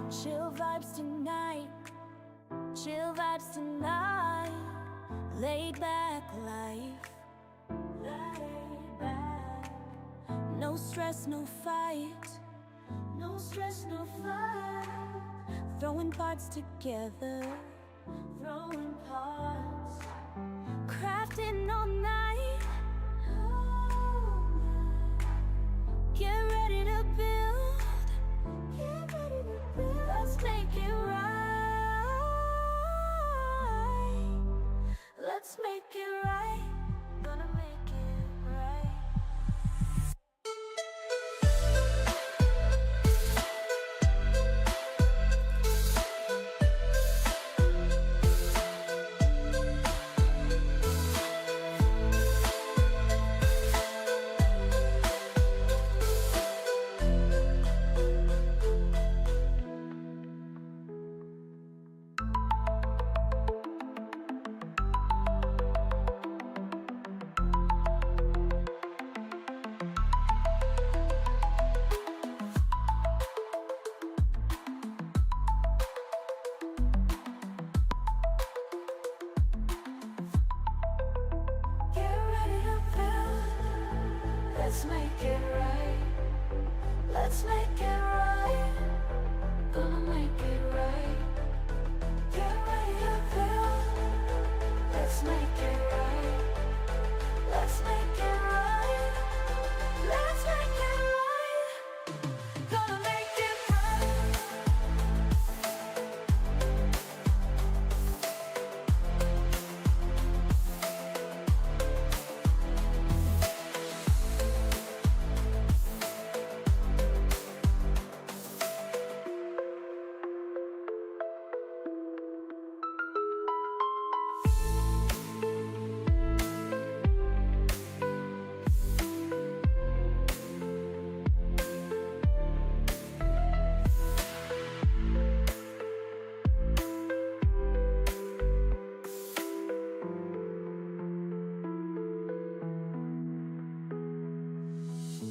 Chill vibes tonight, chill vibes tonight. Laid back life, laid back. No stress, no fight, no stress, no fight. Throwing parts together, throwing parts. Crafting all night, get ready to build, get ready to build. Let's make it right, let's make it right, gonna make it right. Let's make it right, let's make it right, gonna make it right. Get ready to build, let's make it right, let's make it right, let's make it right, gonna make it right.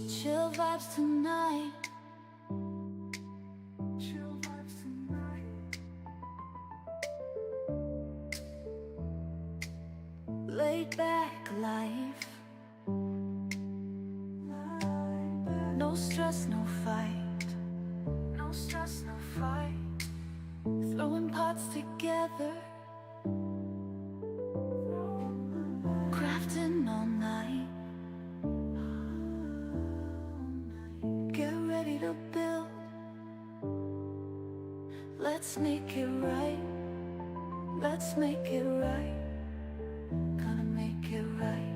Chill vibes tonight, chill vibes tonight. Laid back life, no stress, no fight, no stress, no fight. Throwing parts together, crafting all night. Get ready to build, let's make it right, let's make it right, gonna make it right.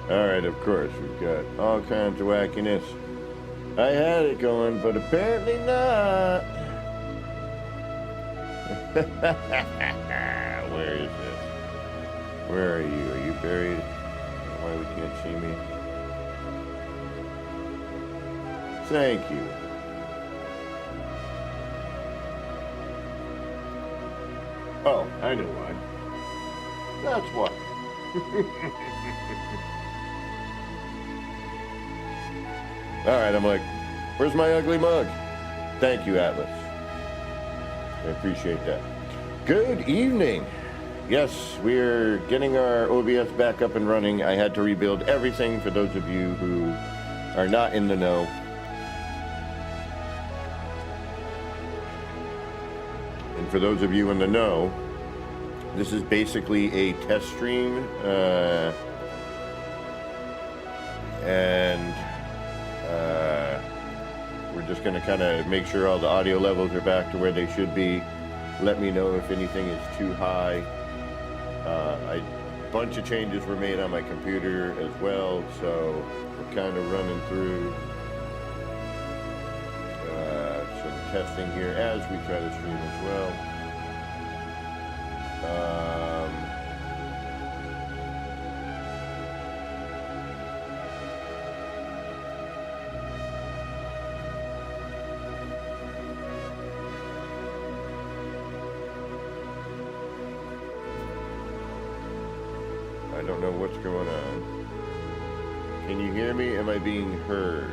Alright, of course, we've got all kinds of wackiness. I had it going, but apparently not. Where is this? Where are you? Are you buried? Why we can't see me? Thank you. Oh, I know why. That's why. Alright, I'm like, where's my ugly mug? Thank you, Atlas. I appreciate that. Good evening. Yes, we're getting our OBS back up and running. I had to rebuild everything for those of you who are not in the know. And for those of you in the know, this is basically a test stream. And we're just going to kind of make sure all the audio levels are back to where they should be. Let me know if anything is too high. A bunch of changes were made on my computer as well, so we're kind of running through some testing here as we try to stream as well. I don't know what's going on. Can you hear me? Am I being heard?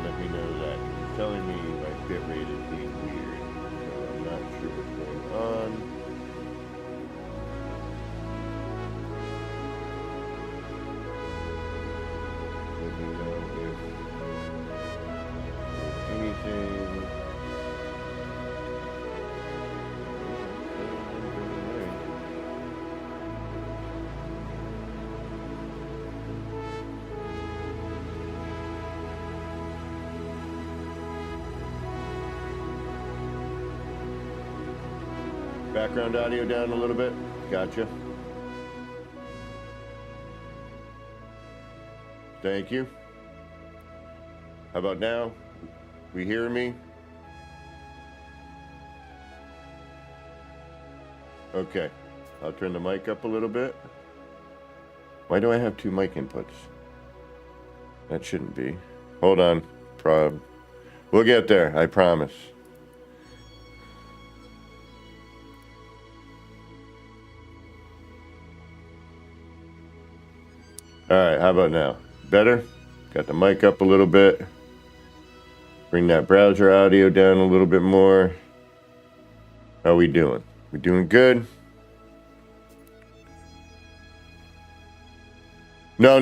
Let me know that. It's telling me my bit rate is being weird. So I'm not sure what's going on. Let me know if there's anything. Background audio down a little bit. Gotcha. Thank you. How about now? We hear me? Okay. I'll turn the mic up a little bit. Why do I have two mic inputs? That shouldn't be. Hold on. We'll get there, I promise. Alright, how about now? Better? Got the mic up a little bit. Bring that browser audio down a little bit more. How we doing? We doing good? No.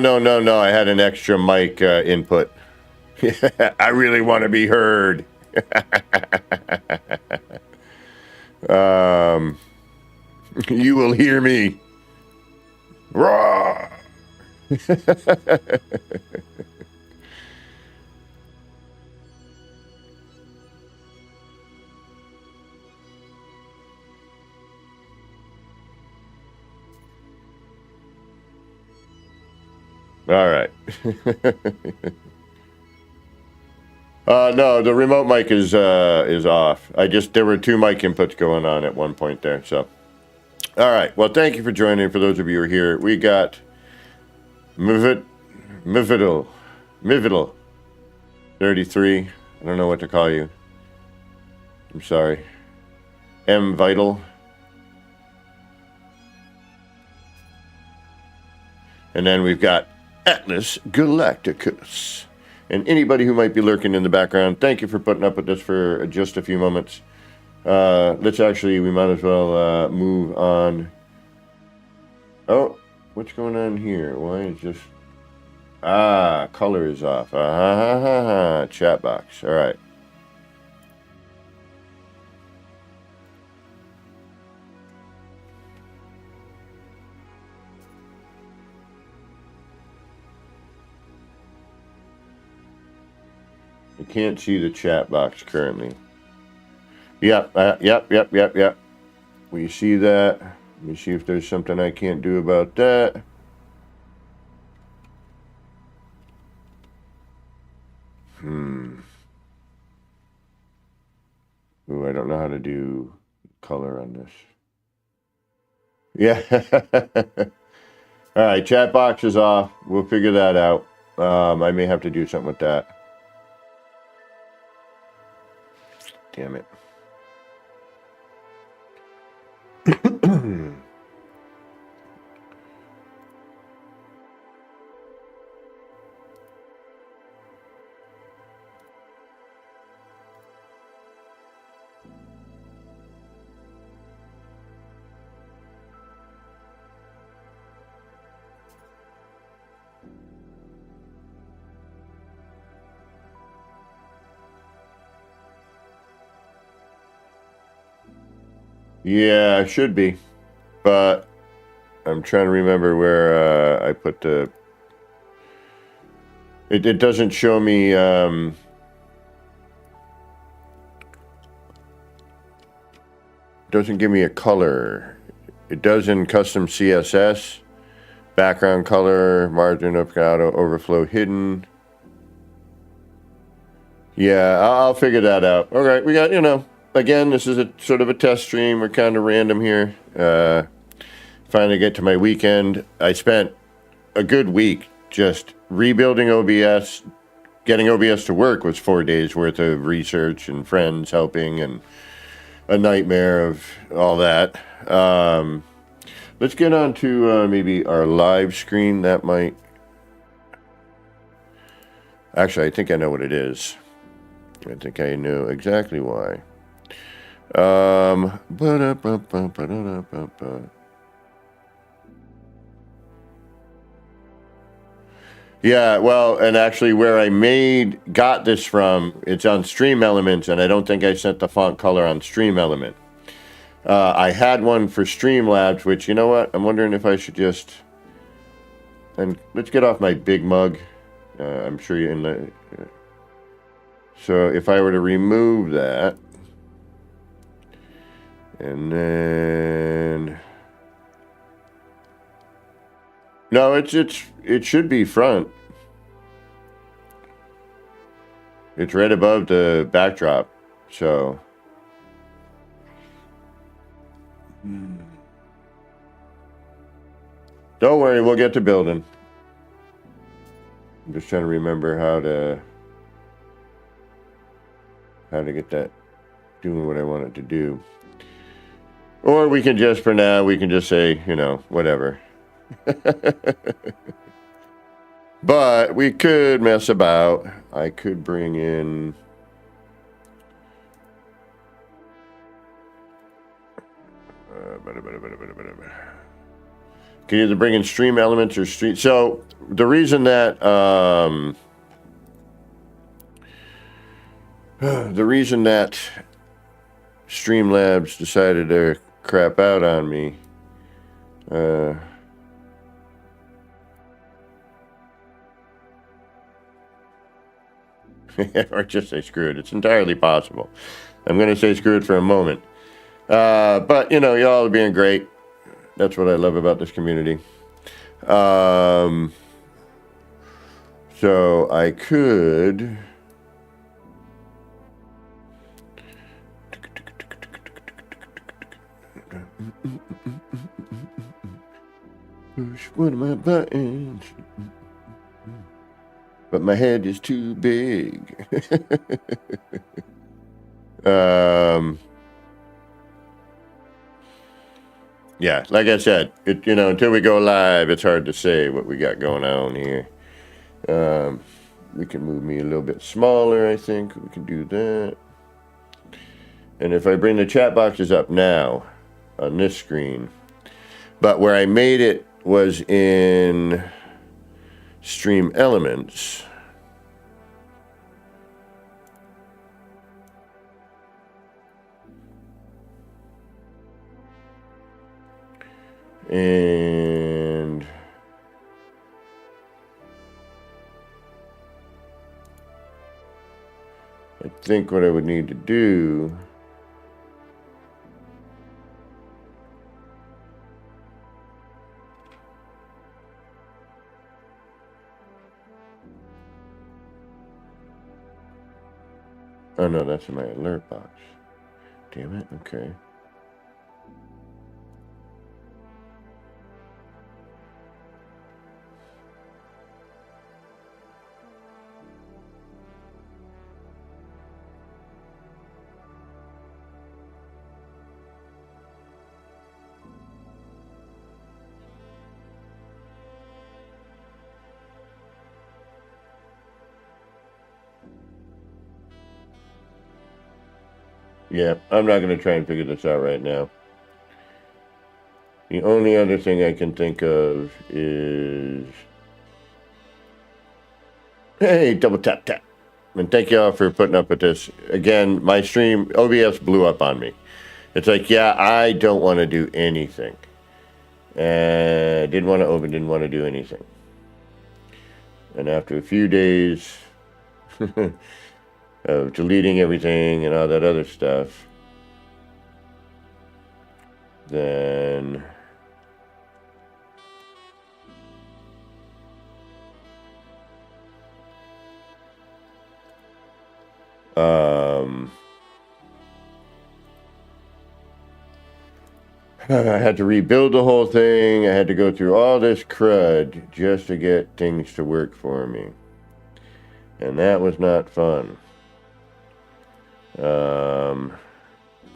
I had an extra mic input. I really want to be heard. You will hear me. Raw. All right. No, the remote mic is off. There were two mic inputs going on at one point there. So, all right. Well, thank you for joining. For those of you who are here, we got Mivital 33. I don't know what to call you. I'm sorry. M Vital. And then we've got Atlas Galacticus. And anybody who might be lurking in the background, thank you for putting up with this for just a few moments. We might as well move on. Oh, what's going on here? Why is this? Color is off. Chat box. All right. I can't see the chat box currently. Yep. We see that. Let me see if there's something I can't do about that. Ooh, I don't know how to do color on this. Yeah. All right, chat box is off. We'll figure that out. I may have to do something with that. Damn it. Yeah, I should be, but I'm trying to remember where I put the. It doesn't show me. Doesn't give me a color. It does in custom CSS. Background color, margin of auto overflow hidden. Yeah, I'll figure that out. All right, we got, again, this is a sort of a test stream. We're kind of random here. Finally get to my weekend. I spent a good week just rebuilding OBS. Getting OBS to work was 4 days worth of research and friends helping and a nightmare of all that. Let's get on to maybe our live screen. That might... Actually, I think I know what it is. I think I know exactly why. Yeah, well, and actually where I got this from, it's on Stream Elements, and I don't think I set the font color on Stream Element. I had one for Streamlabs, which, you know what? I'm wondering if I should just... And let's get off my big mug. I'm sure you're in the... So if I were to remove that, and then... No, it should be front. It's right above the backdrop, so... Don't worry, we'll get to building. I'm just trying to remember how to get that doing what I want it to do. Or we can just, for now, we can just say, whatever. But we could mess about. I could bring in... Can either bring in Stream Elements or Stream... So, the reason that... the reason that Streamlabs decided to crap out on me... or just say screw it. It's entirely possible. I'm going to say screw it for a moment. But, y'all are being great. That's what I love about this community. So I could... Push one of my buttons. But my head is too big. Yeah, like I said, until we go live, it's hard to say what we got going on here. We can move me a little bit smaller, I think. We can do that. And if I bring the chat boxes up now on this screen, but where I made it was in Stream Elements. And I think what I would need to do Oh no, that's in my alert box. Damn it. Okay. Yeah, I'm not going to try and figure this out right now. The only other thing I can think of is... Hey, double tap tap. And thank you all for putting up with this. Again, my stream, OBS blew up on me. It's like, yeah, I don't want to do anything. Didn't want to open, didn't want to do anything. And after a few days of deleting everything and all that other stuff, then I had to rebuild the whole thing. I had to go through all this crud just to get things to work for me. And that was not fun.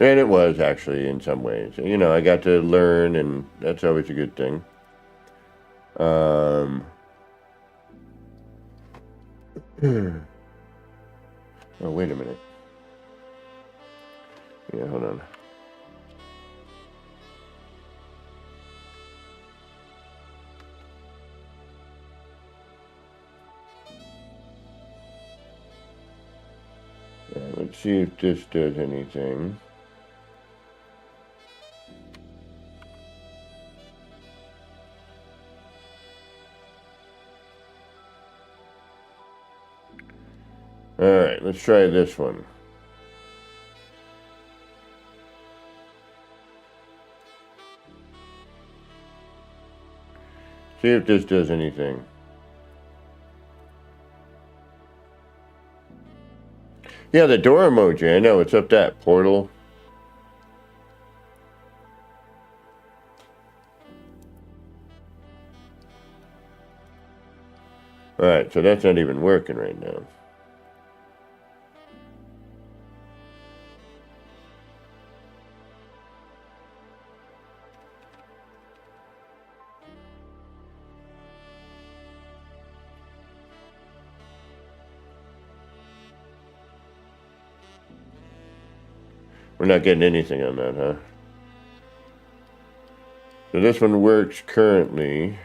And it was actually in some ways. You know, I got to learn, and that's always a good thing. Oh, wait a minute. Yeah, hold on. Let's see if this does anything. All right, let's try this one. See if this does anything. Yeah, the door emoji. I know, it's up that portal. All right, so that's not even working right now. We're not getting anything on that, huh? So this one works currently.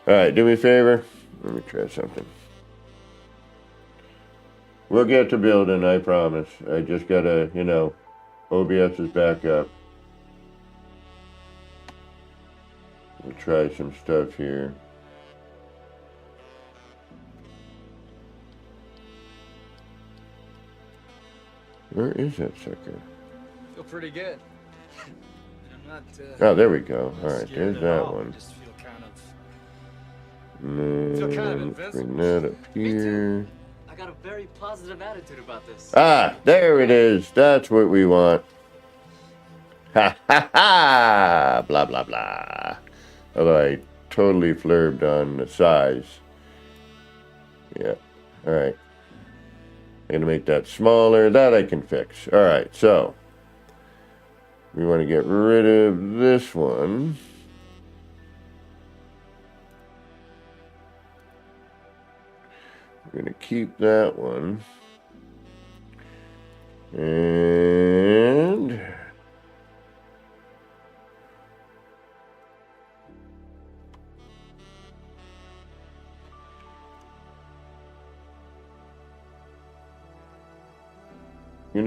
All right, do me a favor. Let me try something. We'll get to building, I promise. I just gotta, you know, OBS is back up. We'll try some stuff here. Where is that sucker? Feel pretty good. I'm not. Oh, there we go. All right, there's that one. Just feel kind of. Feel kind of let's bring invincible. that up here. I got a very positive attitude about this. Ah, there it is. That's what we want. Ha ha ha! Blah blah blah. Although I totally flurbed on the size. Yeah. All right. I'm going to make that smaller. That I can fix. All right, so we want to get rid of this one. We're going to keep that one. And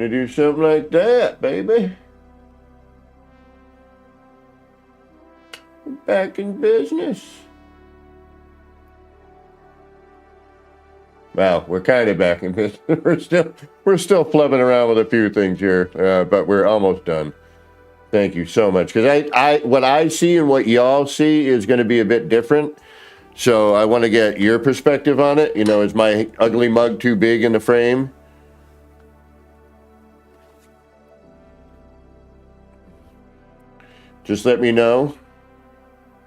gonna do something like that, baby. We're back in business. Well, we're kind of back in business. We're still flubbing around with a few things here, but we're almost done. Thank you so much. Because what I see and what y'all see is going to be a bit different. So I want to get your perspective on it. You know, is my ugly mug too big in the frame? Just let me know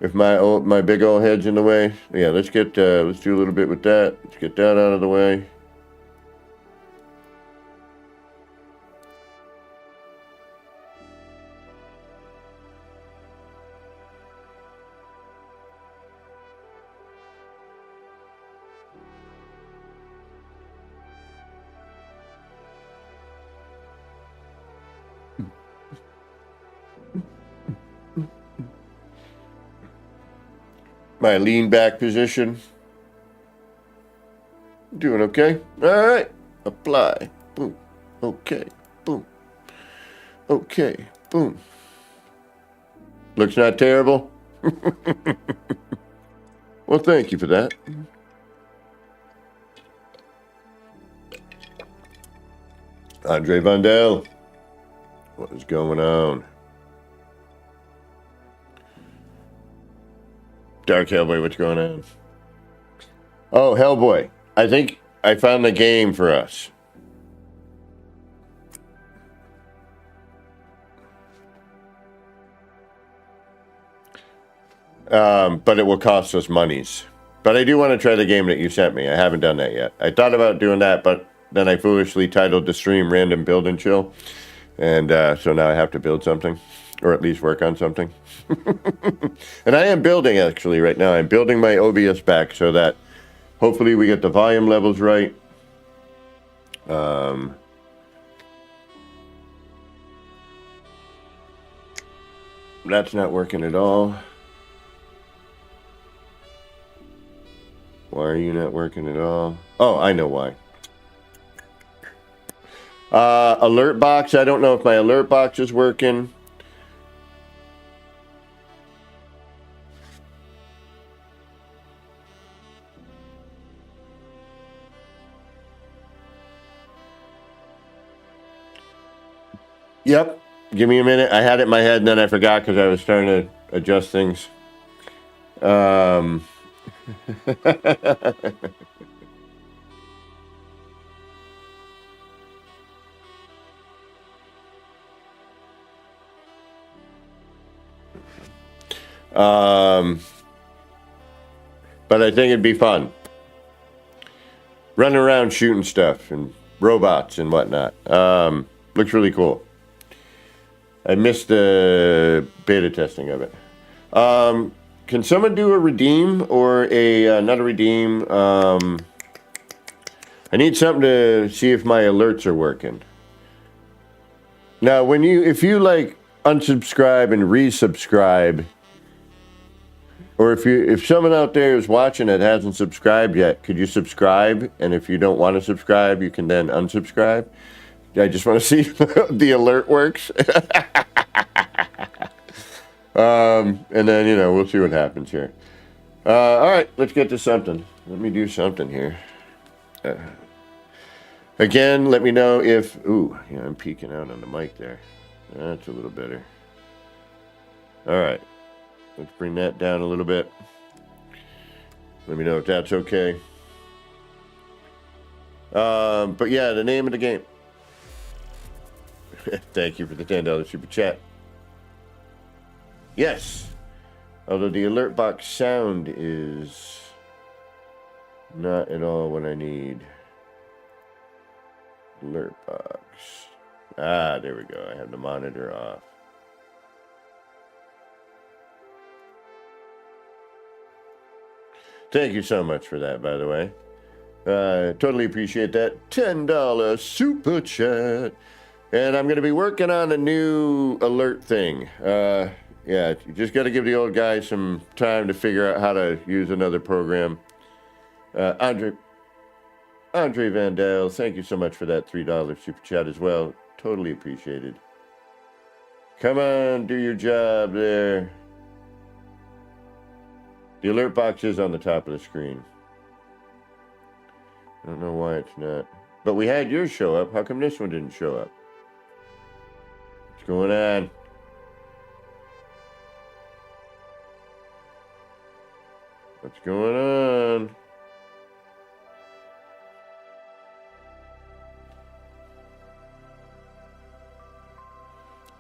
if my big old head's in the way. Yeah, let's do a little bit with that. Let's get that out of the way. My lean back position. Doing okay? All right. Apply. Boom. Okay. Boom. Okay. Boom. Looks not terrible. Well, thank you for that. Andre Vandel. What is going on? Dark Hellboy, what's going on? Oh, Hellboy. I think I found the game for us. But it will cost us monies. But I do want to try the game that you sent me. I haven't done that yet. I thought about doing that, but then I foolishly titled the stream Random Build and Chill. And so now I have to build something. Or at least work on something. And I am building, actually, right now. I'm building my OBS back so that hopefully we get the volume levels right. That's not working at all. Why are you not working at all? Oh, I know why. Alert box. I don't know if my alert box is working. Yep. Give me a minute. I had it in my head and then I forgot because I was trying to adjust things. But I think it'd be fun. Running around shooting stuff and robots and whatnot. Looks really cool. I missed the beta testing of it. Can someone do a redeem or not a redeem? I need something to see if my alerts are working. Now, if you like unsubscribe and resubscribe, or if someone out there is watching that hasn't subscribed yet, could you subscribe? And if you don't want to subscribe, you can then unsubscribe. I just want to see if the alert works. And then, we'll see what happens here. All right, let's get to something. Let me do something here. Again, let me know if... Ooh, yeah, I'm peeking out on the mic there. That's a little better. All right. Let's bring that down a little bit. Let me know if that's okay. But yeah, the name of the game. Thank you for the $10 super chat. Yes. Although the alert box sound is not at all what I need. Alert box. Ah, there we go. I have the monitor off. Thank you so much for that, by the way. Totally appreciate that. $10 super chat. And I'm going to be working on a new alert thing. Yeah, you just got to give the old guy some time to figure out how to use another program. Andre Vandel, thank you so much for that $3 super chat as well. Totally appreciated. Come on, do your job there. The alert box is on the top of the screen. I don't know why it's not. But we had yours show up. How come this one didn't show up? What's going on? What's going on?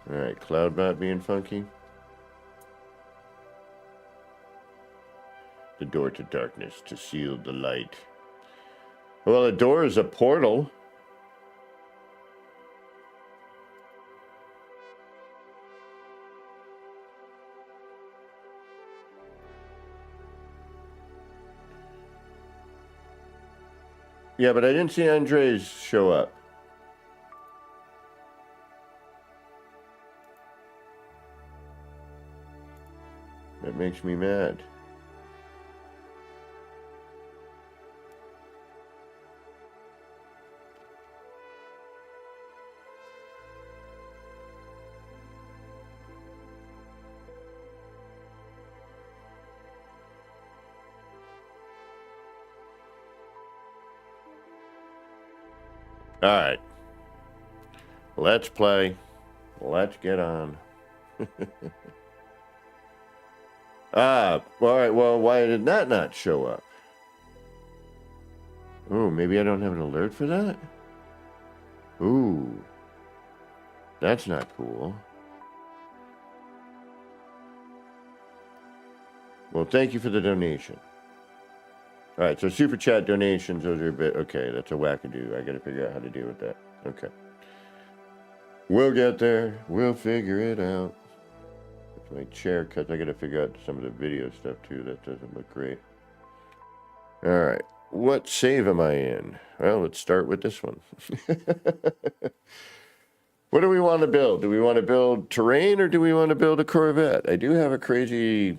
Alright, Cloudbot being funky. The door to darkness to seal the light. Well, the door is a portal. Yeah, but I didn't see Andres show up. That makes me mad. All right. Let's play. Let's get on. All right. Well, why did that not show up? Oh, maybe I don't have an alert for that? Ooh. That's not cool. Well, thank you for the donation. All right, so super chat donations, those are a bit... Okay, that's a wackadoo. I got to figure out how to deal with that. Okay. We'll get there. We'll figure it out. That's my chair cuts. I got to figure out some of the video stuff, too. That doesn't look great. All right. What save am I in? Well, let's start with this one. What do we want to build? Do we want to build terrain or do we want to build a Corvette? I do have a crazy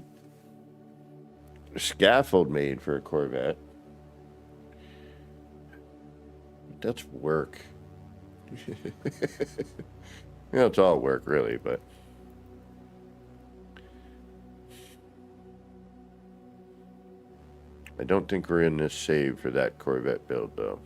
scaffold made for a Corvette. That's work. It's all work, really, but... I don't think we're in this save for that Corvette build, though.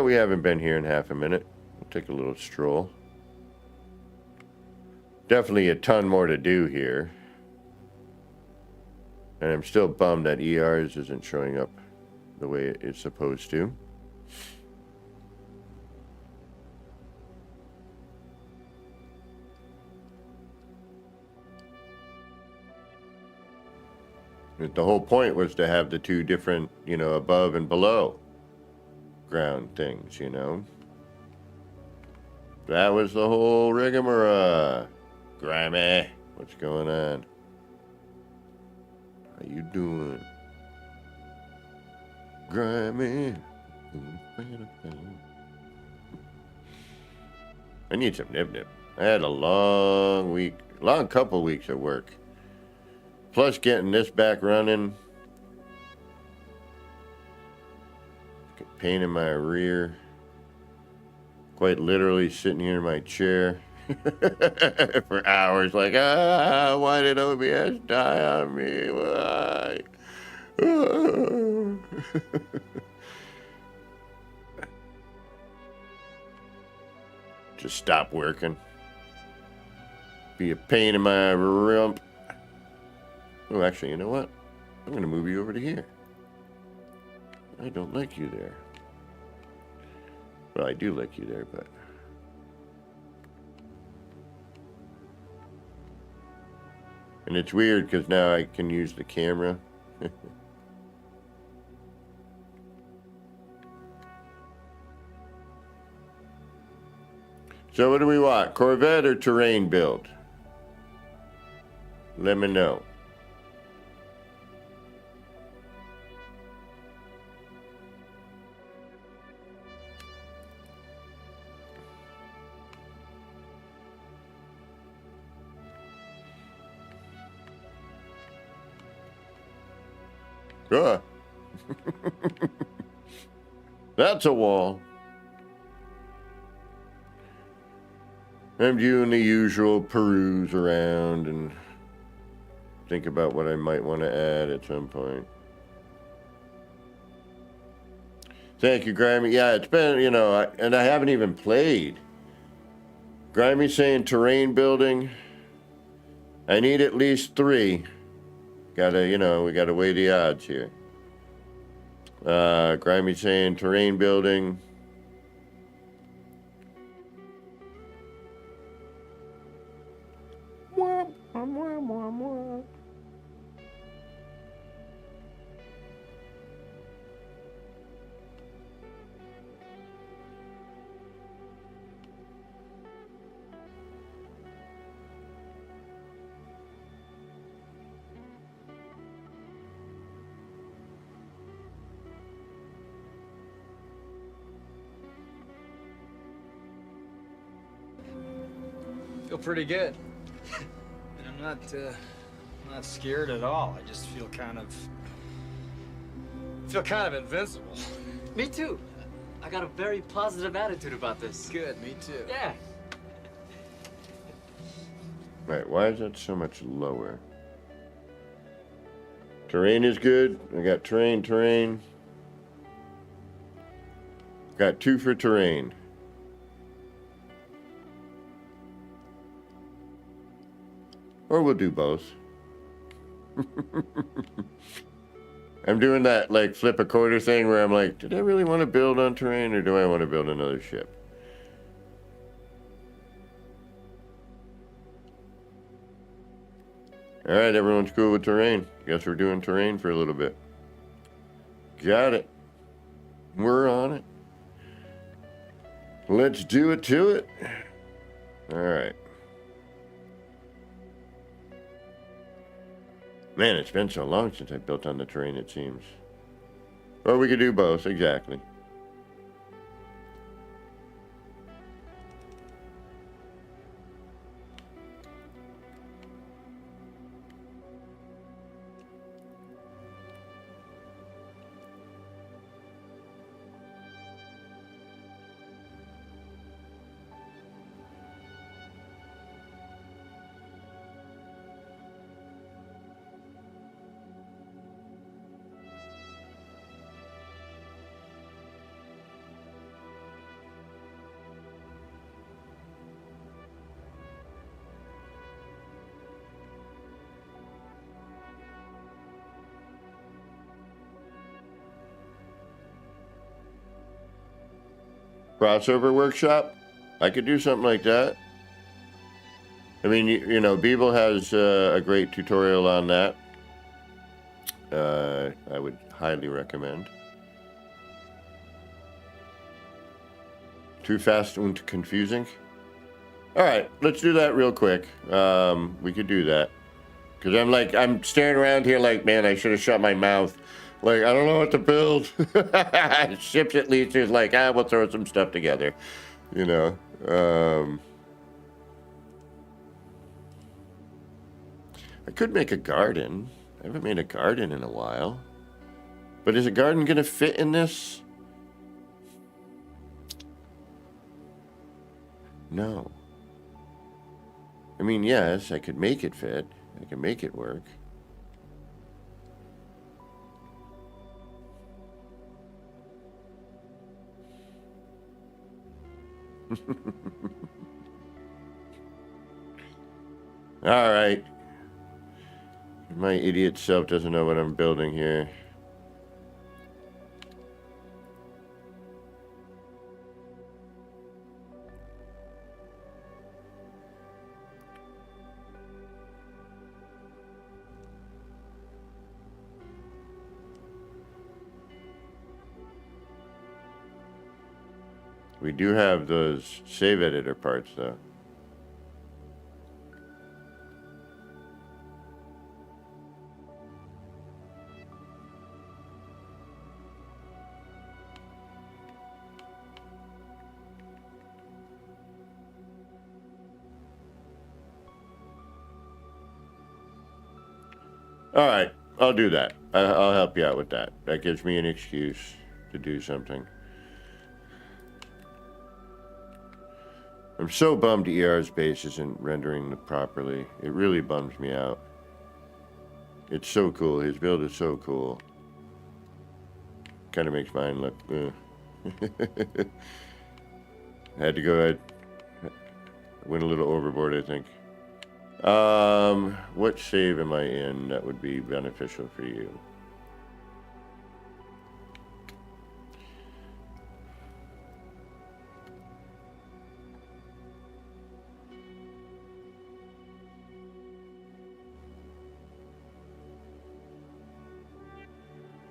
We haven't been here in half a minute. We'll take a little stroll. Definitely a ton more to do here. And I'm still bummed that ERs isn't showing up the way it's supposed to. The whole point was to have the two different, above and below ground things, That was the whole rigmarole. Grammy, what's going on? How you doing? Grammy. I need some nip-nip. I had a long couple weeks of work. Plus getting this back running. Pain in my rear. Quite literally sitting here in my chair for hours like, why did OBS die on me? Why? Just stop working. Be a pain in my rump. Oh, actually, you know what? I'm going to move you over to here. I don't like you there. Well, I do like you there, but... And it's weird because now I can use the camera. So what do we want? Corvette or terrain build? Let me know. That's a wall. I'm doing the usual peruse around and think about what I might want to add at some point. Thank you, Grammy. Yeah, it's been, you know, and I haven't even played. Grammy saying terrain building. I need at least 3. Gotta, you know, we gotta weigh the odds here. Grammy saying terrain building. Feel pretty good. And I'm not scared at all. I just feel kind of invincible. Me too. I got a very positive attitude about this. Good, me too. Yeah. Right, why is that so much lower? Terrain is good. I got terrain. Got 2 for terrain. Or we'll do both. I'm doing that like flip a quarter thing where I'm like, did I really want to build on terrain or do I want to build another ship? All right, everyone's cool with terrain. Guess we're doing terrain for a little bit. Got it. We're on it. Let's do it to it. All right. Man, it's been so long since I built on the terrain, it seems. Or we could do both, exactly. Crossover workshop? I could do something like that. I mean, you know, Beeble has a great tutorial on that. I would highly recommend. Too fast and confusing? All right, let's do that real quick. We could do that. Because I'm staring around here like, man, I should have shut my mouth. Like, I don't know what to build. Ships at least is like, we'll throw some stuff together. You know. I could make a garden. I haven't made a garden in a while. But is a garden going to fit in this? No. I mean, yes, I could make it fit. I can make it work. All right. My idiot self doesn't know what I'm building here. We do have those save editor parts, though. All right, I'll do that. I'll help you out with that. That gives me an excuse to do something. I'm so bummed ER's base isn't rendering properly. It really bums me out. It's so cool. His build is so cool. Kind of makes mine look... I had to go ahead. Went a little overboard, I think. What save am I in that would be beneficial for you?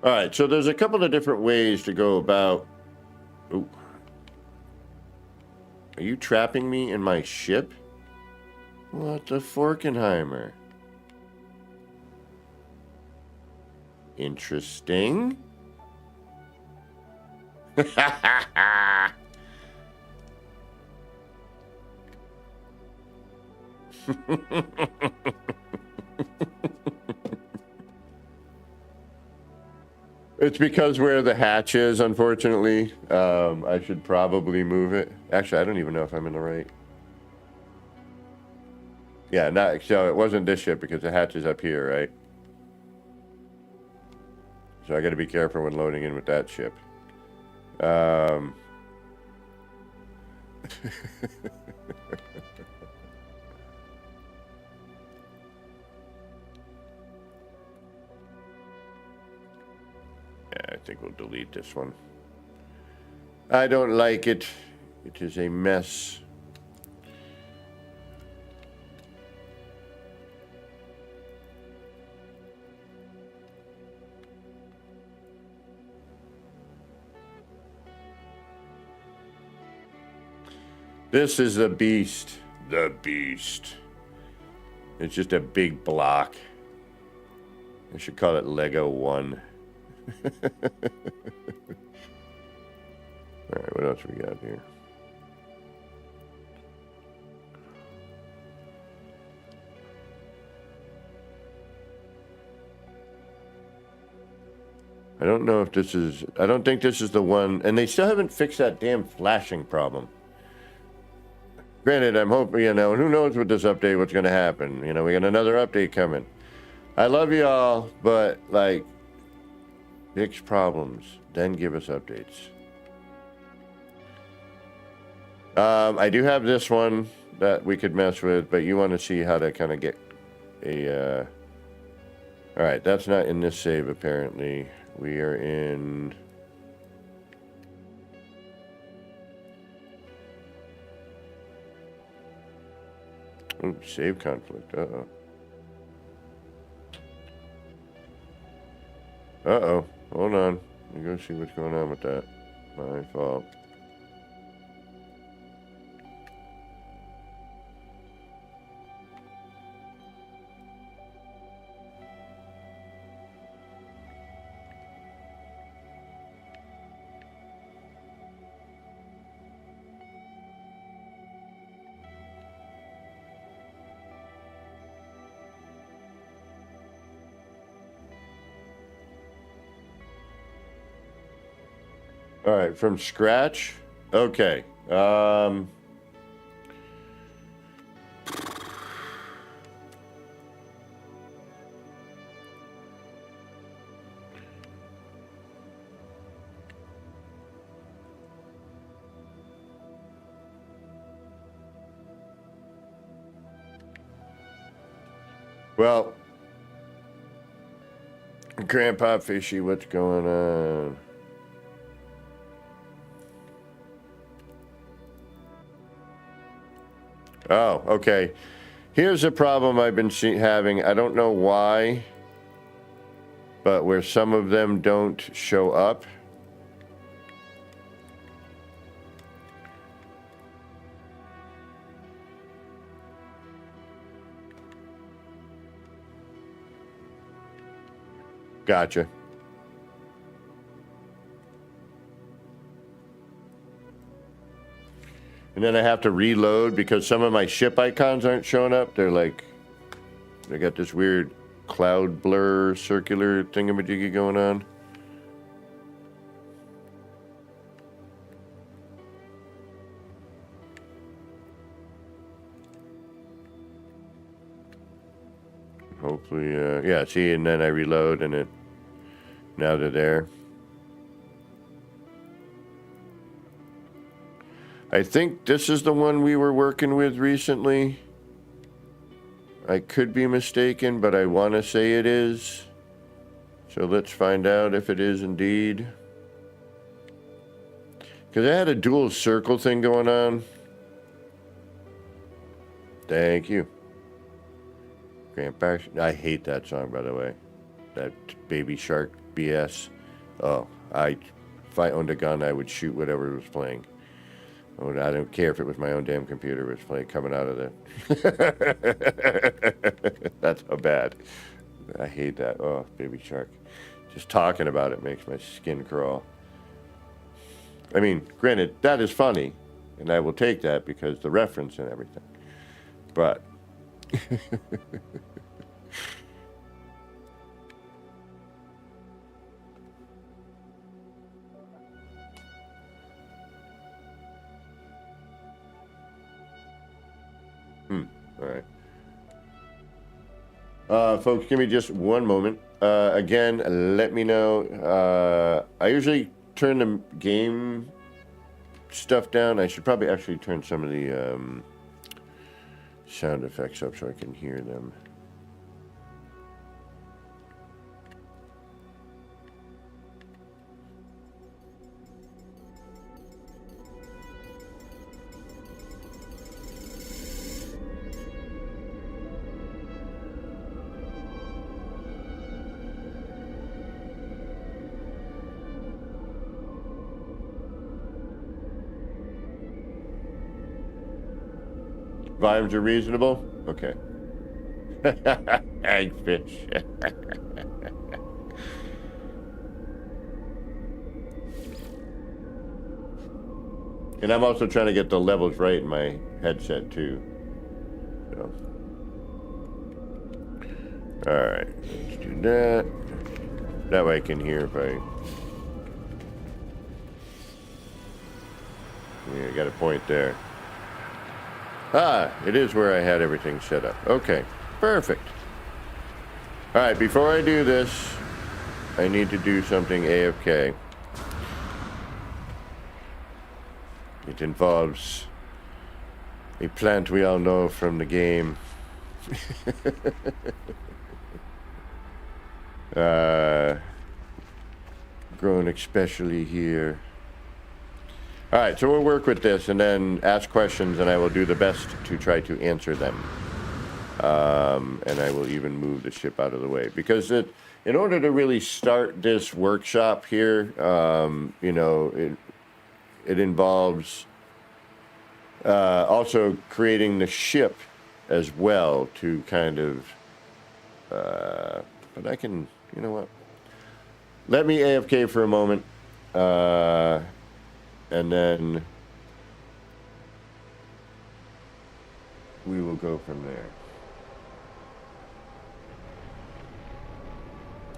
All right, so there's a couple of different ways to go about... Ooh. Are you trapping me in my ship? What the Forkenheimer? Interesting. It's because where the hatch is, unfortunately. I should probably move it. Actually, I don't even know if I'm in the right. Yeah, not so it wasn't this ship because the hatch is up here, right? So I got to be careful when loading in with that ship. Yeah, I think we'll delete this one. I don't like it. It is a mess. This is the beast. The beast. It's just a big block. I should call it Lego 1. Alright, what else we got here? I don't know if this is... I don't think this is the one... And they still haven't fixed that damn flashing problem. Granted, I'm hoping, you know, who knows with this update what's going to happen. You know, we got another update coming. I love you all, but, like, fix problems, then give us updates. I do have this one that we could mess with, but you want to see how to kind of get a... All right, that's not in this save, apparently. We are in... Ooh, save conflict. Uh-oh. Uh-oh. Hold on. Let me go see what's going on with that. My fault. All right, from scratch. Okay. Well, Grandpa Fishy, what's going on? Oh, okay. Here's a problem I've been having. I don't know why, but where some of them don't show up. Gotcha. And then I have to reload because some of my ship icons aren't showing up. They're like, they got this weird cloud blur circular thingamajiggy going on. hopefully, yeah, see, and then I reload and now they're there. I think this is the one we were working with recently. I could be mistaken, but I want to say it is. So let's find out if it is indeed. Because I had a dual circle thing going on. Thank you. Grandpa. I hate that song, by the way. That Baby Shark BS. Oh, if I owned a gun, I would shoot whatever was playing. Oh, I don't care if it was my own damn computer was playing coming out of there. That's how bad. I hate that. Oh, Baby Shark. Just talking about it makes my skin crawl. I mean, granted, that is funny, and I will take that because the reference and everything. But all right. Folks, give me just one moment. Again, let me know. I usually turn the game stuff down. I should probably actually turn some of the sound effects up so I can hear them. Volumes are reasonable? Okay. Hagfish. And I'm also trying to get the levels right in my headset too. So. Alright, let's do that. That way I can hear if I... Yeah, I got a point there. Ah, it is where I had everything set up. Okay, perfect. All right, before I do this, I need to do something AFK. It involves a plant we all know from the game. Grown especially here. All right, so we'll work with this and then ask questions, and I will do the best to try to answer them. And I will even move the ship out of the way. Because in order to really start this workshop here, you know, it involves also creating the ship as well to kind of... but I can, you know what? Let me AFK for a moment. And then we will go from there.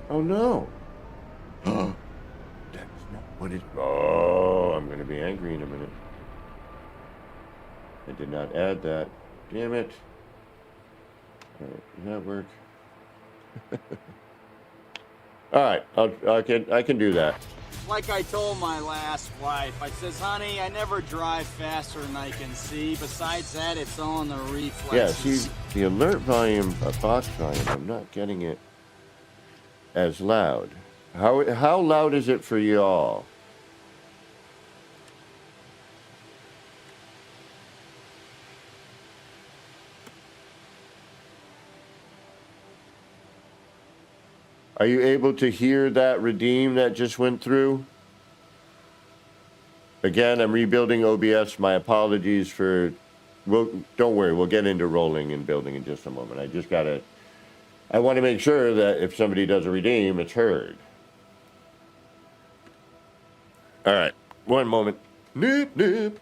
Oh no! That's not what it... Oh, I'm going to be angry in a minute. I did not add that. Damn it. All right, does that work? All right, I can do that. Like I told my last wife, I says, honey, I never drive faster than I can see. Besides that, it's all in the reflexes. Yeah, see, the alert volume, box volume, I'm not getting it as loud. How loud is it for y'all? Are you able to hear that redeem that just went through? Again, I'm rebuilding OBS. My apologies for... don't worry, we'll get into rolling and building in just a moment. I want to make sure that if somebody does a redeem, it's heard. All right, one moment. Noop, noop.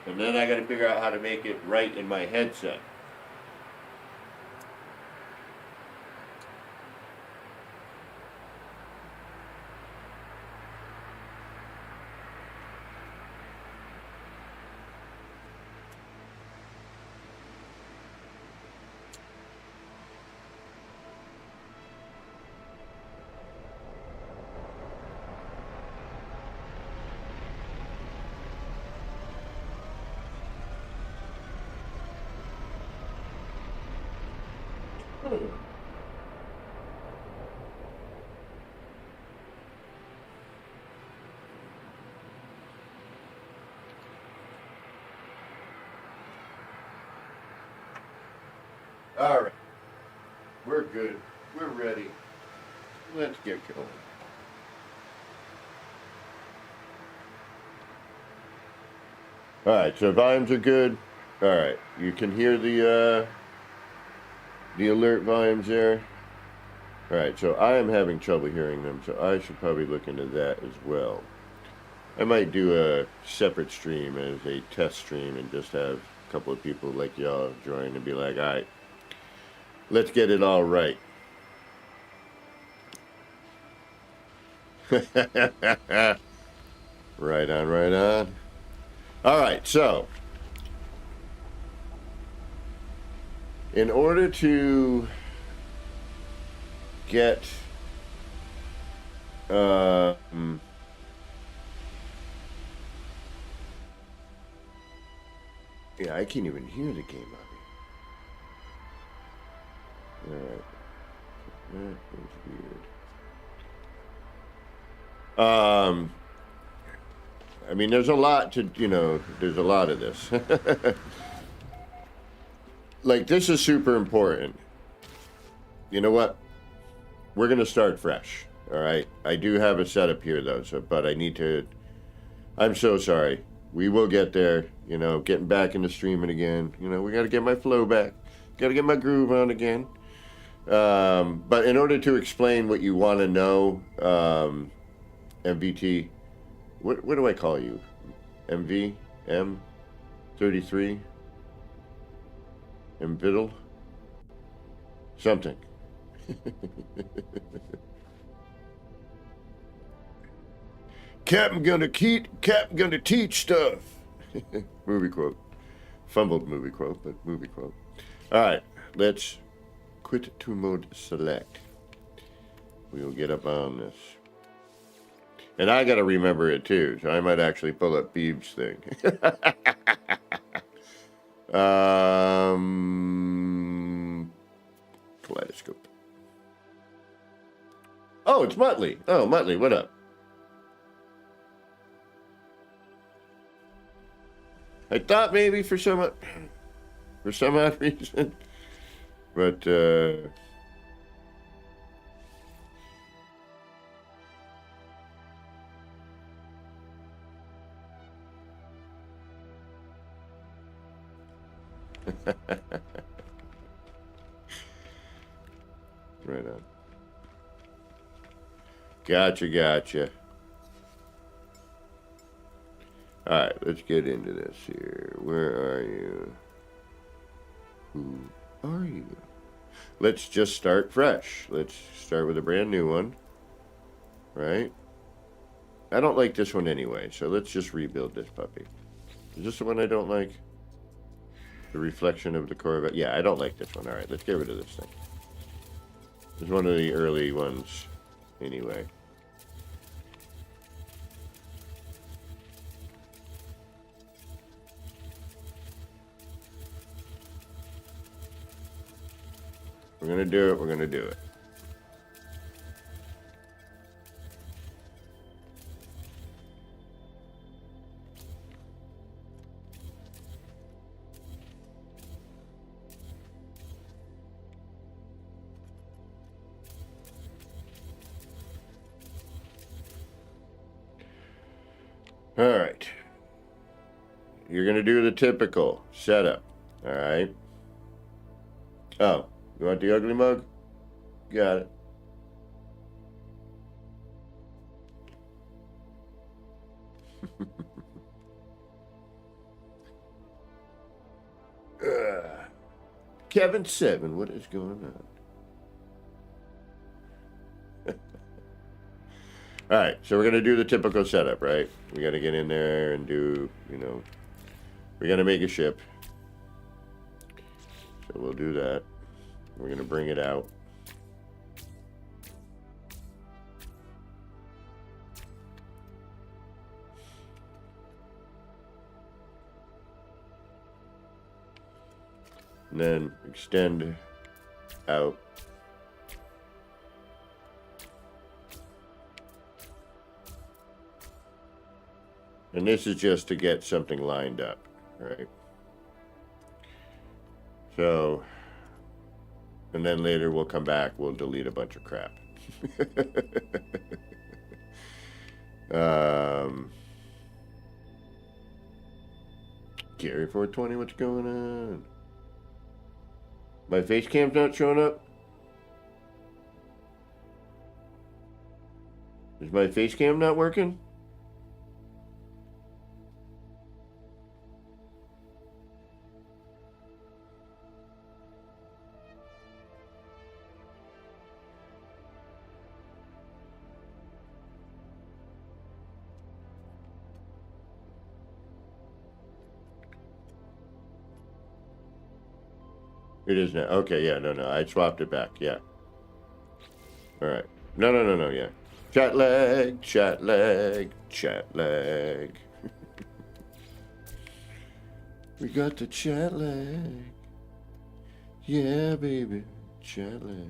And then I got to figure out how to make it right in my headset. All right. We're good. We're ready. Let's get going. All right, so volumes are good. All right, you can hear the alert volumes there. All right, so I am having trouble hearing them, so I should probably look into that as well. I might do a separate stream as a test stream and just have a couple of people like y'all join and be like, all right, let's get it all right. Right on, right on. All right, so in order to get yeah, I can't even hear the game on here. All right, that is weird. I mean, there's a lot to, there's a lot of this. Like, this is super important. You know what? We're going to start fresh, all right? I do have a setup here, though, but I need to... I'm so sorry. We will get there, getting back into streaming again. We got to get my flow back. Got to get my groove on again. But in order to explain what you want to know, MVT... What do I call you? MV? M33? Mviddle? Something. Captain gonna teach stuff. Movie quote. Fumbled movie quote, but movie quote. Alright, let's quit to mode select. We'll get up on this. And I got to remember it too, so I might actually pull up Beeb's thing. Kaleidoscope. Oh, it's Muttley. Oh, Muttley, what up? I thought maybe for some odd reason, but right on. Gotcha. All right, let's get into this here. Where are you? Who are you? Let's just start fresh. Let's start with a brand new one, right? I don't like this one anyway, so let's just rebuild this puppy. Is this the one I don't like? The reflection of the Corvette. Yeah, I don't like this one. All right, let's get rid of this thing. It's one of the early ones, anyway. We're gonna do it. All right. You're going to do the typical setup. All right. Oh, you want the ugly mug? Got it. Kevin 7, what is going on? All right, so we're going to do the typical setup, right? We got to get in there and do, we're going to make a ship. So we'll do that. We're going to bring it out. And then extend out. And this is just to get something lined up, right? So, and then later we'll come back, we'll delete a bunch of crap. Gary 420, what's going on? My face cam's not showing up? Is my face cam not working? It is now. Okay, yeah, no, I swapped it back, yeah. All right. No, yeah. Chat lag. We got the chat lag. Yeah, baby, chat lag.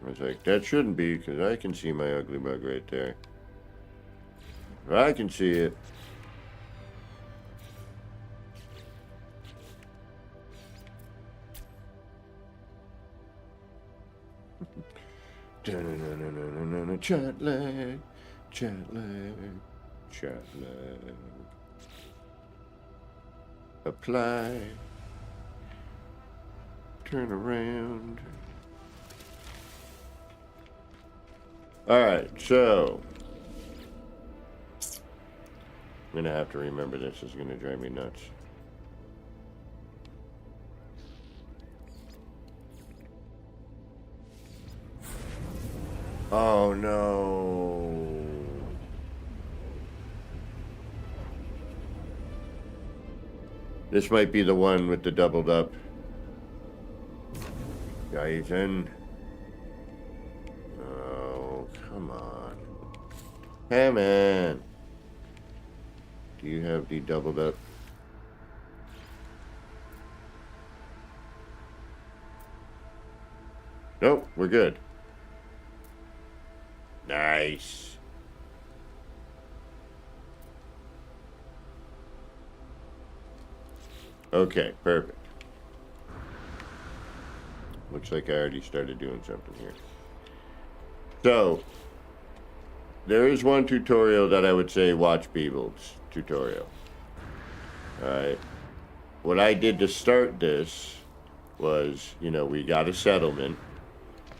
I was like, that shouldn't be, because I can see my ugly bug right there. I can see it. Chat lag. Apply. Turn around. All right, so I'm gonna have to remember this. It's gonna drive me nuts. Oh no. This might be the one with the doubled up. Guys in. Come on. Hey, man. Do you have the doubled up? Nope, we're good. Nice. Okay, perfect. Looks like I already started doing something here. So, there is one tutorial that I would say watch Beeble's tutorial. Alright. What I did to start this was, we got a settlement.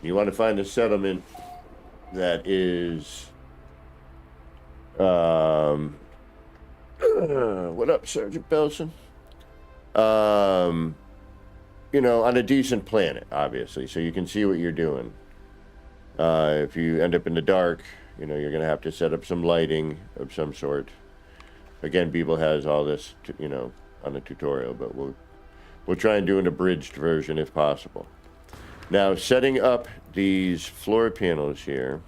You want to find a settlement that is, what up, Sergeant Belson? On a decent planet, obviously, so you can see what you're doing. If you end up in the dark, you're going to have to set up some lighting of some sort. Again, Beeble has all this, on the tutorial, but we'll try and do an abridged version if possible. Now, setting up these floor panels here,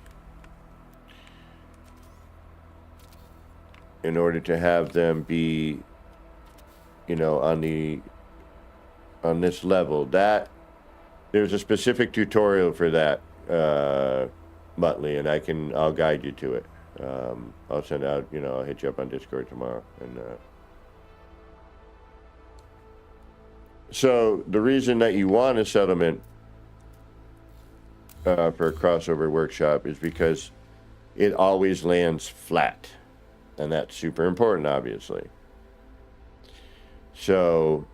in order to have them be, on this level, that there's a specific tutorial for that. Muttley, and I'll guide you to it. I'll send out, I'll hit you up on Discord tomorrow. And so the reason that you want a settlement for a crossover workshop is because it always lands flat, and that's super important, obviously. So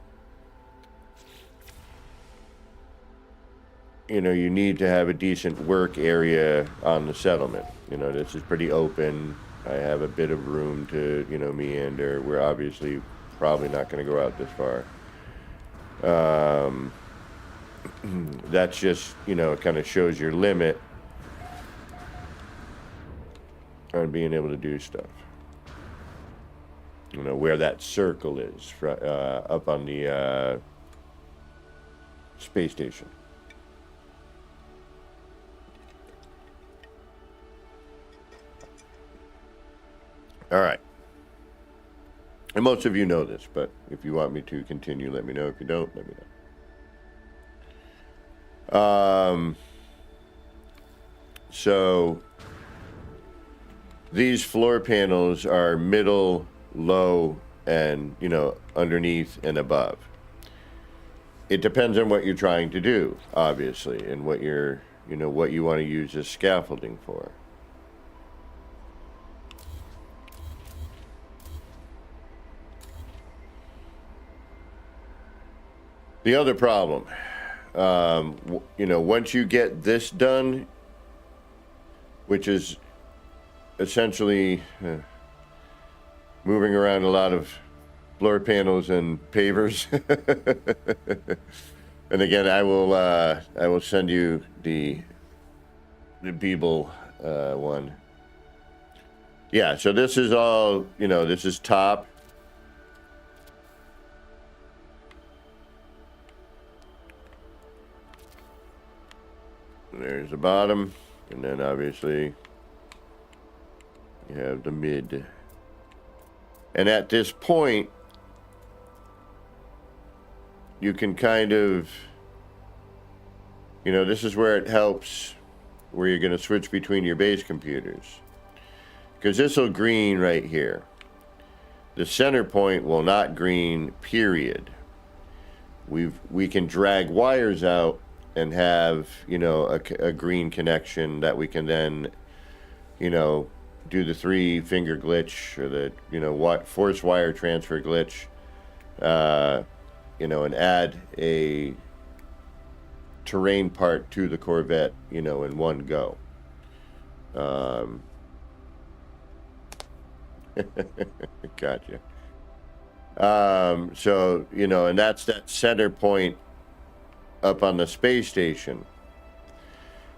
you need to have a decent work area on the settlement. This is pretty open. I have a bit of room to, meander. We're obviously probably not going to go out this far. That's just, it kind of shows your limit on being able to do stuff. Where that circle is, up on the space station. All right. And most of you know this, but if you want me to continue, let me know. If you don't, let me know. So these floor panels are middle, low, and, you know, underneath and above. It depends on what you're trying to do, obviously, and what you're, you know, what you want to use as scaffolding for. The other problem, you know, once you get this done, which is essentially moving around a lot of floor panels and pavers. And again, I will send you the Beeble one. Yeah, so this is all, you know, this is top. There's the bottom, and then obviously you have the mid. And at this point, you can kind of, you know, this is where it helps, where you're going to switch between your base computers. Because this will green right here. The center point will not green, period. We can drag wires out and have, you know, a green connection that we can then, you know, do the 3-finger glitch or the, you know, force wire transfer glitch, you know, and add a terrain part to the Corvette, you know, in one go. Gotcha. So, you know, and that's that center point up on the space station.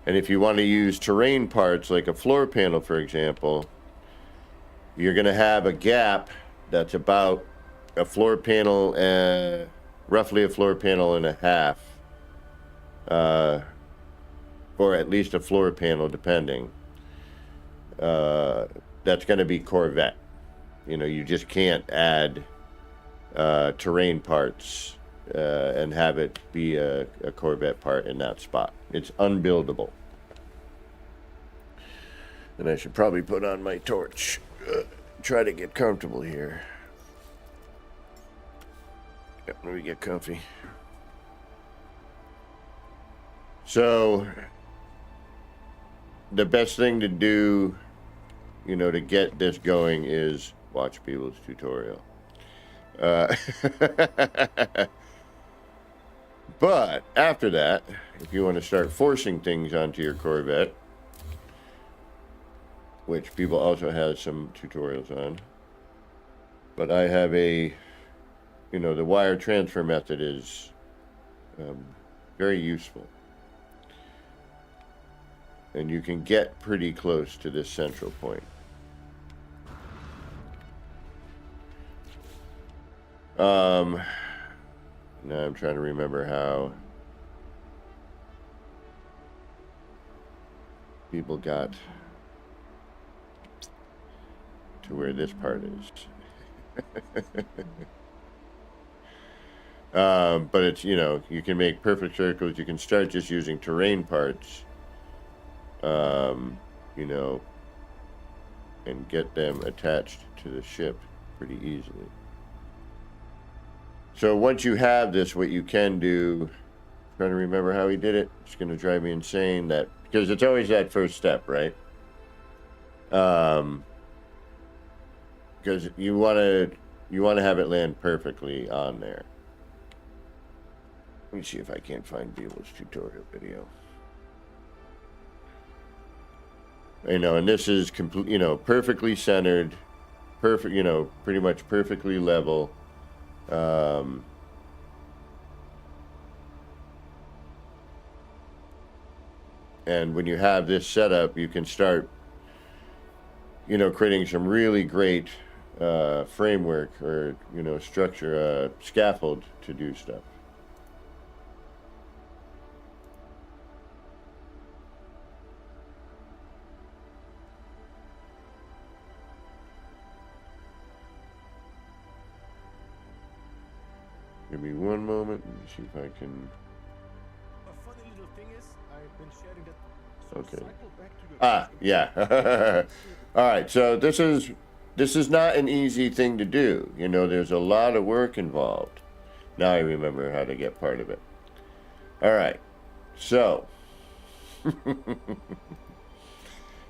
And if you want to use terrain parts like a floor panel, for example, you're going to have a gap that's about a floor panel, roughly a floor panel and a half, or at least a floor panel, depending. That's going to be Corvette. You know, you just can't add terrain parts and have it be a Corvette part in that spot. It's unbuildable. And I should probably put on my torch. Try to get comfortable here. Yep, let me get comfy. So, the best thing to do, you know, to get this going is watch people's tutorial. But after that, if you want to start forcing things onto your Corvette, which people also have some tutorials on, but I have a, you know, the wire transfer method is very useful. And you can get pretty close to this central point. Now I'm trying to remember how people got to where this part is. But it's, you know, you can make perfect circles. You can start just using terrain parts, you know, and get them attached to the ship pretty easily. So once you have this, what you can do, trying to remember how he did it, it's going to drive me insane, that because it's always that first step, right? Because you want to have it land perfectly on there. Let me see if I can't find Beeble's tutorial video. You know, and this is complete, you know, perfectly centered, perfect, you know, pretty much perfectly level. And when you have this setup, you can start, you know, creating some really great framework or, you know, structure, scaffold to do stuff. Give me one moment. Let me see if I can. A funny little thing is, I've been sharing that. So Okay. cycle back to your Ah, yeah. All right. So this is not an easy thing to do. You know, there's a lot of work involved. Now I remember how to get part of it. All right. So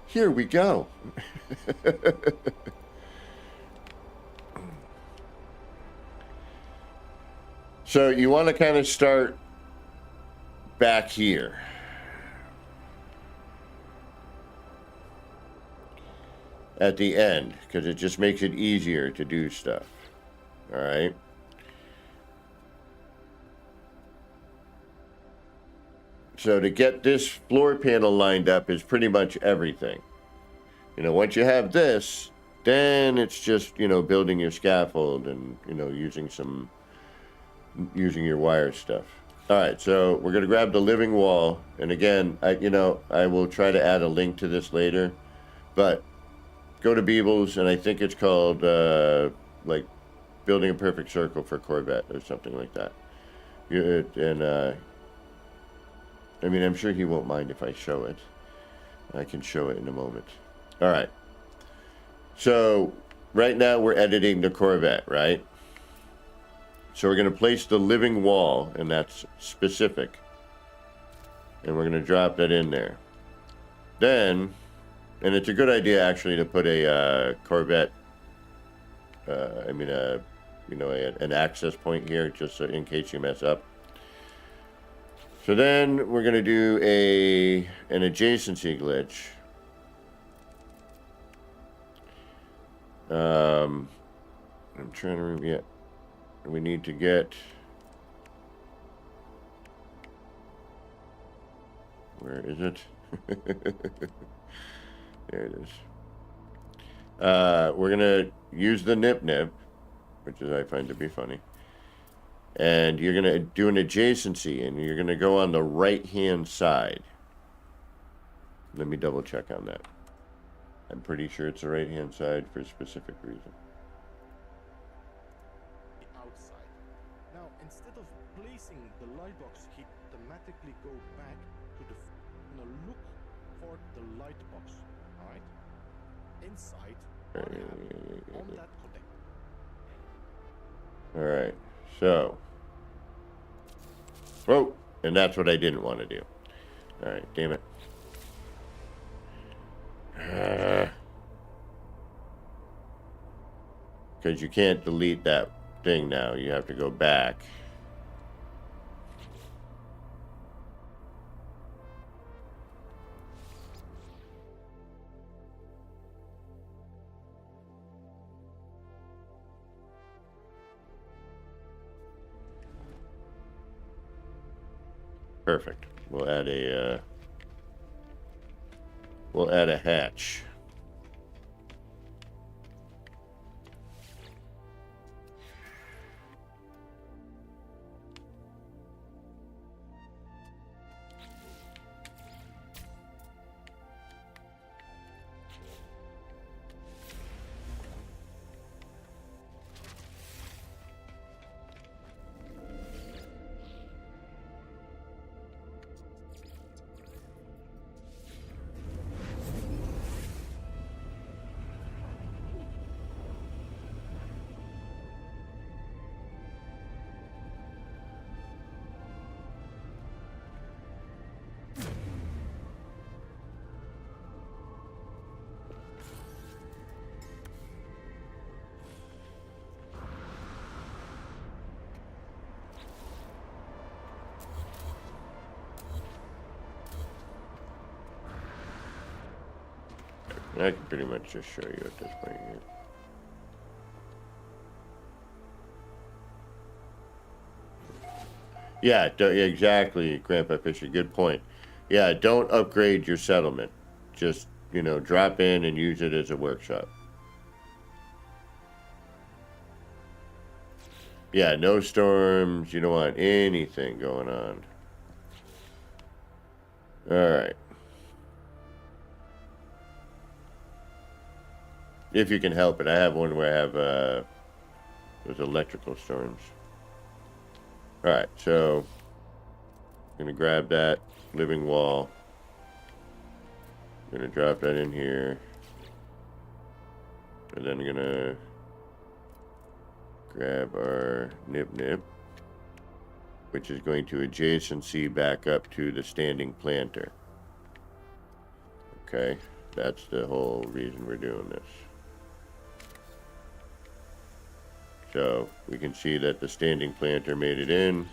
here we go. So you want to kind of start back here. At the end, because it just makes it easier to do stuff. All right. So to get this floor panel lined up is pretty much everything. You know, once you have this, then it's just, you know, building your scaffold and, you know, using your wire stuff. All right, so we're going to grab the living wall. And again, I will try to add a link to this later. But go to Beebles, and I think it's called, like, Building a Perfect Circle for Corvette or something like that. I mean, I'm sure he won't mind if I show it. I can show it in a moment. All right. So right now we're editing the Corvette, right? So we're going to place the living wall, and that's specific. And we're going to drop that in there. Then, and it's a good idea actually to put a Corvette, an access point here just so in case you mess up. So then we're going to do an adjacency glitch. I'm trying to remember. Yeah, we need to get. Where is it? There it is. We're gonna use the nip, which is I find to be funny. And you're gonna do an adjacency, and you're gonna go on the right-hand side. Let me double check on that. I'm pretty sure it's the right-hand side for a specific reason. outside. Now, instead of placing the light box, he automatically go back to the look for the light box. All right. Inside on that connector. All right, so. Oh, and that's what I didn't want to do. All right, damn it. Because you can't delete that thing now. You have to go back. Perfect. We'll add a hatch. I can pretty much just show you at this point here. Yeah, exactly, Grandpa Fisher. Good point. Yeah, don't upgrade your settlement. Just, drop in and use it as a workshop. Yeah, no storms. You don't want anything going on. All right. If you can help it. I have one where I have those electrical storms. All right, so I'm gonna grab that living wall. I'm gonna drop that in here, and then I'm gonna grab our nip, which is going to adjacency back up to the standing planter. Okay, that's the whole reason we're doing this. So we can see that the standing planter made it in.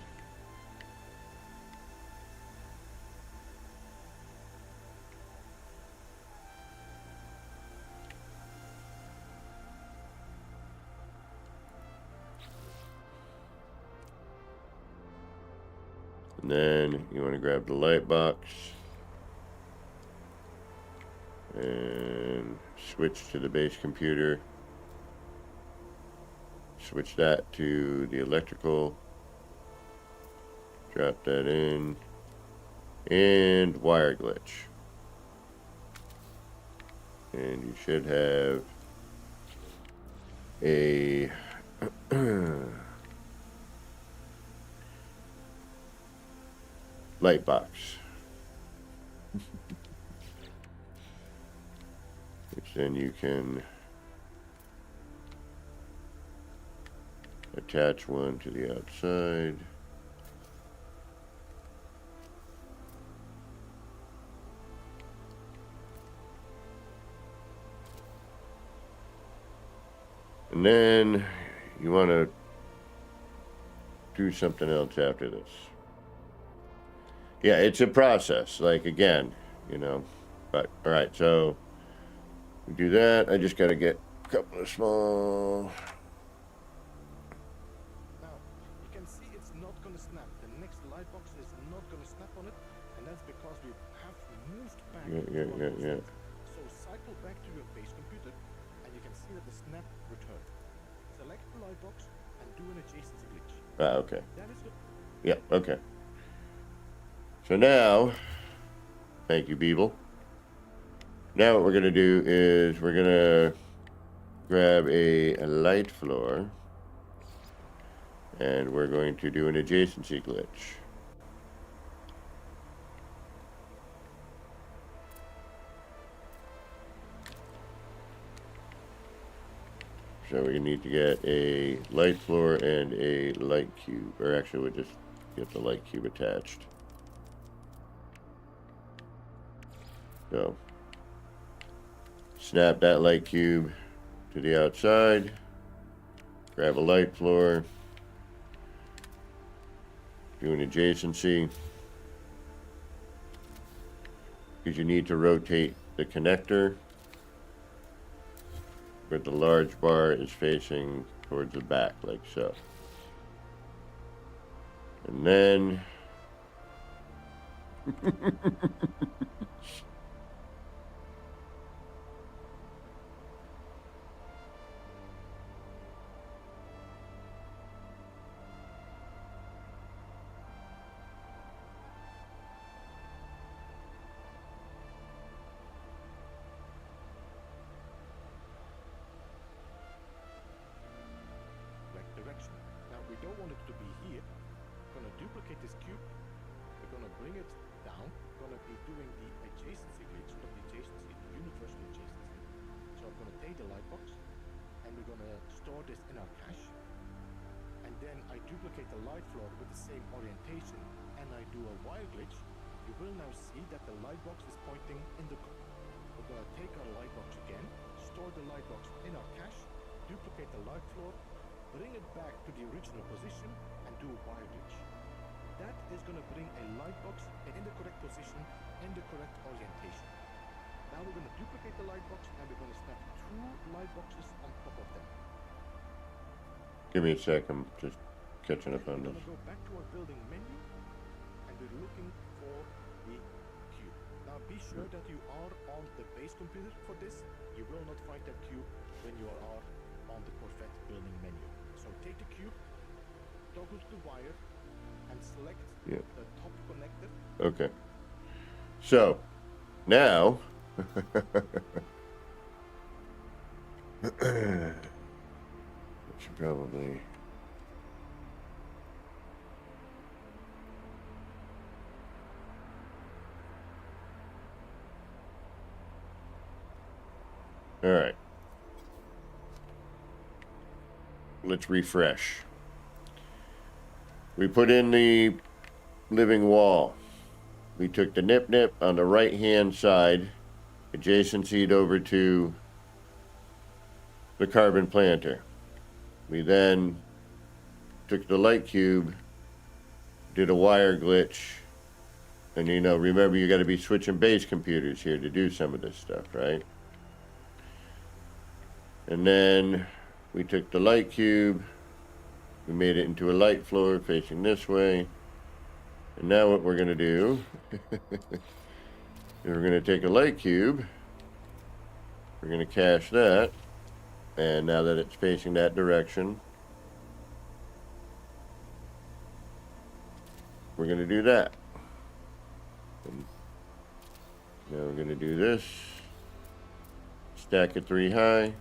And then you want to grab the light box and switch to the base computer. Switch that to the electrical. Drop that in. And wire glitch. And you should have a light box. Which then you can attach one to the outside. And then you want to do something else after this. Yeah, it's a process. Like, again, you know. But, all right, so we do that. I just got to get a couple of small... Now, you can see it's not going to snap. The next light box is not going to snap on it, and that's because we have moved back. Yeah. So cycle back to your base computer, and you can see that the snap returned. Select the light box and do an adjacency glitch. Okay. That is good. Yeah, okay. So now, thank you, Beeble. Now what we're going to do is we're going to grab a light floor, and we're going to do an adjacency glitch. So we need to get a light floor and a light cube, or actually we'll just get the light cube attached. So snap that light cube to the outside, grab a light floor, do an adjacency, because you need to rotate the connector where the large bar is facing towards the back, like so. And then direction. Now we don't want it to be here. We're gonna duplicate this cube. We're gonna bring it down. We're gonna be doing the adjacency glitch, not the adjacency, the universal adjacency. So I'm gonna take the light box and we're gonna store this in our cache. And then I duplicate the light floor with the same orientation and I do a wire glitch. You will now see that the light box is pointing in the corner. We're gonna take our light box again, store the light box in our cache, duplicate the light floor, bring it back to the original position and do a wire glitch. That is going to bring a light box in the correct position and the correct orientation. Now we're going to duplicate the light box and we're going to snap two light boxes on top of them. give me a sec, I'm just catching up on We're this. going to go back to our building menu and we're looking for the cube. Now be sure that you are on the base computer for this. You will not find that cube when you are on the Corvette building menu. So take the cube, toggle to the wire, and select Yeah. the top connector. Okay. So, now, I should probably All right. Let's refresh. We put in the living wall. We took the nip on the right-hand side, adjacency over to the carbon planter. We then took the light cube, did a wire glitch, and you know, remember you got to be switching base computers here to do some of this stuff, right? And then we took the light cube, we made it into a light floor facing this way. And now what we're going to do is we're going to take a light cube, we're going to cache that, and now that it's facing that direction, we're going to do that. And now we're going to do this, stack it 3 high,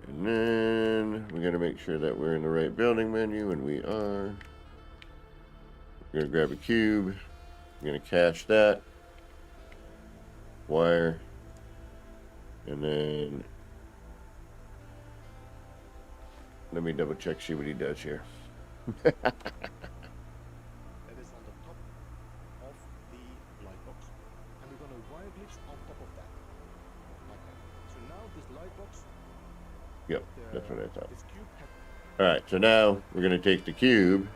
and then we're going to make sure that we're in the right building menu, and we are. We're going to grab a cube, we're going to cache that, wire, and then let me double check, see what he does here. That is on the top of the light box, and we're going to wire glitch on top of that, like that. So now this light box, Yep, that's what I thought. this cube has All right, so now we're going to take the cube,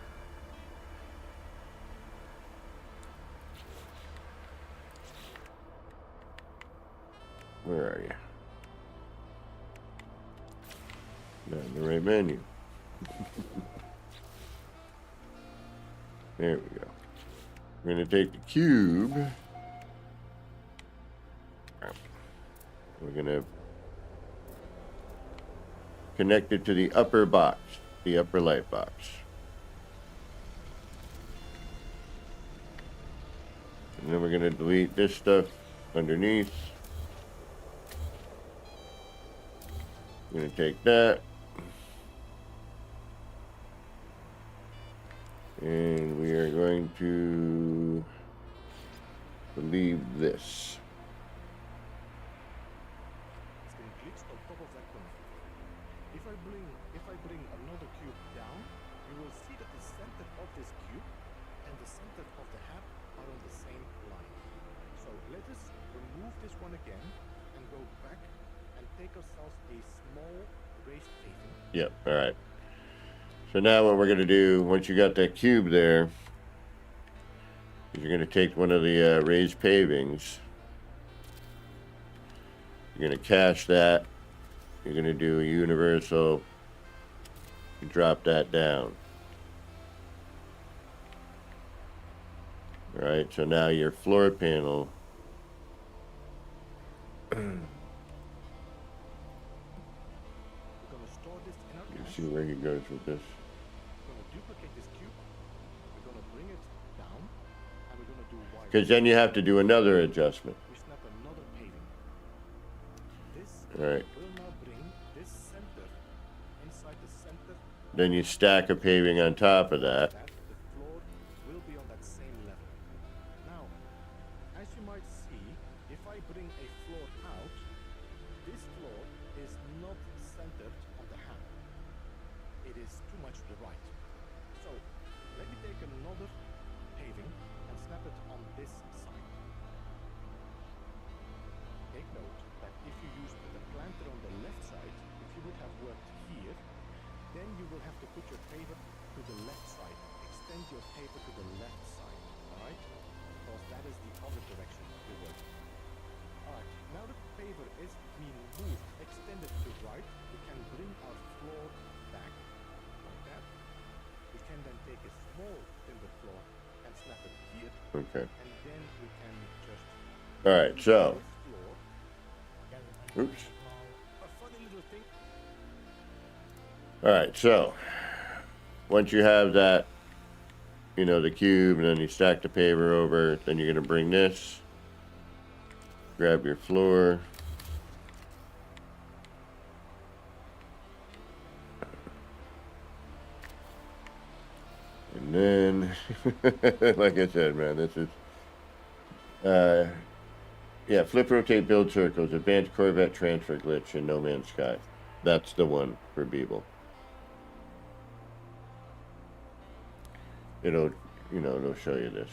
where are you? Not in the right menu. There we go. We're going to take the cube. We're going to connect it to the upper box, the upper light box. And then we're going to delete this stuff underneath. We're going to take that. And we are going to leave this. It's been glitched on top of that corner. If I bring another cube down, you will see that the center of this cube and the center of the hat are on the same line. So let us remove this one again and go back and take ourselves a small raised paving. Yep, all right. So now what we're going to do, once you got that cube there, is you're going to take one of the raised pavings. You're going to cache that. You're going to do a universal. You drop that down. All right, so now your floor panel. We're going to store this in our You cache. see where he goes with this. We're going to duplicate this cube. We're going to bring it down, and we're going to do wire. Because then you have to do another adjustment. We snap another paving. This All right. will now bring this center inside the center. Then you stack a paving on top of that. That the floor will be on that same level. Now, as you might see, if I bring a floor out, this floor is not centered on the hat. It is too much to the right. So, let me take another paving and snap it on this side. Take note that if you use the planter on the left side, if you would have worked here, then you will have to put your paver to the left side. Extend your paver to the left side, alright? Because that is the other direction you work. Alright, now the paver is being moved, extended to right, we can bring our floor back, like that. We can then take a small timber floor and snap it here, Okay. and then we can just All right, so. this floor. Oops. A funny little thing. All right, so once you have that, you know, the cube, and then you stack the paver over, then you're going to bring this, grab your floor, and then, like I said, man, this is, Yeah, flip, rotate, build circles. Advanced Corvette transfer glitch in No Man's Sky. That's the one for Beeble. It'll, it'll show you this.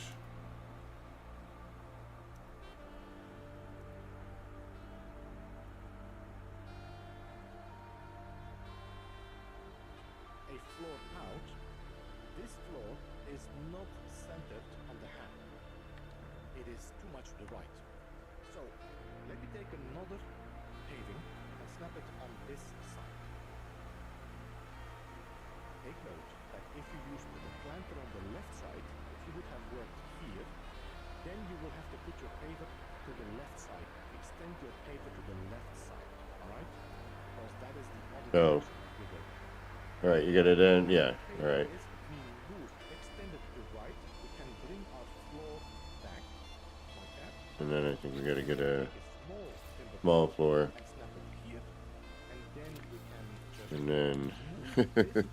A floor out, this floor is not centered on the hand. It is too much to the right. So let me take another paving and snap it on this side. Take note that if you use the planter on the left side, if you would have worked here, then you will have to put your paver to the left side. Extend your paver to the left side, alright? Because that is the other Oh. direction you go. All right, you got it in? Yeah, all right. If we move, extend it to right, we can bring our floor back, like that. And then I think we got to get a Take a timber small floor. and snap it here, and then we can just And then move this floor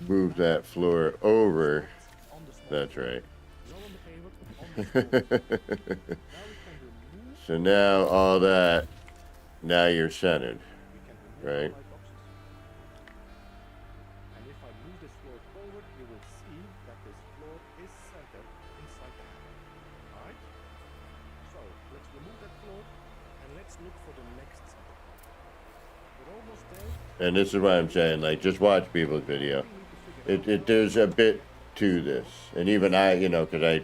move that floor over. on the small That's floor. right. Not on the paver, on the small floor. Now we can remove, So now all that, now you're centered. we can remove Right. the light boxes. And if I move this floor forward, you will see that this floor is centered inside the hand. Alright? So let's remove that floor and let's look for the next center point. We're almost there. And this is what I'm saying, like, just watch people's video. We need to figure There's a bit to this. And even I, because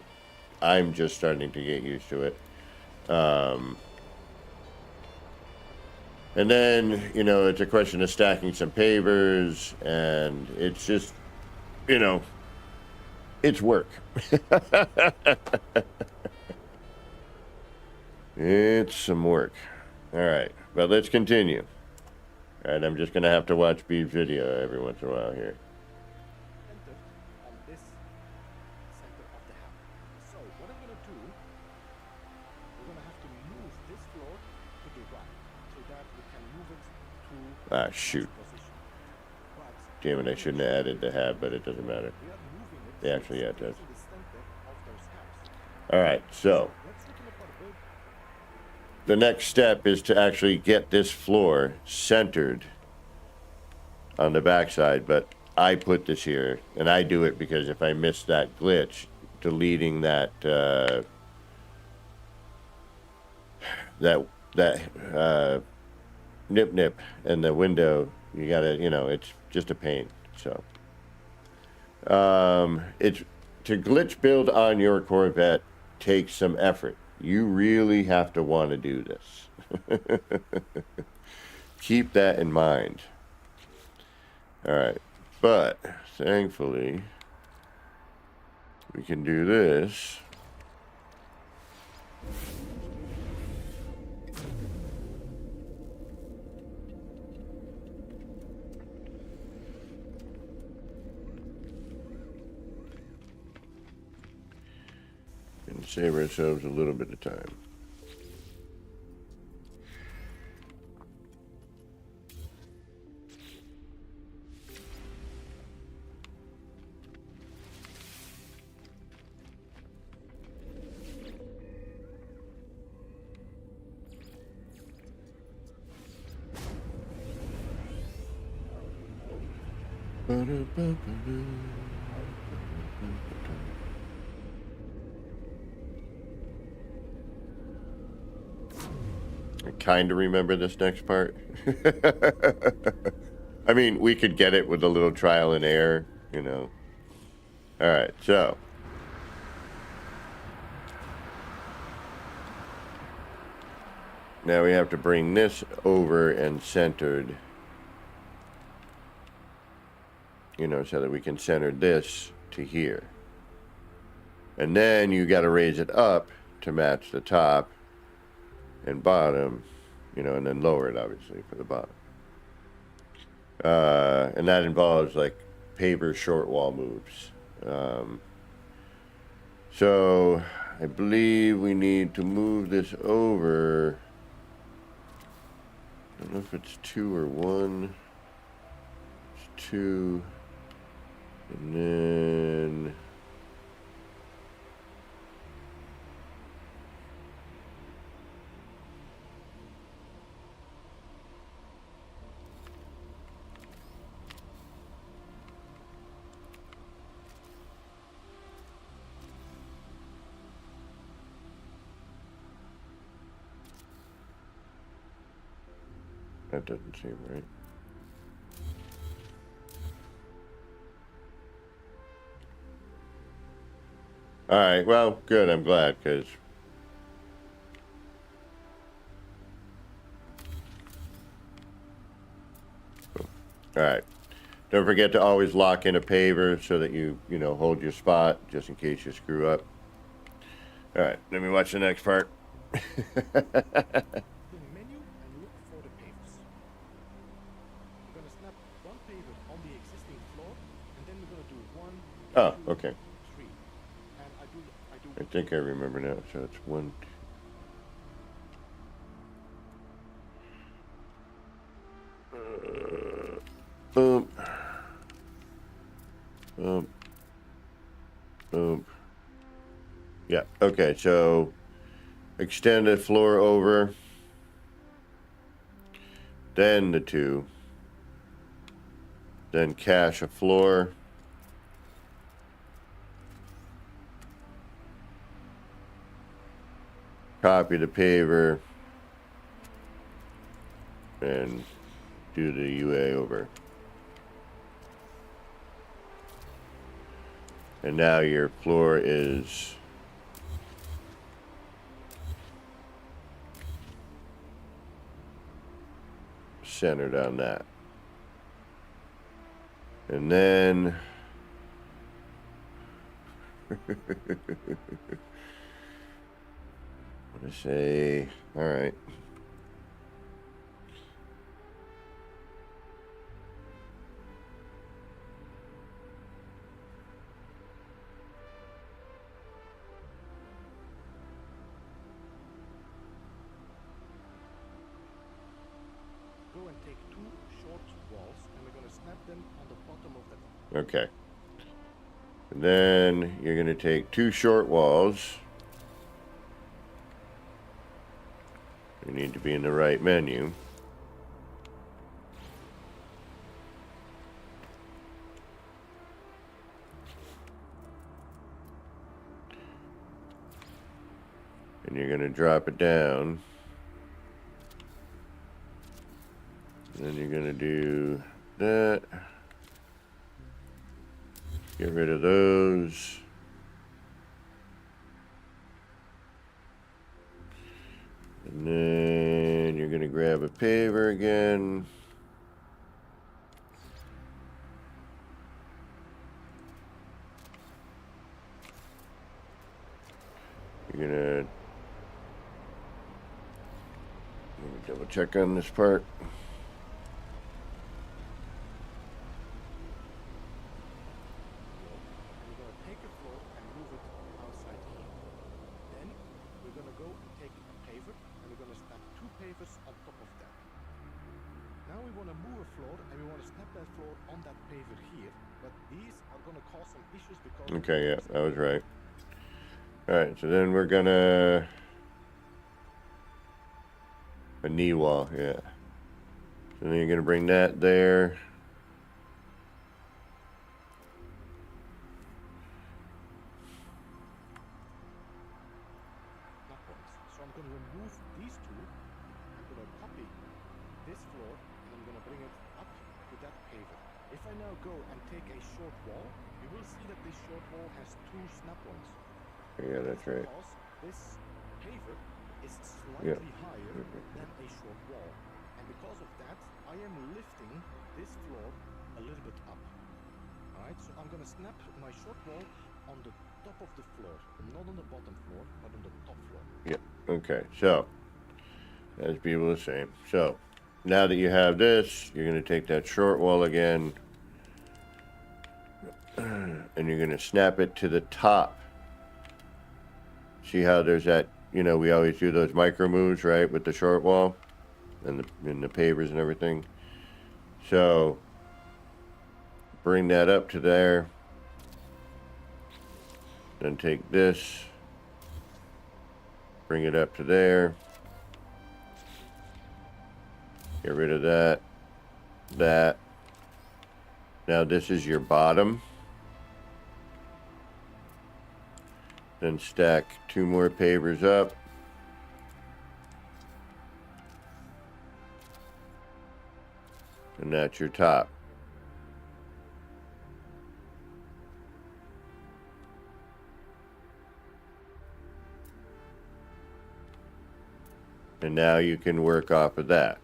I'm just starting to get used to it. And then, it's a question of stacking some pavers, and it's just, it's work. It's some work. All right, but let's continue. All right, I'm just going to have to watch Beeb's video every once in a while here. entered on this center of the hand. So what I'm gonna do, we're gonna have to move this floor to the right so that we can move it to Ah, shoot. its position. But Damn it, I shouldn't have added the hat, but it doesn't matter. we are moving it Yeah, actually, yeah, it does. to the center of those halves. All right, so Let's look at the build. the next step is to actually get this floor centered on the backside, but I put this here, and I do it because if I miss that glitch, deleting that nip and the window, you gotta, it's just a pain. So it's to glitch build on your Corvette takes some effort. You really have to want to do this. Keep that in mind. All right, but thankfully we can do this. And save ourselves a little bit of time. I kind of remember this next part. I mean, we could get it with a little trial and error, All right, so. Now we have to bring this over and centered, so that we can center this to here. And then you got to raise it up to match the top and bottom, and then lower it obviously for the bottom. And that involves like paver short wall moves. So I believe we need to move this over. I don't know if it's 2 or 1. It's 2. And then That doesn't seem right. All right, well, good. I'm glad, because all right. Don't forget to always lock in a paver so that you hold your spot just in case you screw up. All right, let me watch the next part. The menu and look for the pavers. We're gonna snap one paver on the existing floor, and then we're gonna do one, Oh, two, okay. three. And I do. I think I remember now. So it's 1, 2. Boom. Boom. Boom. Yeah. Okay. So extend the floor over. Then the 2. Then cache a floor. Copy the paver. And do the UA over. And now your floor is centered on that. And then I'm gonna say, all right. Go and take 2 short walls, and we're gonna snap them on the bottom of that. Okay. And then you're going to take 2 short walls. You need to be in the right menu. And you're going to drop it down. And then you're going to do that. Get rid of those. And then you're going to grab a paver again. You're going to let me double check on this part. Okay, yeah, that was right. All right, so then we're gonna a knee wall, yeah. So then you're gonna bring that there. So I'm gonna remove these 2. I'm gonna copy this floor, and I'm gonna bring it up to that paver. If I now go and take a short wall, you will see that this short wall has 2 snap-ons. Yeah, that's right. Because this paver is slightly higher than a short wall. And because of that, I am lifting this floor a little bit up. Alright, so I'm gonna snap my short wall on the top of the floor. Not on the bottom floor, but on the top floor. Yeah, okay, so as people are saying. So now that you have this, you're gonna take that short wall again. And you're gonna snap it to the top. See how there's that, we always do those micro moves, right, with the short wall and the pavers and everything. So bring that up to there. Then take this, bring it up to there. Get rid of that, that. Now this is your bottom. Then stack 2 more pavers up. And that's your top. And now you can work off of that.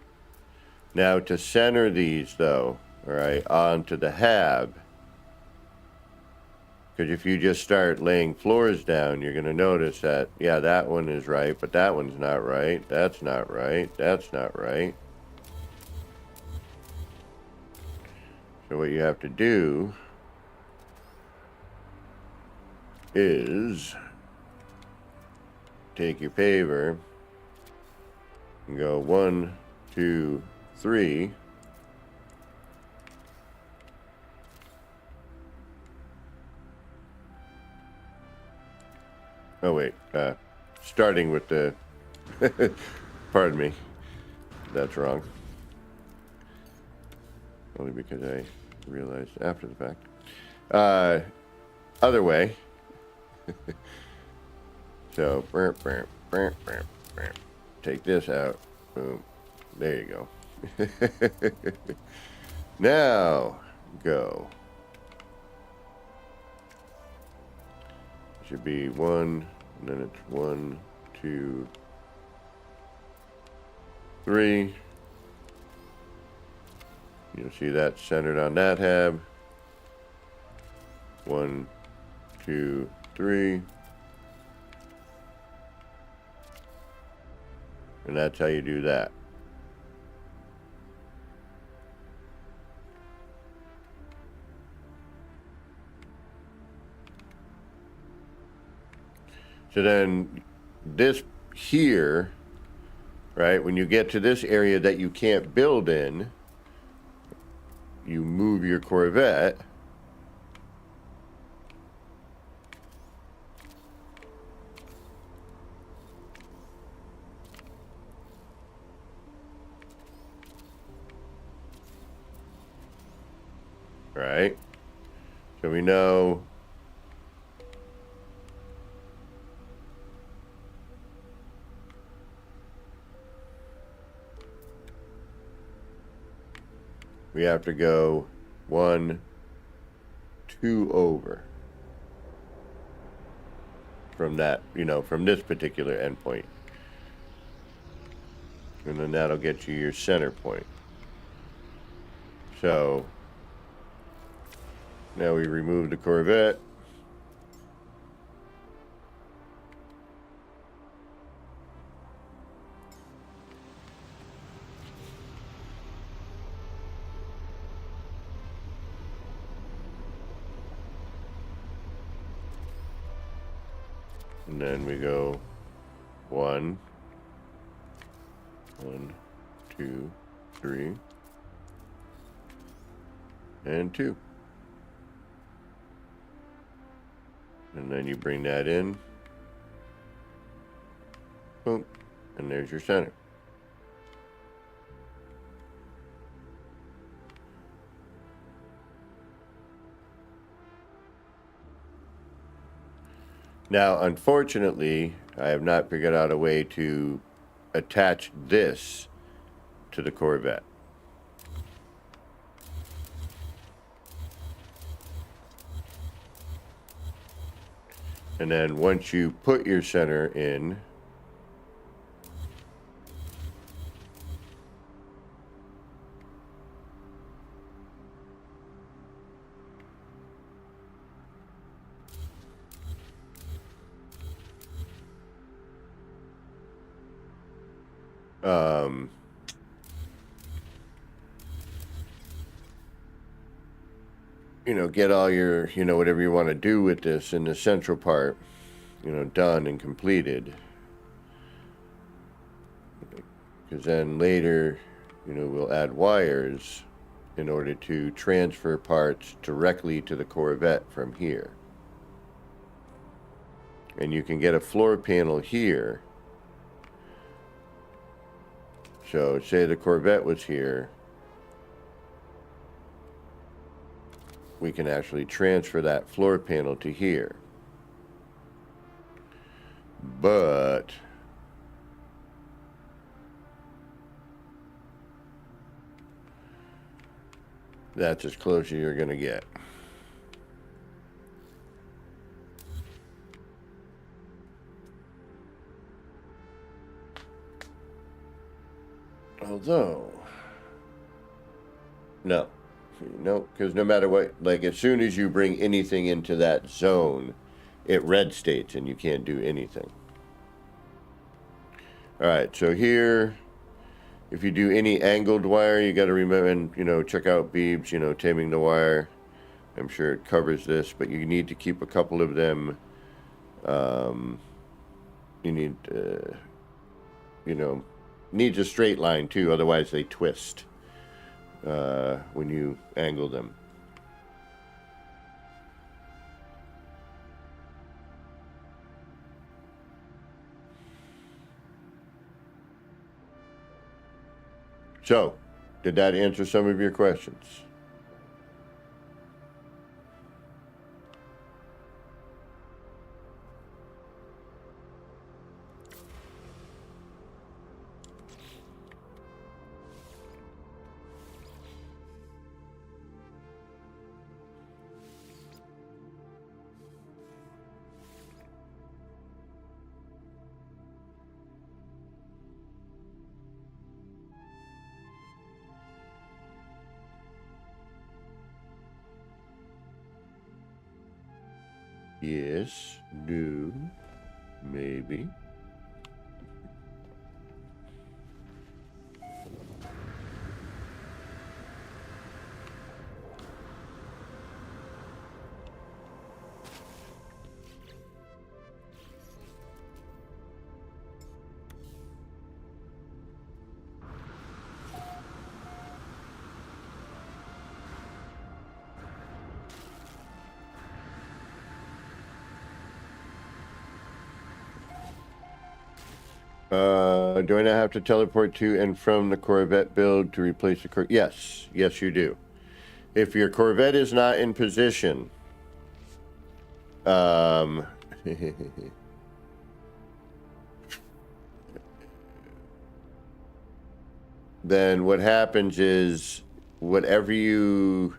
Now to center these though, all right, onto the hab, because if you just start laying floors down, you're going to notice that, yeah, that one is right, but that one's not right, that's not right, that's not right. So what you have to do is take your paver and go 1, 2, 3. Oh wait, starting with the, pardon me, that's wrong. Only because I realized after the fact. Other way. So, take this out. Boom. There you go. Now, go. Should be 1, and then it's 1, 2, 3. You'll see that centered on that hab. 1, 2, 3. And that's how you do that. So then this here, right, when you get to this area that you can't build in, you move your Corvette. Right? So we know we have to go 1, 2 over from that, from this particular endpoint. And then that'll get you your center point. So now we remove the Corvette. And then we go 1, 2, 3, and 2. And then you bring that in. Boom. And there's your center. Now, unfortunately, I have not figured out a way to attach this to the Corvette. And then once you put your center in, get all your, whatever you want to do with this in the central part, done and completed. Because then later, we'll add wires in order to transfer parts directly to the Corvette from here. And you can get a floor panel here. So say the Corvette was here. We can actually transfer that floor panel to here. But That's as close as you're going to get. Although, no, because no matter what, like as soon as you bring anything into that zone, it red states and you can't do anything. All right, so here, if you do any angled wire, you got to remember, and check out Beebs, taming the wire. I'm sure it covers this, but you need to keep a couple of them. You need, needs a straight line too, otherwise they twist when you angle them. So, did that answer some of your questions? Yes, no, maybe. Do I not have to teleport to and from the Corvette build to replace the Corvette? Yes, you do. If your Corvette is not in position, then what happens is whatever you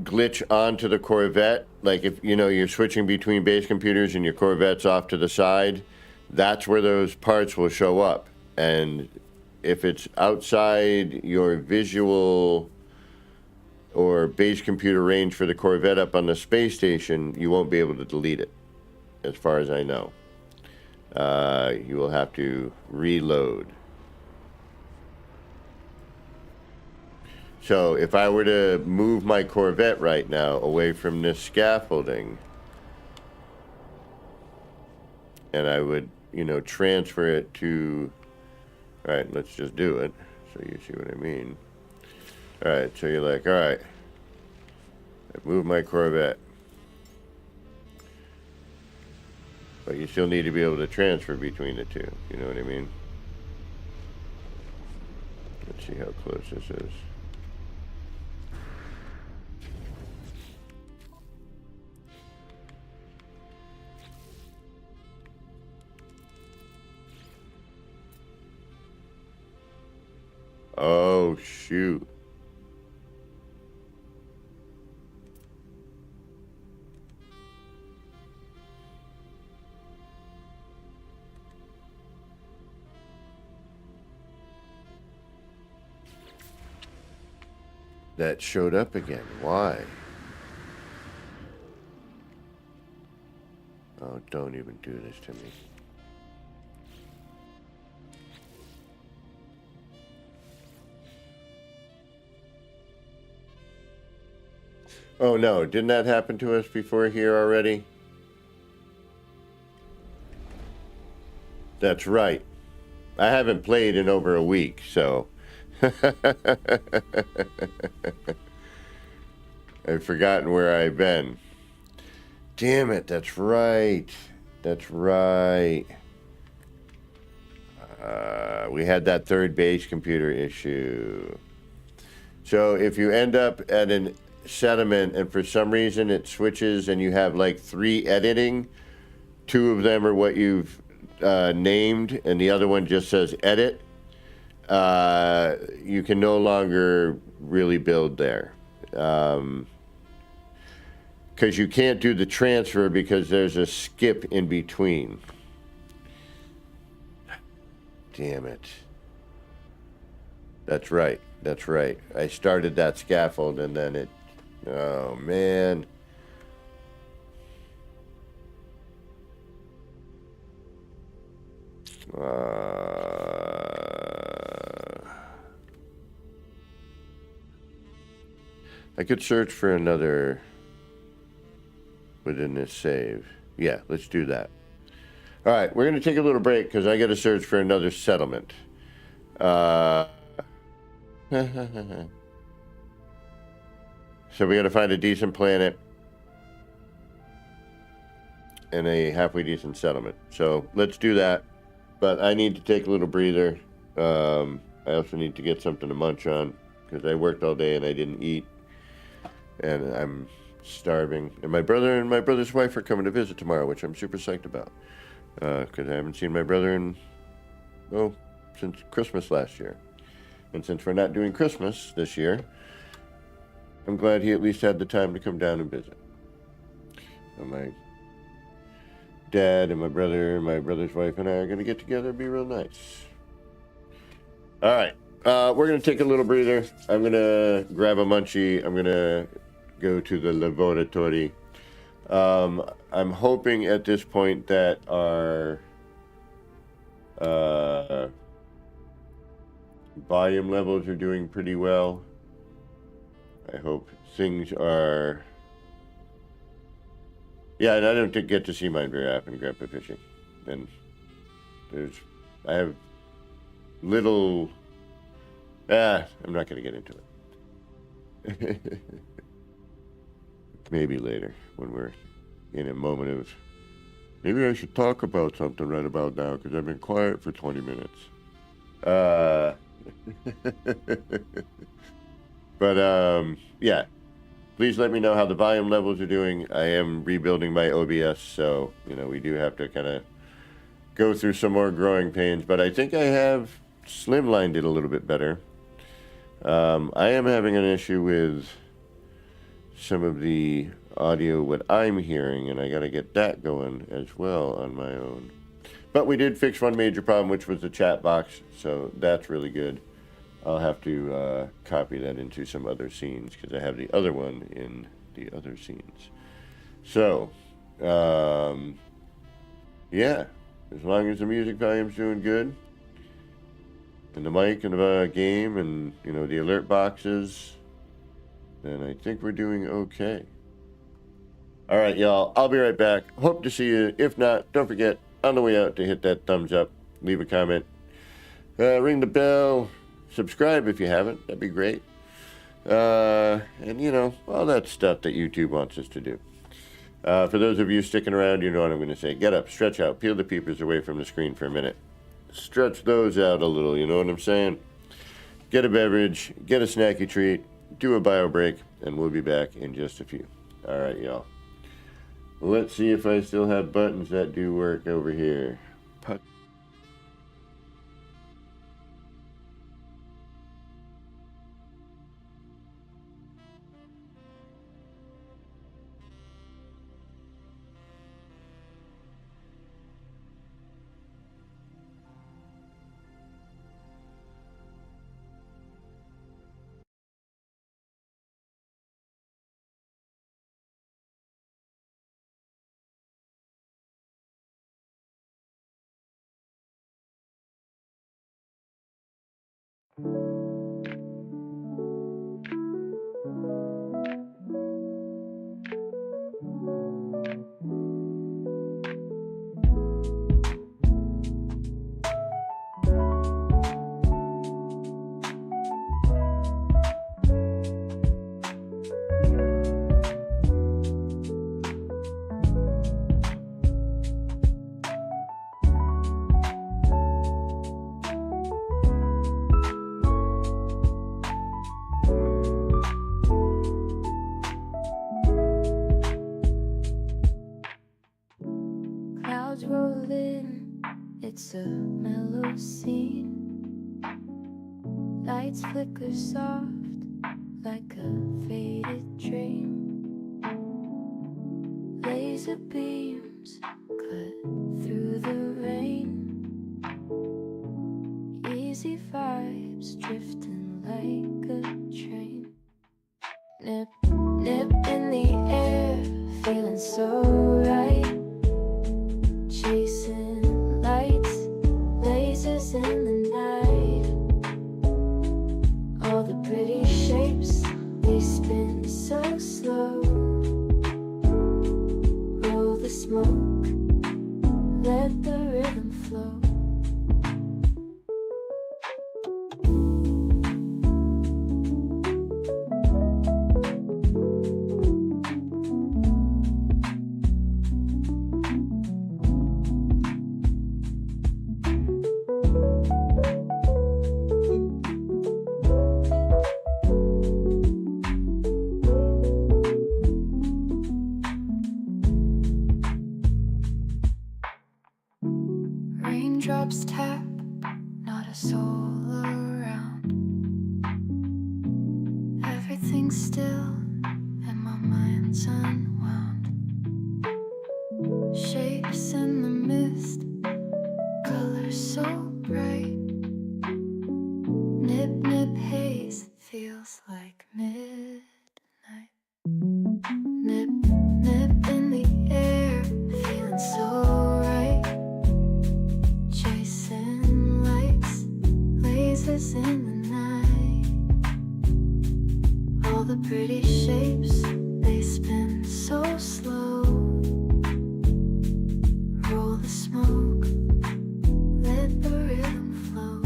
glitch onto the Corvette, like if you're switching between base computers and your Corvette's off to the side, that's where those parts will show up. And if it's outside your visual or base computer range for the Corvette up on the space station, you won't be able to delete it, as far as I know. You will have to reload. So if I were to move my Corvette right now away from this scaffolding, and I would, transfer it to, all right, let's just do it so you see what I mean. All right, so you're like, all right, I moved my Corvette. But you still need to be able to transfer between the two, you know what I mean? Let's see how close this is. Oh, shoot. That showed up again. Why? Oh, don't even do this to me. Oh no, didn't that happen to us before here already? That's right. I haven't played in over a week, so... I've forgotten where I've been. Damn it, that's right. That's right. We had that third base computer issue. So if you end up at an sediment and for some reason it switches and you have like 3 editing, 2 of them are what you've named and the other one just says edit, you can no longer really build there. Because you can't do the transfer because there's a skip in between. Damn it. That's right. That's right. I started that scaffold and then it... Oh, man. I could search for another within this save. Yeah, let's do that. All right, we're going to take a little break because I got to search for another settlement. So we got to find a decent planet and a halfway decent settlement. So let's do that. But I need to take a little breather. I also need to get something to munch on because I worked all day and I didn't eat. And I'm starving. And my brother and my brother's wife are coming to visit tomorrow, which I'm super psyched about. Because I haven't seen my brother in, since Christmas last year. And since we're not doing Christmas this year, I'm glad he at least had the time to come down and visit. And my dad and my brother's wife and I are going to get together and be real nice. All right. We're going to take a little breather. I'm going to grab a munchie. I'm going to go to the laboratory. I'm hoping at this point that our volume levels are doing pretty well. I hope things are... Yeah, and I don't get to see mine very often, Grandpa Fishing. And I have little... I'm not going to get into it. Maybe later, when we're in a moment of, maybe I should talk about something right about now, because I've been quiet for 20 minutes. But, yeah. Please let me know how the volume levels are doing. I am rebuilding my OBS, so, we do have to kind of go through some more growing pains, but I think I have slimlined it a little bit better. I am having an issue with some of the audio, what I'm hearing, and I got to get that going as well on my own. But we did fix one major problem, which was the chat box, so that's really good. I'll have to copy that into some other scenes because I have the other one in the other scenes. So, yeah, as long as the music volume's doing good, and the mic and the game and, the alert boxes, then I think we're doing okay. All right, y'all, I'll be right back. Hope to see you. If not, don't forget, on the way out, to hit that thumbs up, leave a comment, ring the bell, subscribe if you haven't. That'd be great. And, all that stuff that YouTube wants us to do. For those of you sticking around, you know what I'm going to say. Get up, stretch out, peel the peepers away from the screen for a minute. Stretch those out a little, you know what I'm saying? Get a beverage, get a snacky treat, do a bio break, and we'll be back in just a few. All right, y'all. Let's see if I still have buttons that do work over here. Clouds roll in, it's a mellow scene. lights flicker soft like a faded dream. Laser beams cut through the rain. Easy vibes drifting like a train. Nip, nip in the air, feeling so right. Chasing lights, lasers in the night. All the pretty shapes, they spin so slow. Roll the smoke, let the rhythm flow. Raindrops tap, not a soul around. Everything's still and my mind's unwound. Shapes in the mist, colors so bright. Nip, nip haze, feels like midnight. Nip, nip in the air, feeling so right. Chasing lights, lasers in the night. All the pretty shapes, they spin so slow. Roll the smoke, let the rhythm flow.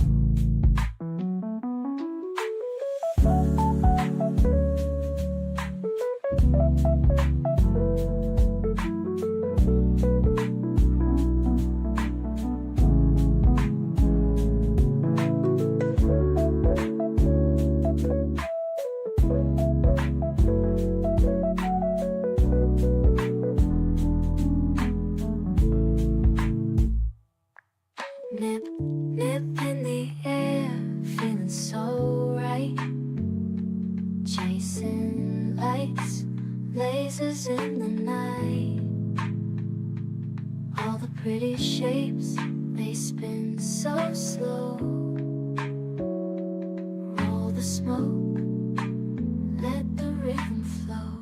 Nip, nip in the air, feeling so right. Chasing lights, lasers in the night. All the pretty shapes, they spin so slow. Roll the smoke, let the rhythm flow.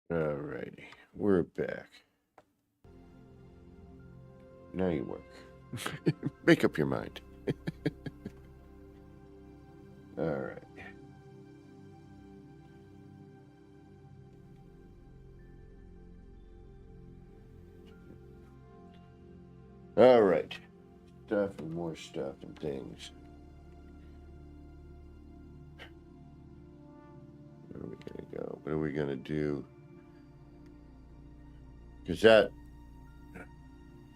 Alrighty, we're back. Now you work. Make up your mind. Alright. Alright. Stuff and more stuff and things. Where are we gonna go? What are we gonna do? Because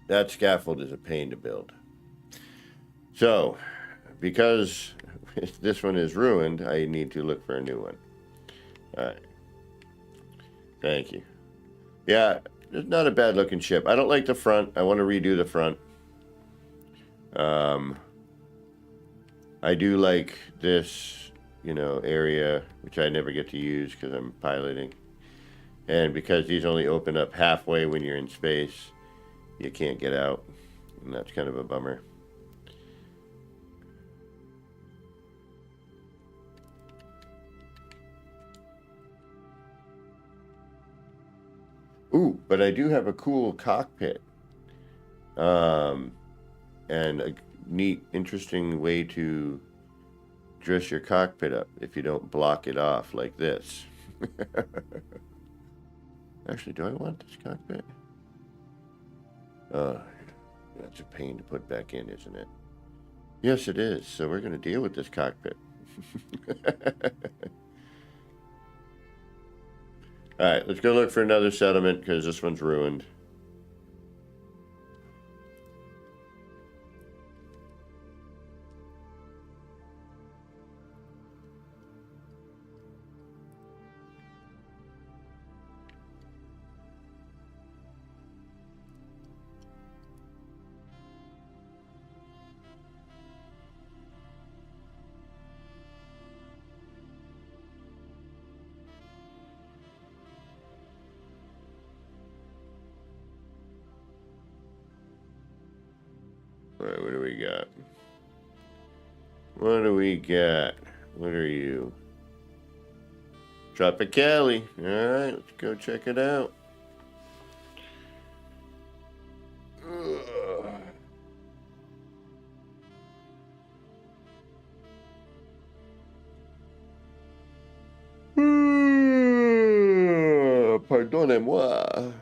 that scaffold is a pain to build. So, because this one is ruined, I need to look for a new one. Alright. Thank you. Yeah, it's not a bad looking ship. I don't like the front. I want to redo the front. I do like this, area, which I never get to use because I'm piloting. And because these only open up halfway when you're in space, you can't get out. And that's kind of a bummer. Ooh, but I do have a cool cockpit. And a neat, interesting way to dress your cockpit up if you don't block it off like this. Actually, do I want this cockpit? That's a pain to put back in, isn't it? Yes, it is. So we're going to deal with this cockpit. All right, let's go look for another settlement because this one's ruined. got? What do we got? What are you? Tropicali. Alright, let's go check it out. Ugh. Pardonnez-moi.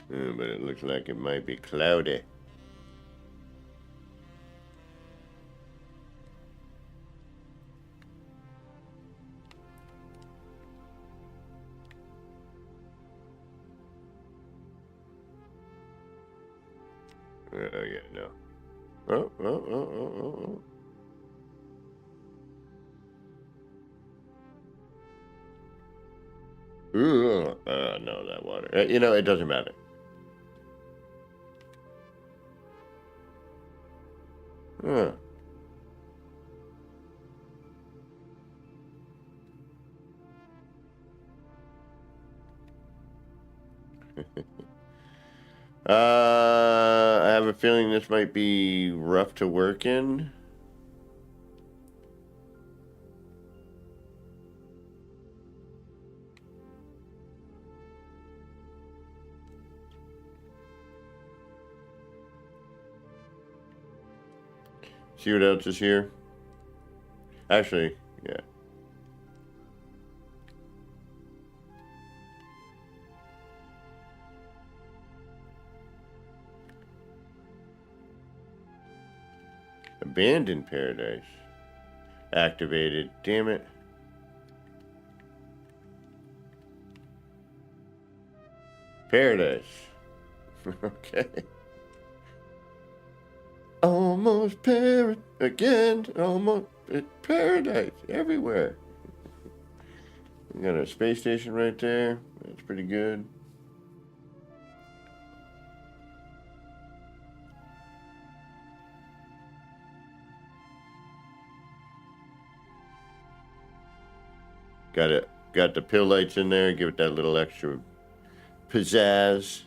But it looks like it might be cloudy. Yeah, no. Oh. Ooh, no, that water. You know, it doesn't matter. Huh. I have a feeling this might be rough to work in. See what else is here? Actually, yeah. Abandoned paradise. Activated. Damn it. Paradise. Okay. Almost again. Almost paradise everywhere. We got a space station right there. That's pretty good. Got the pill lights in there. Give it that little extra pizzazz.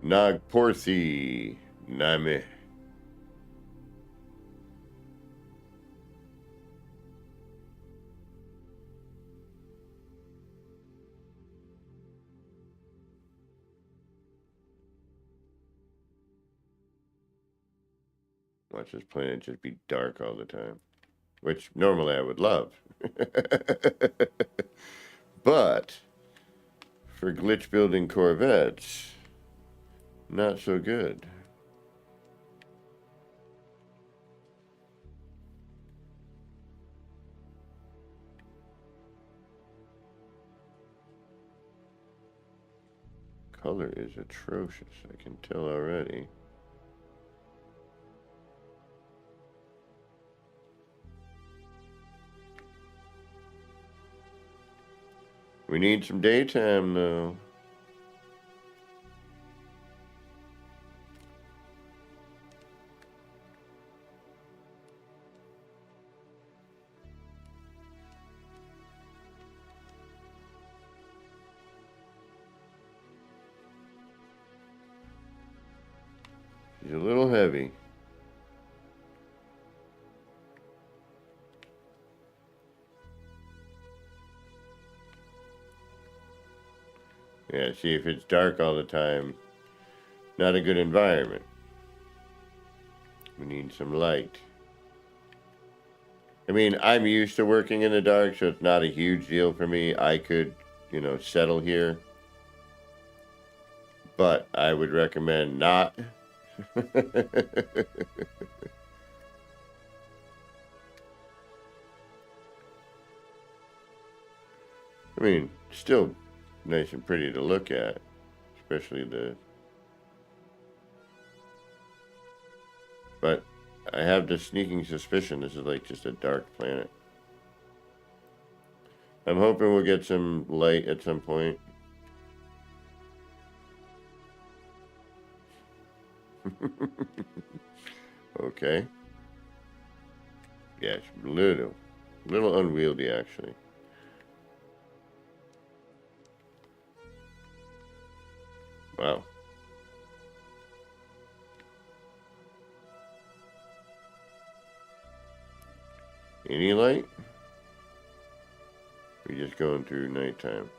Nagporthi Name. Watch this planet just be dark all the time, which normally I would love. But for glitch building Corvettes, not so good. Color is atrocious, I can tell already. We need some daytime, though. She's a little heavy. Yeah, see, if it's dark all the time, not a good environment. We need some light. I mean, I'm used to working in the dark, so it's not a huge deal for me. I could, settle here. But I would recommend not. I mean, still nice and pretty to look at, especially but I have the sneaking suspicion this is like just a dark planet. I'm hoping we'll get some light at some point. Okay. Yeah, it's a little unwieldy, actually. Wow. Any light? We're just going through nighttime.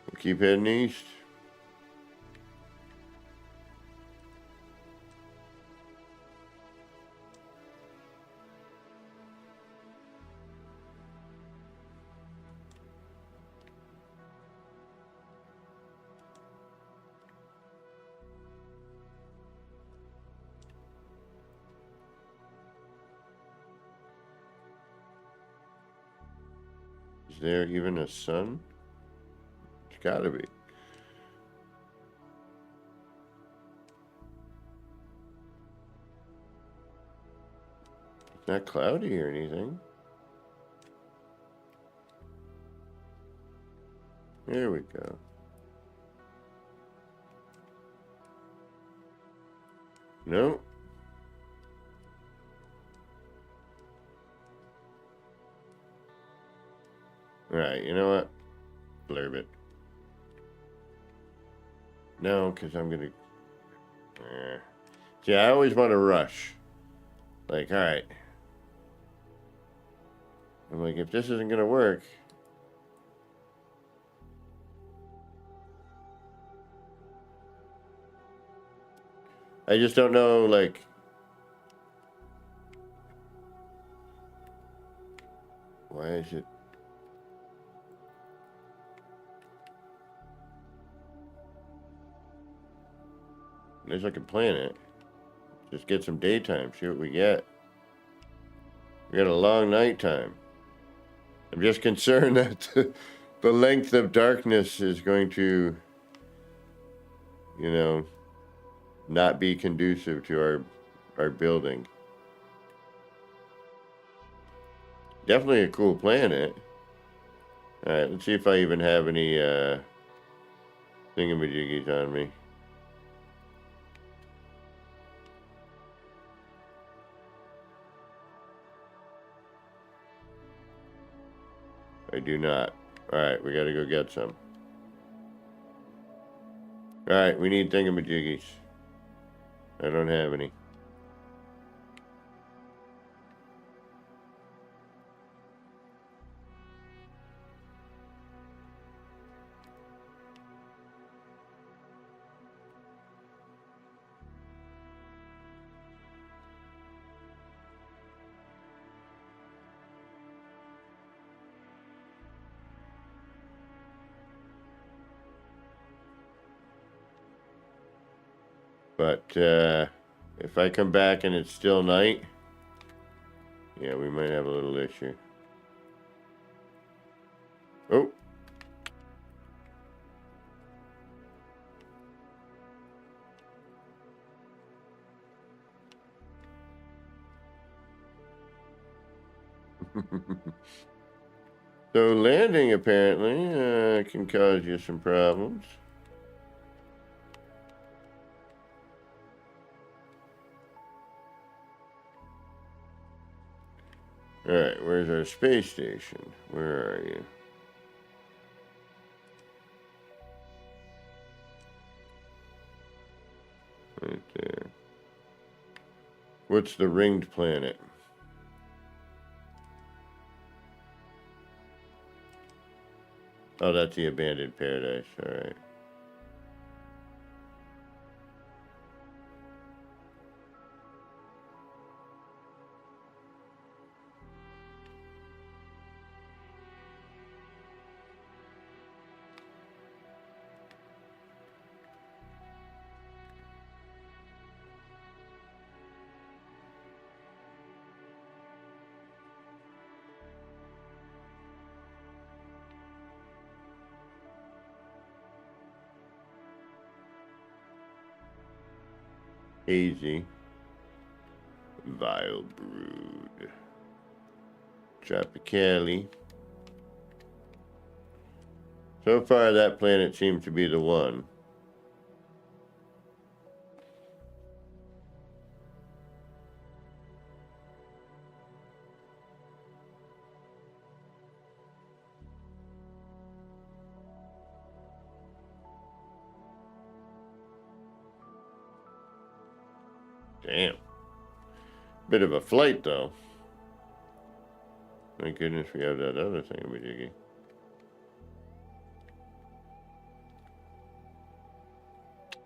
We'll keep heading east. Is there even a sun? It's gotta be. It's not cloudy or anything. There we go. No. Alright, you know what? Blurb it. No, because I'm gonna... See, I always want to rush. Like, alright. I'm like, if this isn't gonna work... I just don't know, like... Why is it... At least I can plan it. Just get some daytime, see what we get. We got a long nighttime. I'm just concerned that the length of darkness is going to, you know, not be conducive to our building. Definitely a cool planet. Alright, let's see if I even have any thingamajiggies on me. I do not. Alright, we gotta go get some. Alright, we need thingamajiggies. I don't have any. But if I come back and it's still night, yeah, we might have a little issue. Oh. So landing apparently can cause you some problems. Alright, where's our space station? Where are you? Right there. What's the ringed planet? Oh, that's the abandoned paradise. Alright. Hazy. Vile Brood. Tropicali. So far, that planet seems to be the one. Damn. Bit of a flight, though. Thank goodness we have that other thing with Jiggy.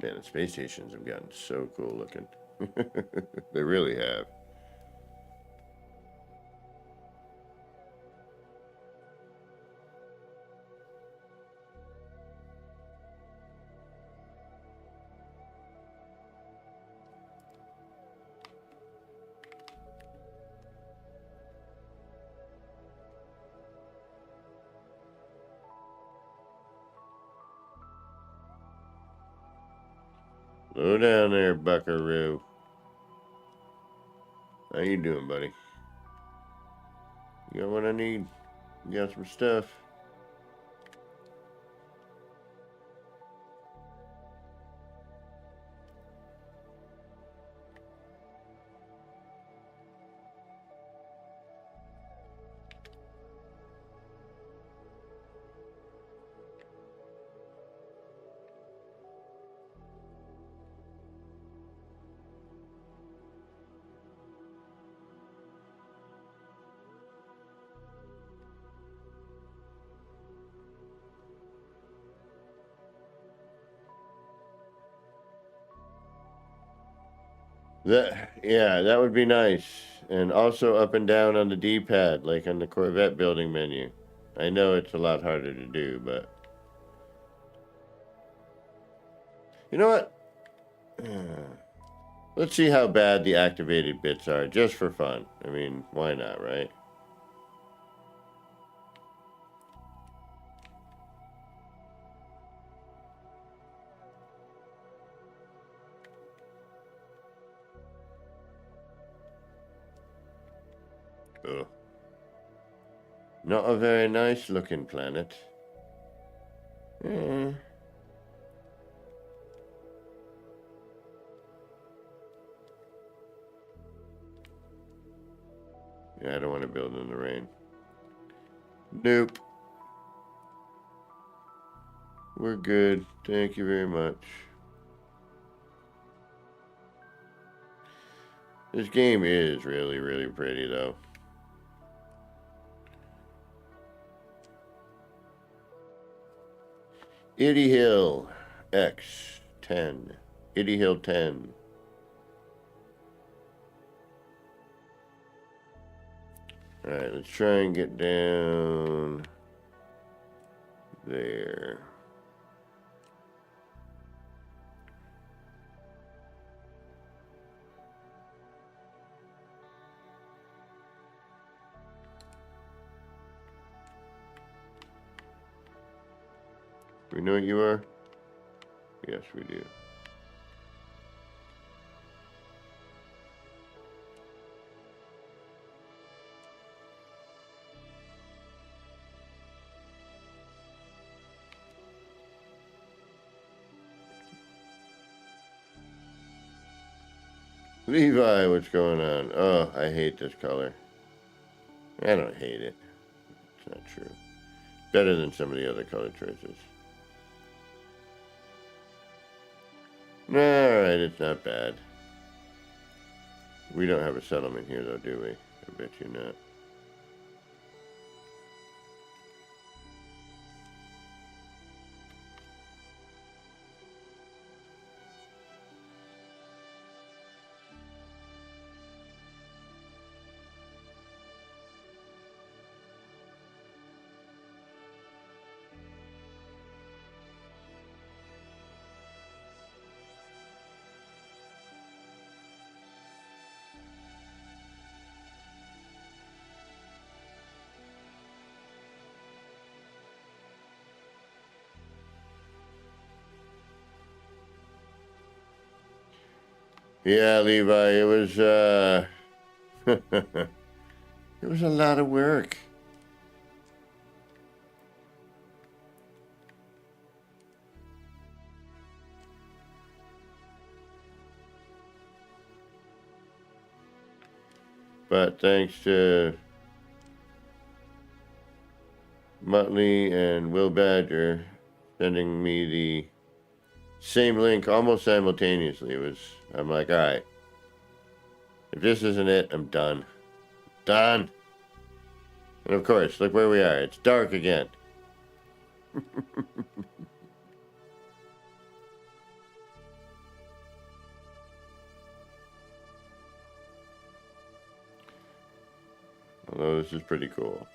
Man, the space stations have gotten so cool looking. They really have. Slow down there, buckaroo. How you doing, buddy? You got what I need? You got some stuff? That would be nice. And also up and down on the D-pad, like on the Corvette building menu. I know it's a lot harder to do, but... You know what? Let's see how bad the activated bits are, just for fun. I mean, why not, right? Ugh. Not a very nice looking planet. Eh. Yeah, I don't want to build in the rain. Nope. We're good. Thank you very much. This game is really, really pretty, though. Itty Hill X 10. Itty Hill 10. Alright, let's try and get down there. We know what you are? Yes, we do. Levi, what's going on? Oh, I hate this color. I don't hate it. It's not true. Better than some of the other color choices. Alright, it's not bad. We don't have a settlement here, though, do we? I bet you not. Yeah, Levi, it was it was a lot of work. But thanks to Muttley and Will Badger sending me the same link almost simultaneously. I'm like, all right, if this isn't it, I'm done. Done. And of course, look where we are. It's dark again. Although this is pretty cool.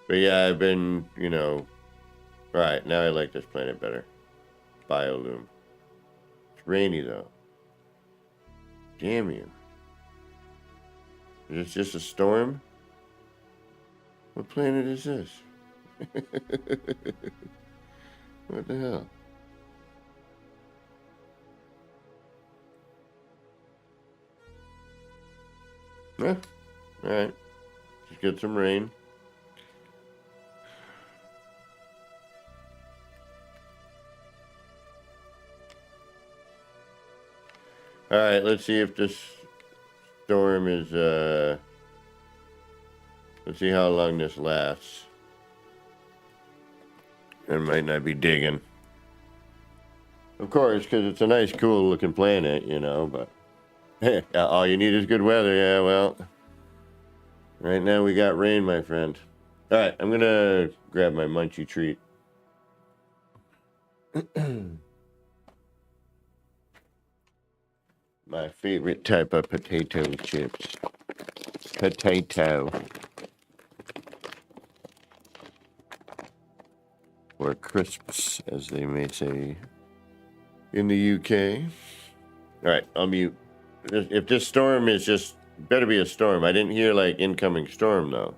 But yeah, I've been, right, now I like this planet better. Bioloom. It's rainy though. Damn you. Is this just a storm? What planet is this? What the hell? Yeah. Alright. Just get some rain. Alright, let's see if this storm is, let's see how long this lasts. It might not be digging. Of course, because it's a nice, cool looking planet, but hey, all you need is good weather. Yeah, well, right now we got rain, my friend. All right, I'm going to grab my munchy treat. My favorite type of potato chips. Potato. Or crisps, as they may say in the UK. All right, I'll mute. If this storm is just, better be a storm. I didn't hear, like, incoming storm, though.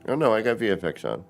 Oh, no, I got VFX on.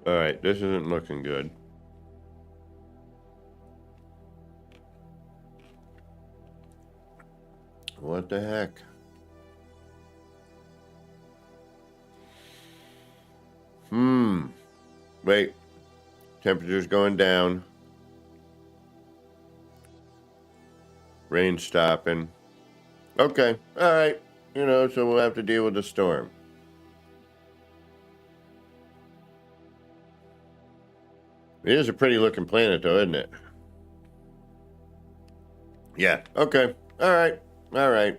All right, this isn't looking good. What the heck? Wait. Temperature's going down. Rain stopping. Okay, all right. So we'll have to deal with the storm. It is a pretty looking planet, though, isn't it? Yeah, okay. All right. I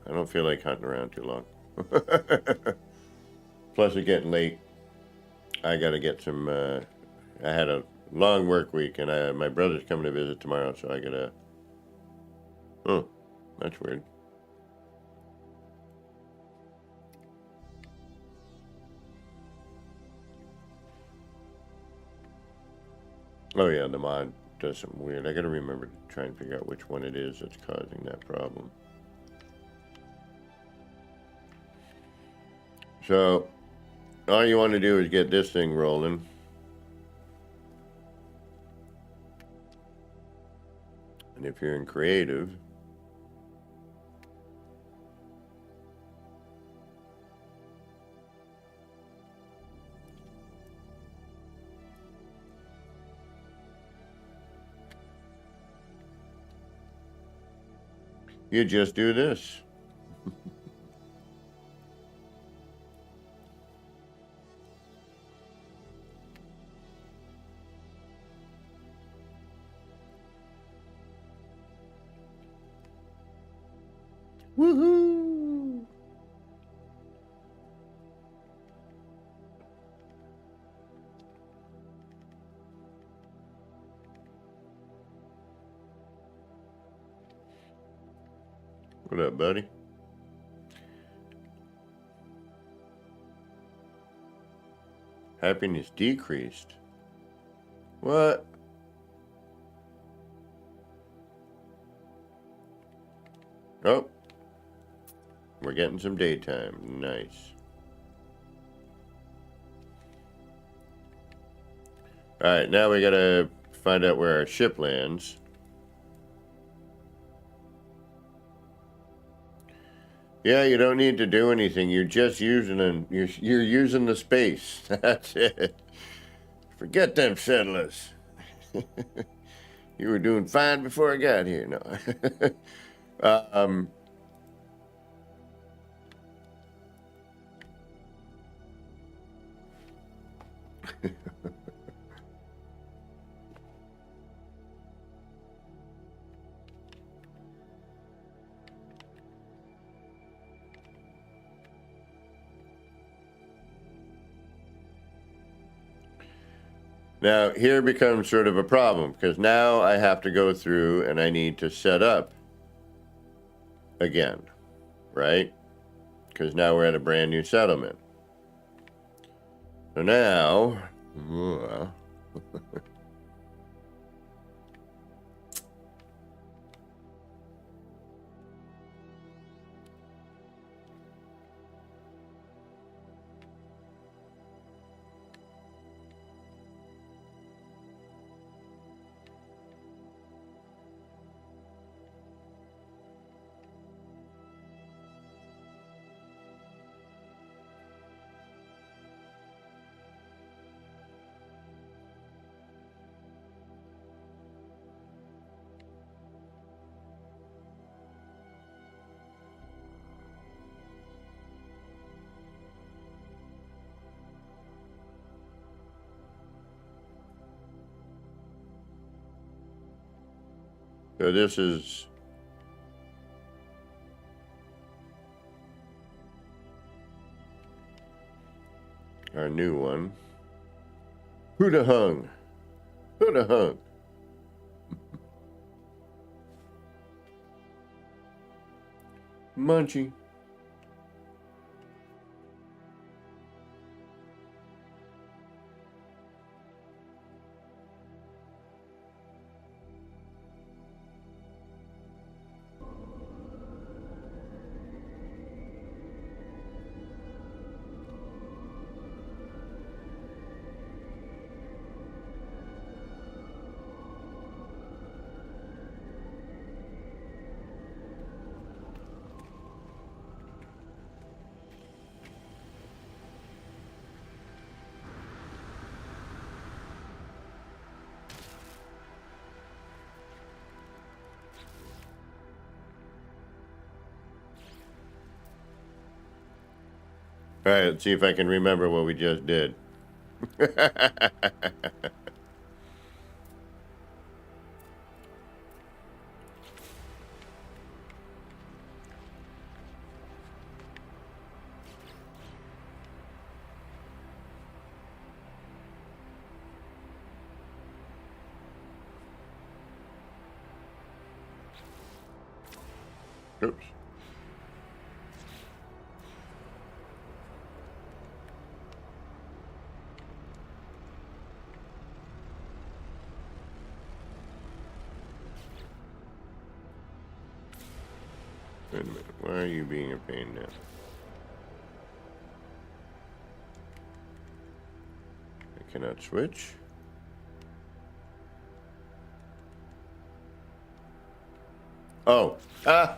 don't feel like hunting around too long. Plus, it's getting late. I got to get some, I had a long work week, and my brother's coming to visit tomorrow, so I got to, that's weird. Oh, yeah, the mod does something weird. I got to remember to try and figure out which one it is that's causing that problem. So, all you want to do is get this thing rolling. And if you're in creative, You just do this. Woohoo! What up, buddy? Happiness decreased. What? Oh. We're getting some daytime. Nice. Alright, now we gotta find out where our ship lands. Yeah, you don't need to do anything. You're just using them. You're using the space. That's it. Forget them settlers. You were doing fine before I got here. No. Now, here becomes sort of a problem, because now I have to go through and I need to set up again, right? Because now we're at a brand new settlement. So now, so this is our new one. Who'da hung? Who'da hung? Munchie. All right, let's see if I can remember what we just did. Oops. Wait a minute. Why are you being a pain now? I cannot switch. Oh. Ah.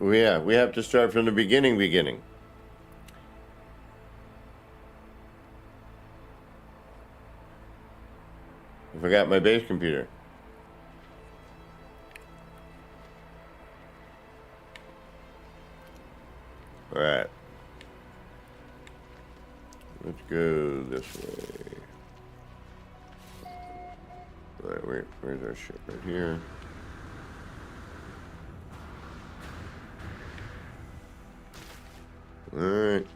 Yeah, we have to start from the beginning. I forgot my base computer. where's our ship? Right here. All right.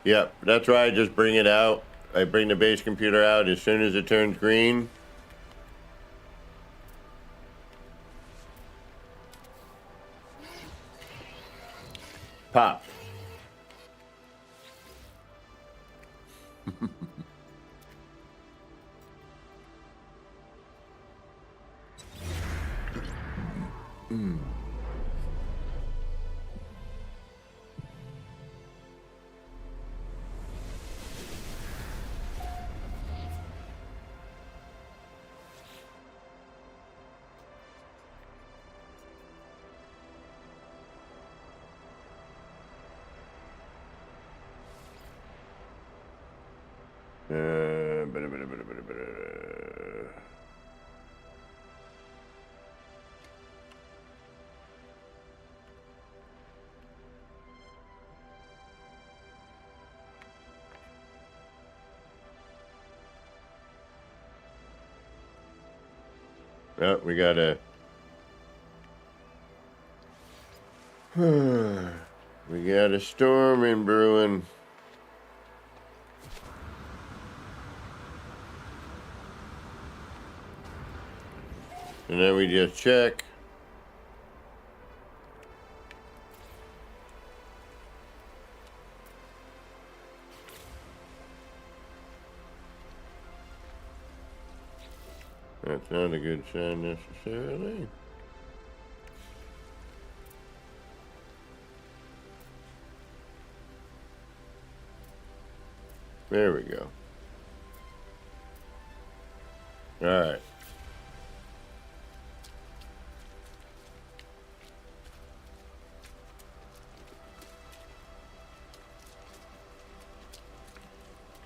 Yep, that's why I just bring it out. I bring the base computer out as soon as it turns green. Pop. Bada, bada, bada, bada, bada. Oh, we got a. We got a storm in brewing. And then we just check. That's not a good sign necessarily. There we go. All right.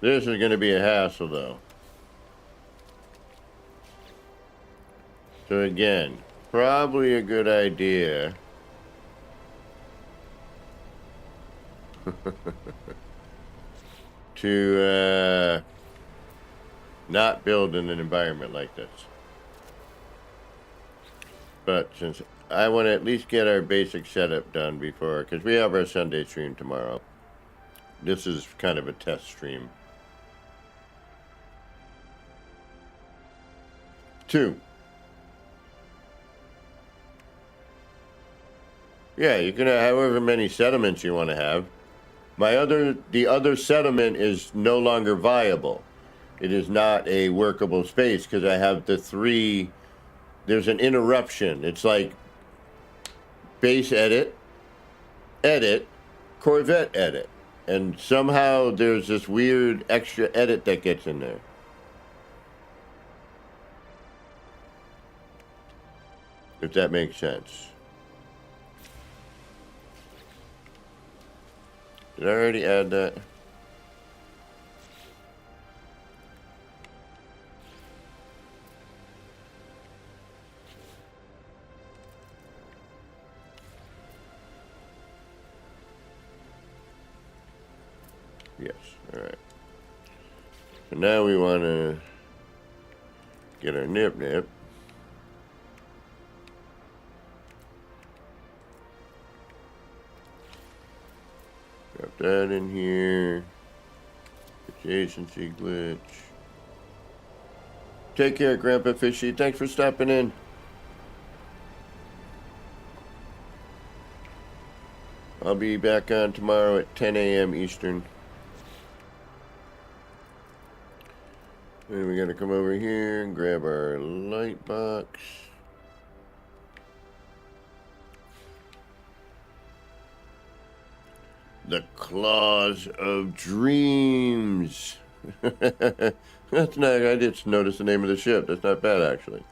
This is going to be a hassle, though. So again, probably a good idea. To not build in an environment like this. But since I want to at least get our basic setup done before, because we have our Sunday stream tomorrow. This is kind of a test stream. 2. Yeah, you can have however many settlements you want to have. The other settlement is no longer viable. It is not a workable space because I have the 3. There's an interruption. It's like base edit, Corvette edit. And somehow there's this weird extra edit that gets in there. If that makes sense. Did I already add that? Yes, all right. So now we want to get our nip. Drop that in here. Adjacency glitch. Take care, Grandpa Fishy. Thanks for stopping in. I'll be back on tomorrow at 10 a.m. Eastern. Then we gotta come over here and grab our light box. The Claws of Dreams. That's not, I just noticed the name of the ship. That's not bad, actually.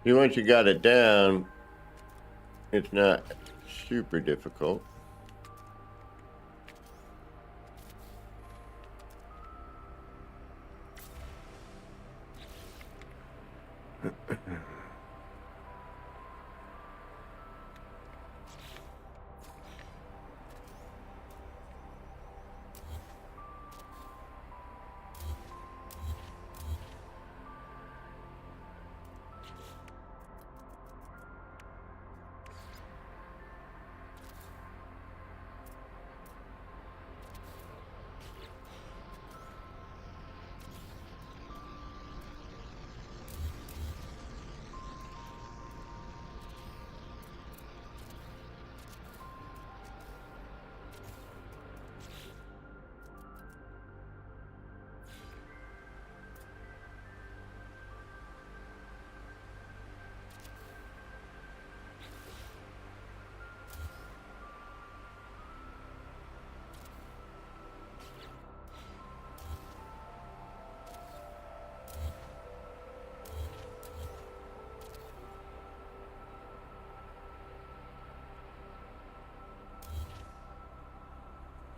Once you got it down, it's not super difficult.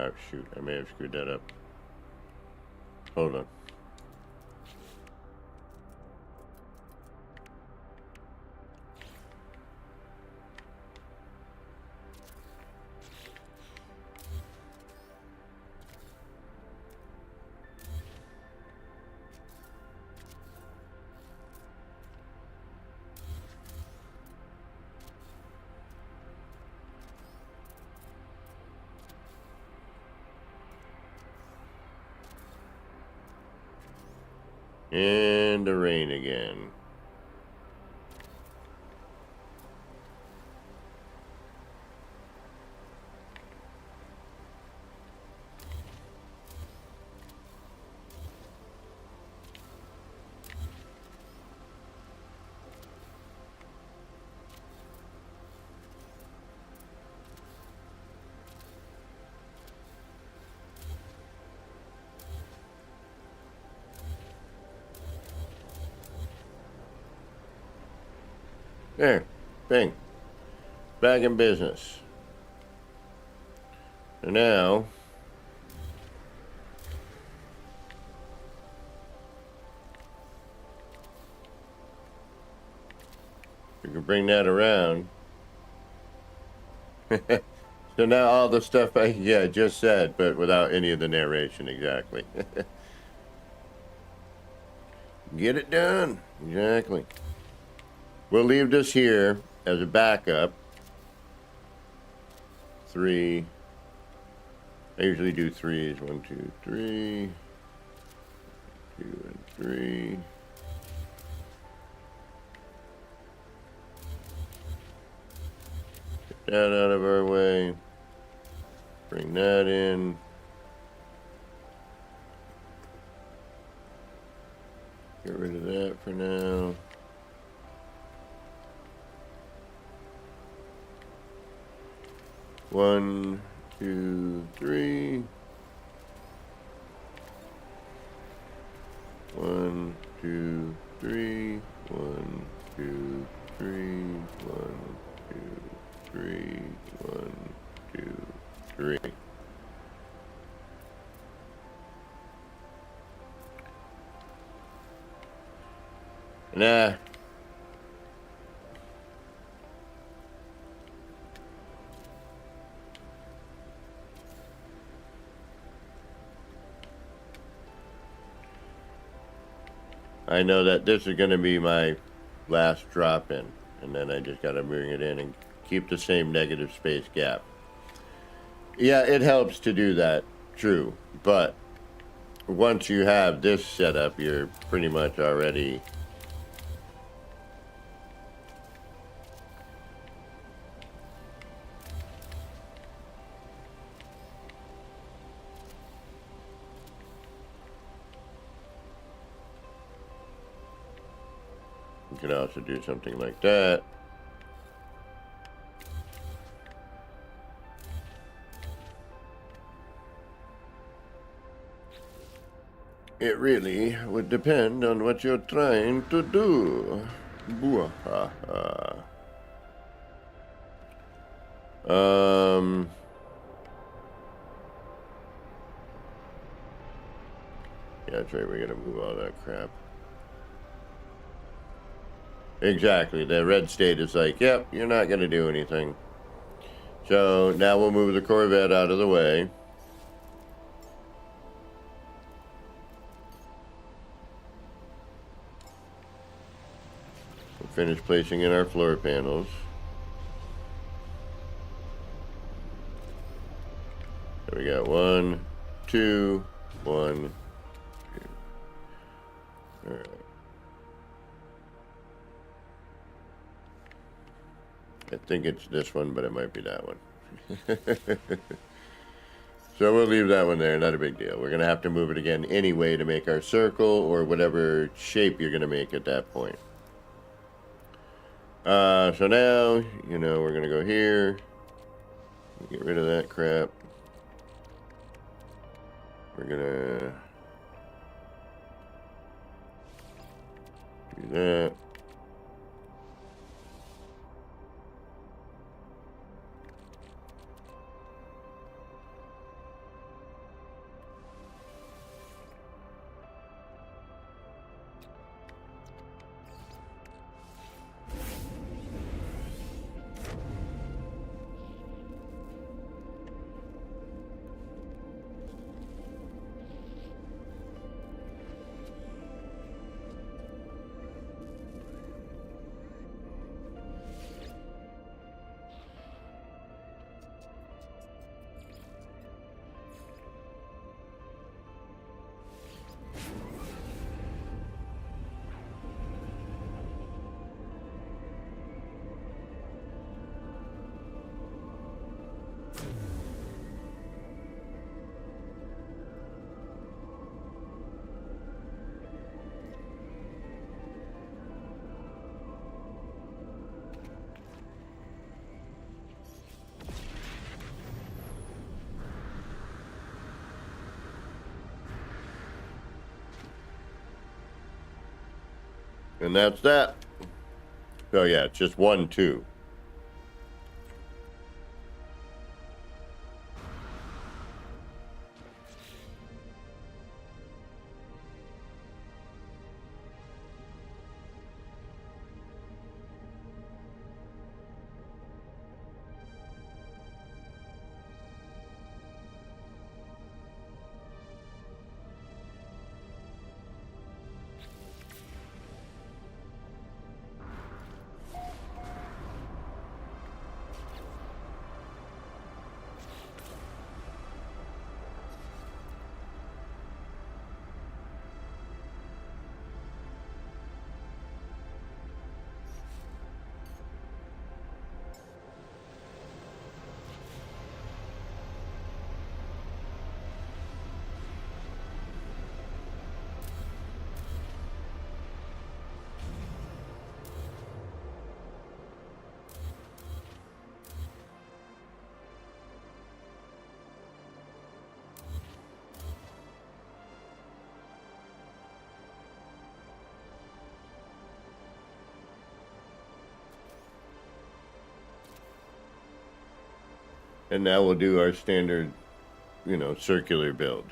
Oh shoot, I may have screwed that up. Hold on. And the rain again. There. Bing. Back in business. So now, we can bring that around. So now all the stuff I just said, but without any of the narration exactly. Get it done. Exactly. We'll leave this here as a backup. 3. I usually do 3s. 1, 2, 3. 2 and 3. Get that out of our way. Bring that in. Get rid of that for now. One, 2, 3. 1, 2, 3. 1, 2, 3. 1, 2, 3. 1, 2, 3. Nah. I know that this is going to be my last drop in, and then I just got to bring it in and keep the same negative space gap. Yeah, it helps to do that, true, but once you have this set up, you're pretty much already you can also do something like that. It really would depend on what you're trying to do. Boo-ha-ha. Yeah, that's right, we're gonna move all that crap. Exactly, the red state is like, yep, you're not gonna do anything. So now we'll move the Corvette out of the way. We'll finish placing in our floor panels. There we got 1, 2, 1, 2. All right. I think it's this one, but it might be that one. So we'll leave that one there, not a big deal. We're going to have to move it again anyway to make our circle or whatever shape you're going to make at that point. So now, we're going to go here. Get rid of that crap. We're going to do that. And that's that. Oh yeah, it's just 1, 2. And now we'll do our standard, circular build.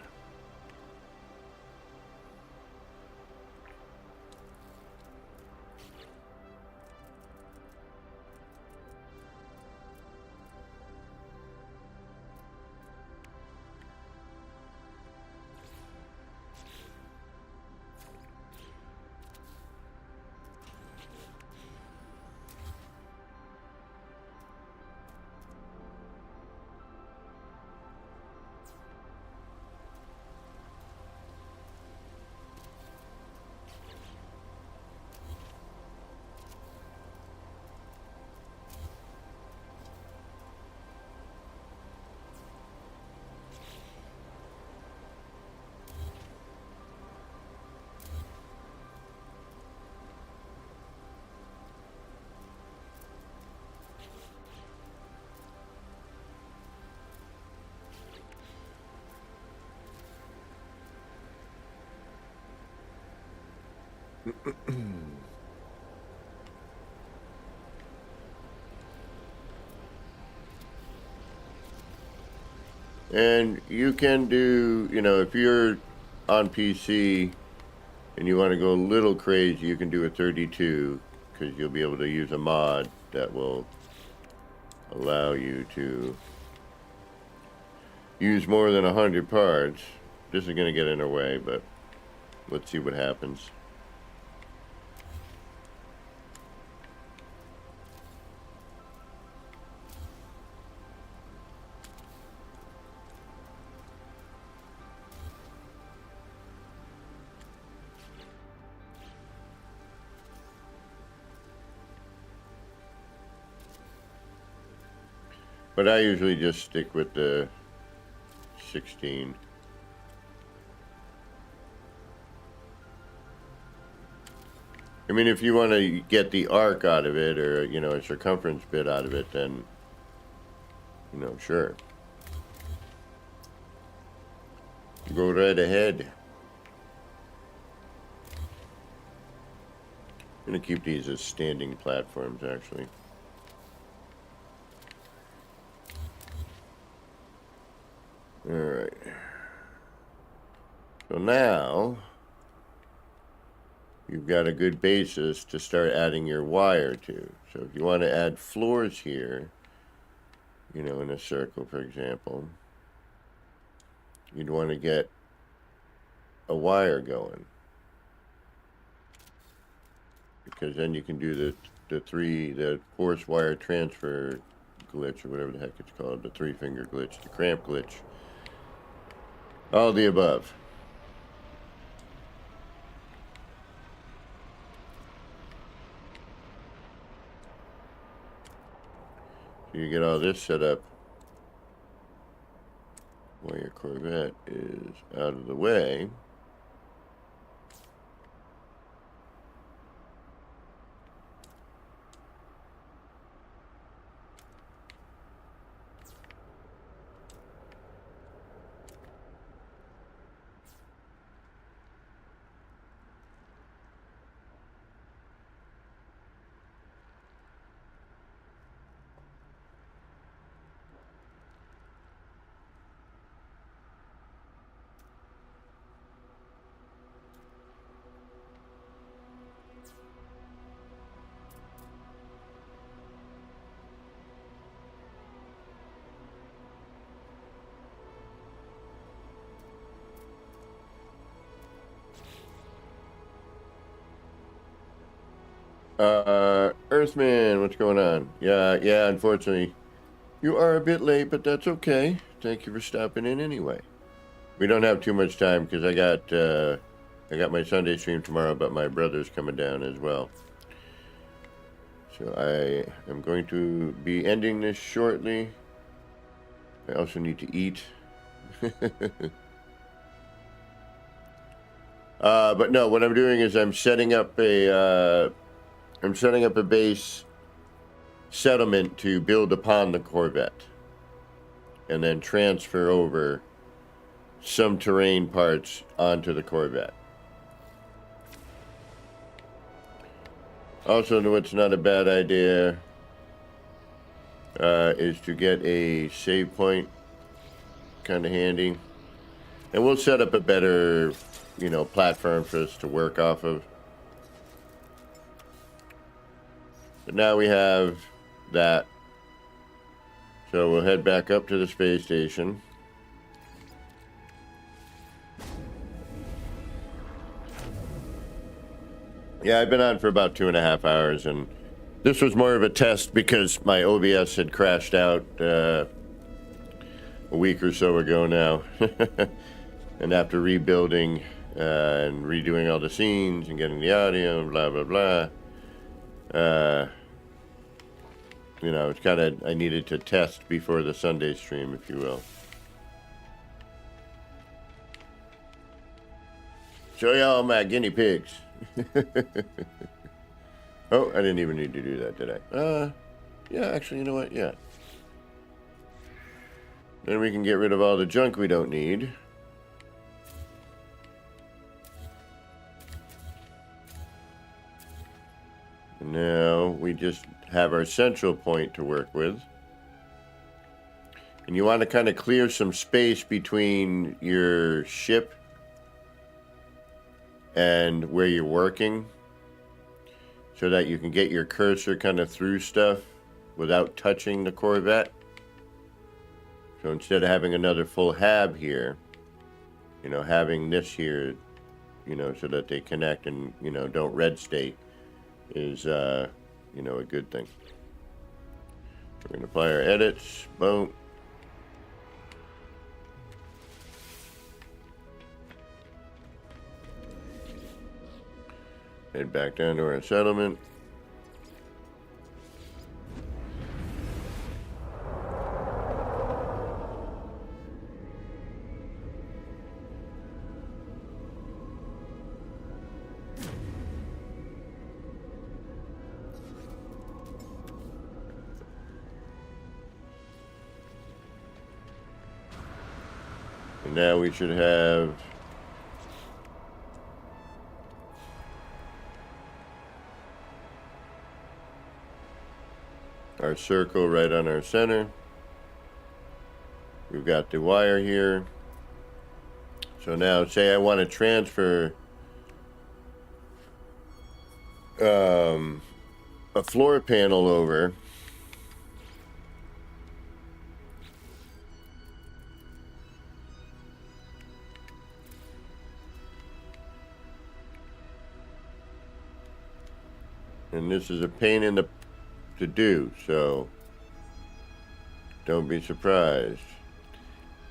And you can do, if you're on PC and you want to go a little crazy, you can do a 32 because you'll be able to use a mod that will allow you to use more than 100 parts. This is going to get in our way, but let's see what happens. But I usually just stick with the 16. I mean, if you want to get the arc out of it or, a circumference bit out of it, then, sure. Go right ahead. I'm going to keep these as standing platforms, actually. Alright. So now, you've got a good basis to start adding your wire to. So if you want to add floors here, in a circle, for example, you'd want to get a wire going. Because then you can do the force wire transfer glitch, or whatever the heck it's called, the 3-finger glitch, the cramp glitch. All the above. So you get all this set up while your Corvette is out of the way. Earthman, what's going on? Yeah, unfortunately, you are a bit late, but that's okay. Thank you for stopping in anyway. We don't have too much time because I got my Sunday stream tomorrow, but my brother's coming down as well. So I am going to be ending this shortly. I also need to eat. But no, what I'm doing is I'm setting up a base settlement to build upon the Corvette, and then transfer over some terrain parts onto the Corvette. Also, what's not a bad idea is to get a save point, kind of handy, and we'll set up a better, platform for us to work off of. But now we have that, so we'll head back up to the space station. Yeah, I've been on for about 2.5 hours, and this was more of a test because my OBS had crashed out a week or so ago now. And after rebuilding and redoing all the scenes and getting the audio and blah, blah, blah, it's kind of, I needed to test before the Sunday stream, if you will. Show y'all my guinea pigs. Oh, I didn't even need to do that, did I? Yeah, actually, you know what? Yeah. Then we can get rid of all the junk we don't need. Now we just have our central point to work with. And you want to kind of clear some space between your ship and where you're working, so that you can get your cursor kind of through stuff without touching the Corvette. So instead of having another full hab here, having this here, so that they connect and, don't red state is, a good thing. We're going to apply our edits. Boom. Head back down to our settlement. And now we should have our circle right on our center. We've got the wire here. So now say I want to transfer a floor panel over. And this is a pain in the to do, so don't be surprised.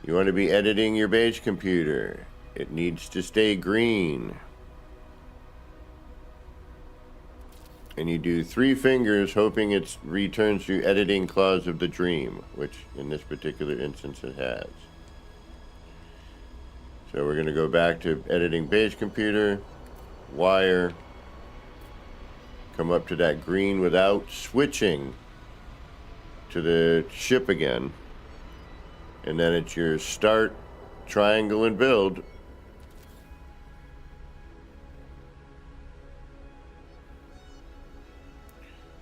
You want to be editing your base computer. It needs to stay green. And you do 3 fingers hoping it returns to editing clause of the dream, which in this particular instance it has. So we're going to go back to editing base computer, wire, come up to that green without switching to the ship again. And then it's your start, triangle, and build.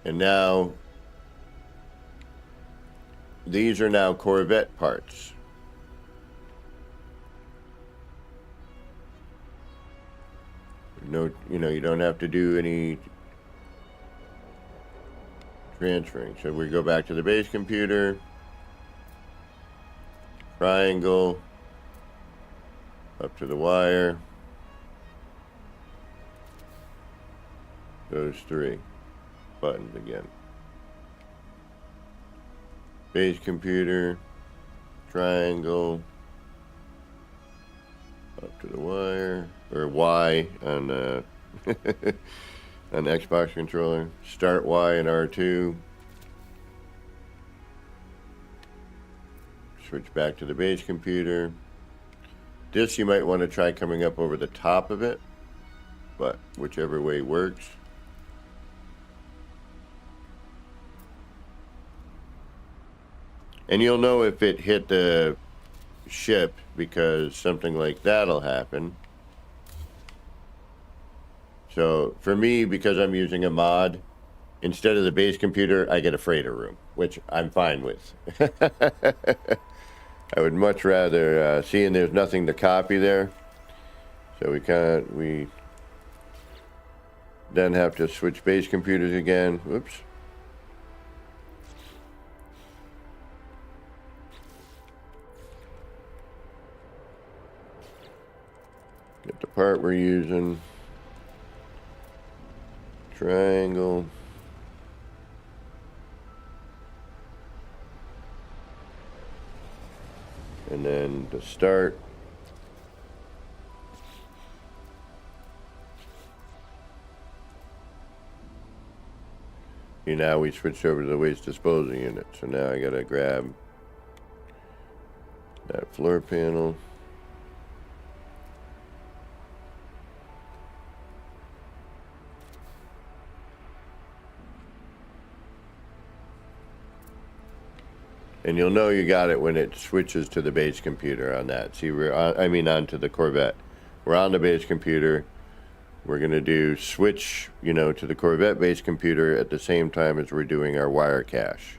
And now, these are now Corvette parts. No, you don't have to do any transferring. So we go back to the base computer, triangle, up to the wire, those 3. buttons again. Base computer, triangle, up to the wire, or Y on on Xbox controller. Start Y and R2. Switch back to the base computer. This you might want to try coming up over the top of it, but whichever way works. And you'll know if it hit the ship because something like that'll happen. So for me, because I'm using a mod, instead of the base computer, I get a freighter room, which I'm fine with. I would much rather, seeing there's nothing to copy there. So we then have to switch base computers again. Whoops. Get the part we're using. Triangle. And then to start. Now we switched over to the waste disposal unit. So now I gotta grab that floor panel. And you'll know you got it when it switches to the base computer on that. See, we're on, onto the Corvette. We're on the base computer. We're going to do switch, to the Corvette base computer at the same time as we're doing our wire cache.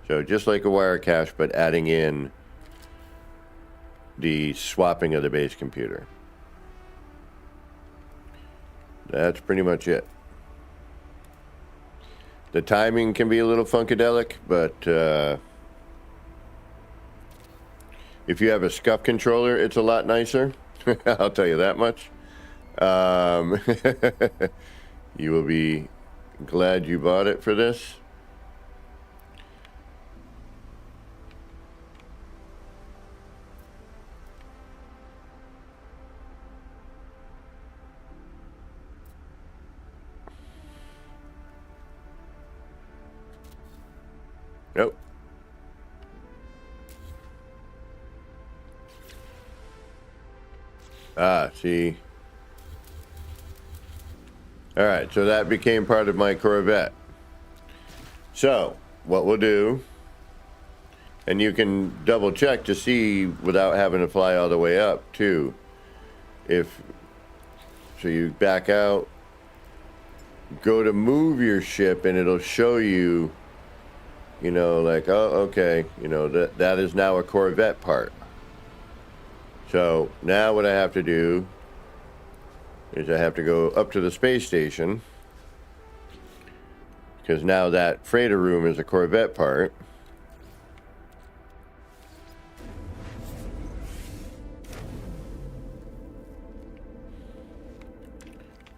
So just like a wire cache, but adding in the swapping of the base computer. That's pretty much it. The timing can be a little funkadelic, but if you have a SCUF controller, it's a lot nicer. I'll tell you that much. You will be glad you bought it for this. Nope. See. All right, so that became part of my Corvette. So, what we'll do, and you can double check to see without having to fly all the way up, too. So you back out, go to move your ship, and it'll show you, like, oh, okay, that is now a Corvette part. So now what I have to do is I have to go up to the space station, because now that freighter room is a Corvette part.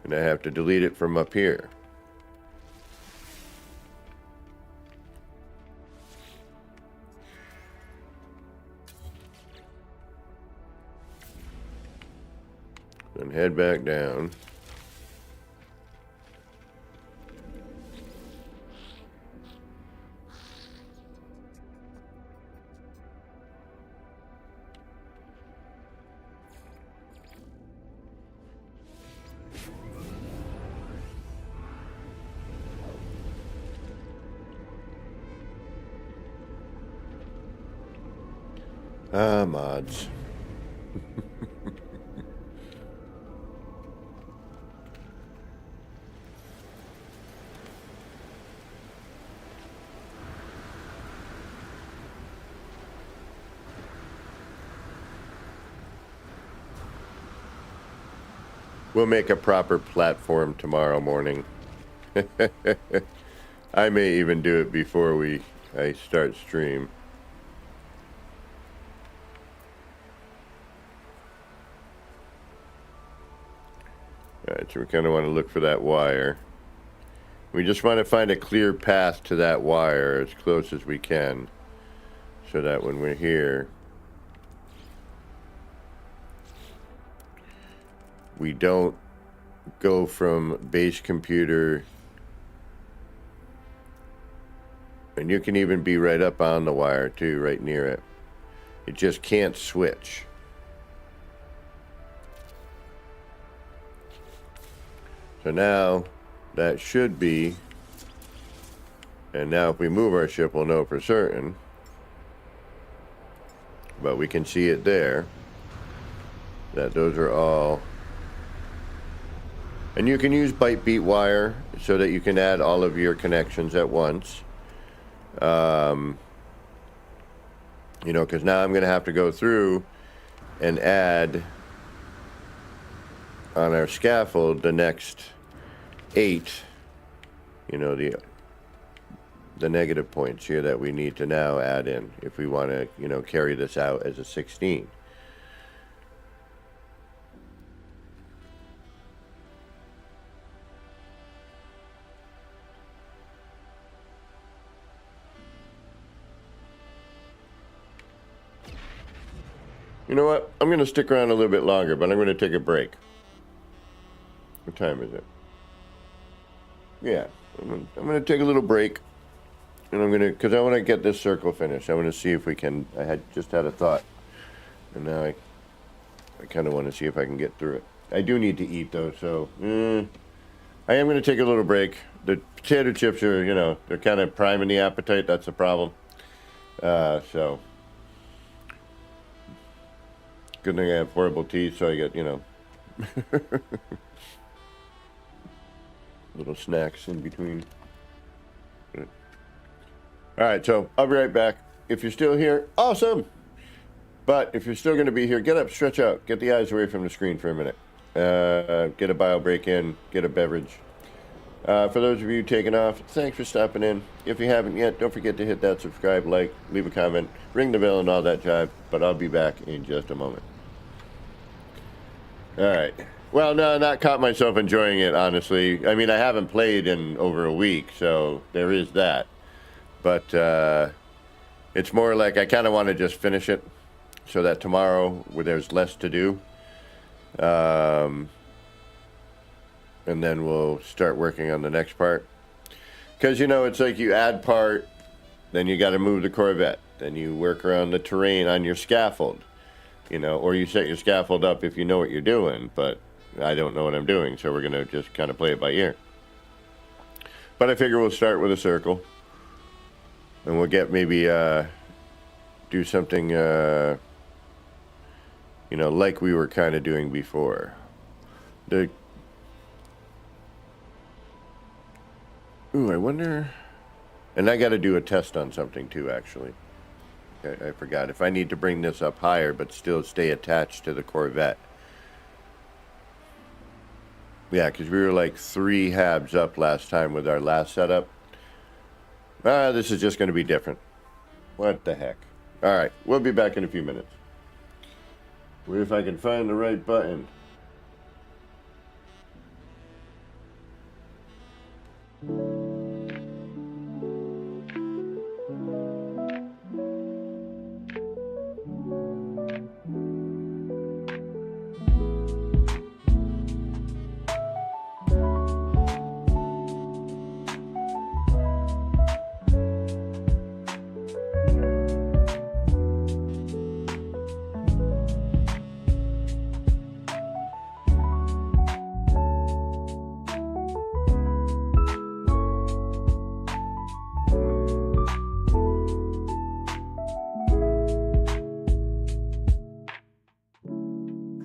And I have to delete it from up here. Then head back down. Mods. We'll make a proper platform tomorrow morning. I may even do it before I start stream. Alright, so we kind of want to look for that wire. We just want to find a clear path to that wire as close as we can, so that when we're here, we don't go from base computer, and you can even be right up on the wire too, right near it. It just can't switch. So now that should be, and now if we move our ship, we'll know for certain, but we can see it there, that those are all. And you can use byte beat wire so that you can add all of your connections at once. You know, because now I'm going to have to go through and add on our scaffold the next 8, you know, the negative points here that we need to now add in if we want to, you know, carry this out as a 16. You know what? I'm going to stick around a little bit longer, but I'm going to take a break. What time is it? Yeah, I'm going to take a little break. And I'm going to, because I want to get this circle finished. I want to see if we can, I had just had a thought. And now I kind of want to see if I can get through it. I do need to eat though, so I am going to take a little break. The potato chips are, you know, they're kind of priming the appetite. That's the problem. So. Good thing I have horrible teeth, so I get, you know, little snacks in between. All right, so I'll be right back. If you're still here, awesome. But if you're still going to be here, get up, stretch out, get the eyes away from the screen for a minute. Get a bio break in, get a beverage. For those of you taking off, thanks for stopping in. If you haven't yet, don't forget to hit that subscribe, like, leave a comment, ring the bell and all that jive. But I'll be back in just a moment. All right. Well, no, not caught myself enjoying it, honestly. I mean, I haven't played in over a week, so there is that. But it's more like I kind of want to just finish it so that tomorrow, where there's less to do, and then we'll start working on the next part. Because, you know, it's like you add part, then you got to move the Corvette. Then you work around the terrain on your scaffold. You know, or you set your scaffold up if you know what you're doing, but I don't know what I'm doing, so we're going to just kind of play it by ear. But I figure we'll start with a circle, and we'll get maybe, do something, you know, like we were kind of doing before. Ooh, I wonder, and I got to do a test on something too, actually. I forgot. If I need to bring this up higher, but still stay attached to the Corvette. Yeah, because we were like 3 halves up last time with our last setup. This is just going to be different. What the heck? All right, we'll be back in a few minutes. Wait if I can find the right button.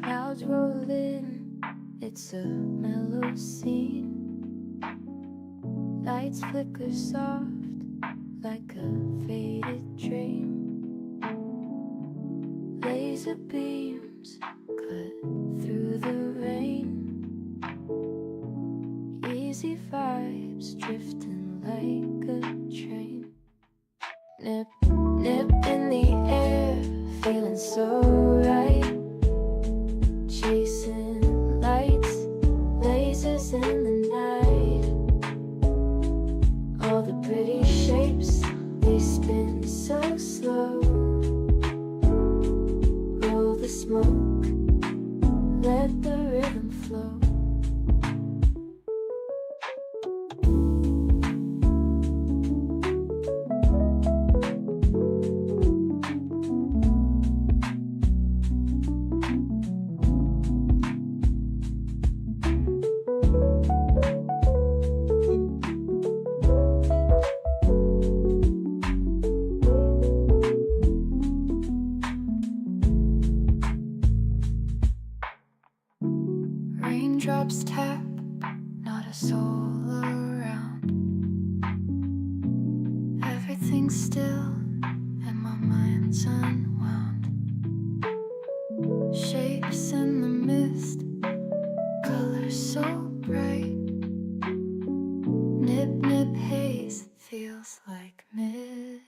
Clouds roll in, it's a mellow scene. Lights flicker soft like a faded dream. Laser beams cut through the rain. Easy vibes drifting like a train. Nip, nip in the air, feeling so right. Chasing lights, lasers in the night. Everything's still and my mind's unwound. Shapes in the mist, colors so bright. Nip, nip, haze, feels like midnight.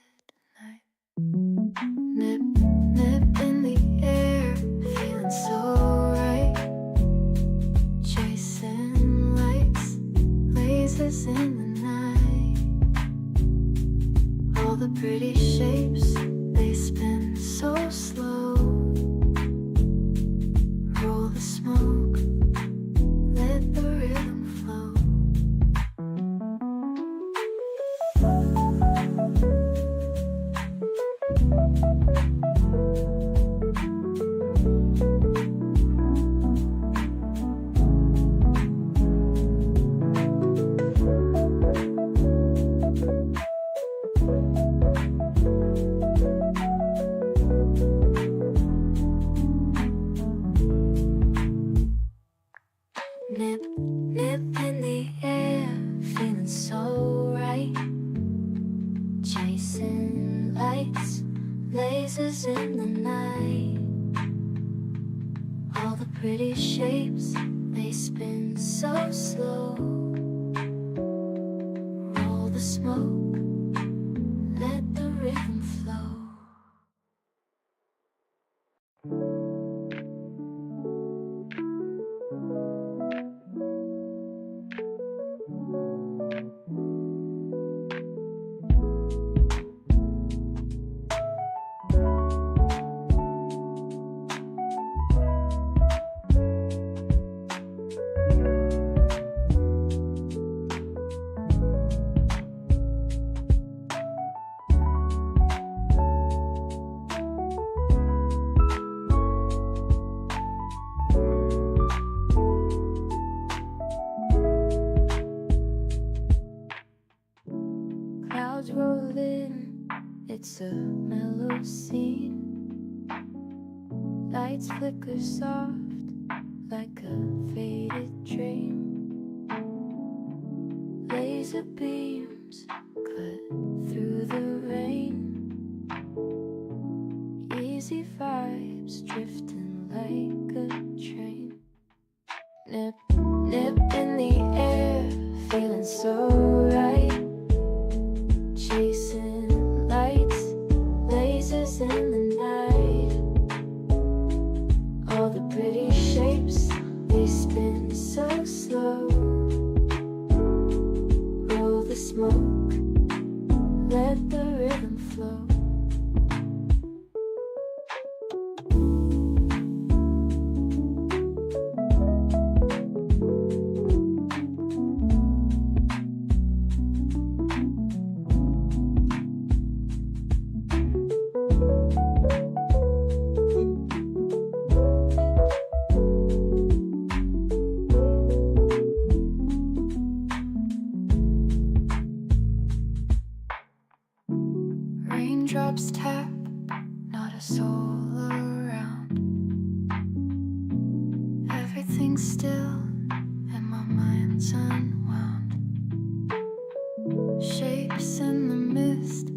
Nip, nip in the air, feeling so right. Chasing lights, lasers in the night. All the pretty shapes, they spin so slow. Roll the smoke, let the rhythm flow. Nip, nip in the air, feeling so right. Chasing lights, lasers in the night. All the pretty shapes, they spin so slow. Roll the smoke, let the rhythm flow. Clouds roll in, it's a mellow scene. Lights flicker soft, like a faded dream. Laser beams cut through the rain. Easy vibes drifting like a train. Nip, nip in the air, feeling so right. Chasing lights, lasers in the night. All the pretty shapes, they spin so slow. Roll the smoke, let the rhythm flow. Raindrops tap, not a soul around. Everything's still and my mind's unwound. Shapes in the mist,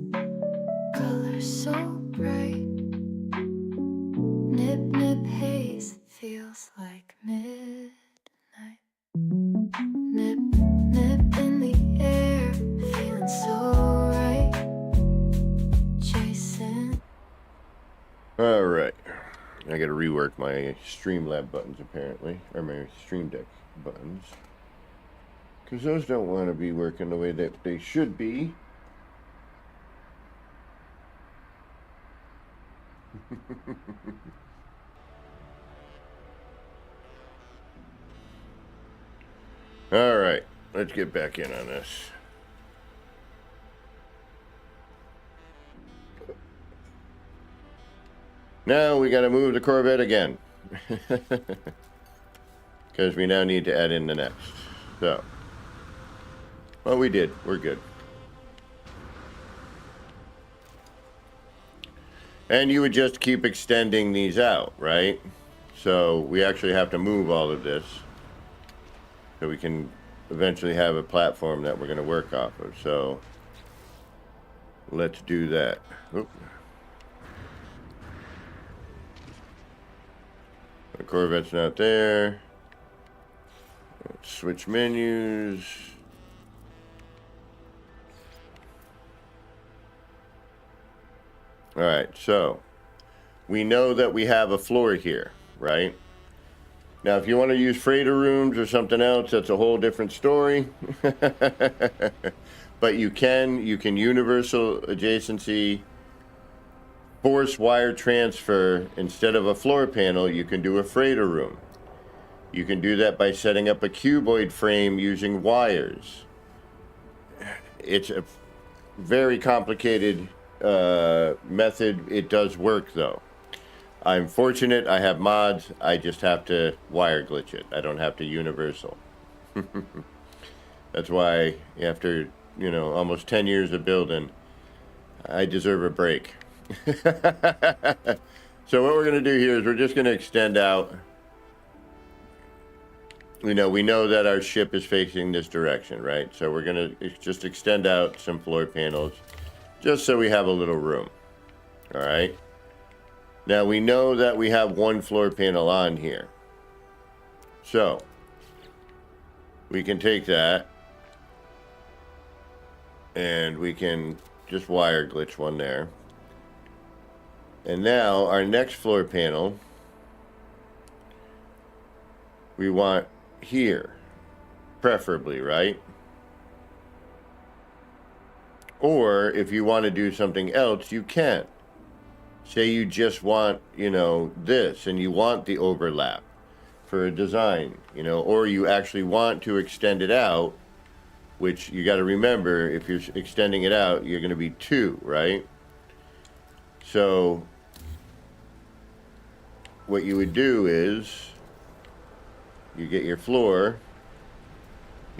colors so bright. Nip, nip, haze, feels like midnight. Nip, nip in the air, feeling so right. Chasing. All right. I got to rework my Streamlab buttons, apparently. Or my Stream Deck buttons. Because those don't want to be working the way that they should be. All right. Let's get back in on this. Now we got to move the Corvette again. Because we now need to add in the next. So, well, we did. We're good. And you would just keep extending these out, right? So we actually have to move all of this so we can eventually have a platform that we're going to work off of. So let's do that. Oop. The Corvette's not there. Let's switch menus. All right, so we know that we have a floor here, right? Now, if you want to use freighter rooms or something else, that's a whole different story. But you can universal adjacency, force wire transfer. Instead of a floor panel, you can do a freighter room. You can do that by setting up a cuboid frame using wires. It's a very complicated method. It does work, though. I'm fortunate. I have mods. I just have to wire glitch it. I don't have to universal. That's why after, almost 10 years of building, I deserve a break. So what we're going to do here is we're just going to extend out. We know that our ship is facing this direction, right? So we're going to just extend out some floor panels just so we have a little room. All right. Now we know that we have one floor panel on here. So we can take that and we can just wire glitch one there. And now our next floor panel, we want here, preferably, right? Or if you want to do something else, you can. Say you just want, this, and you want the overlap for a design, or you actually want to extend it out, which you got to remember, if you're extending it out, you're going to be 2, right? So what you would do is you get your floor,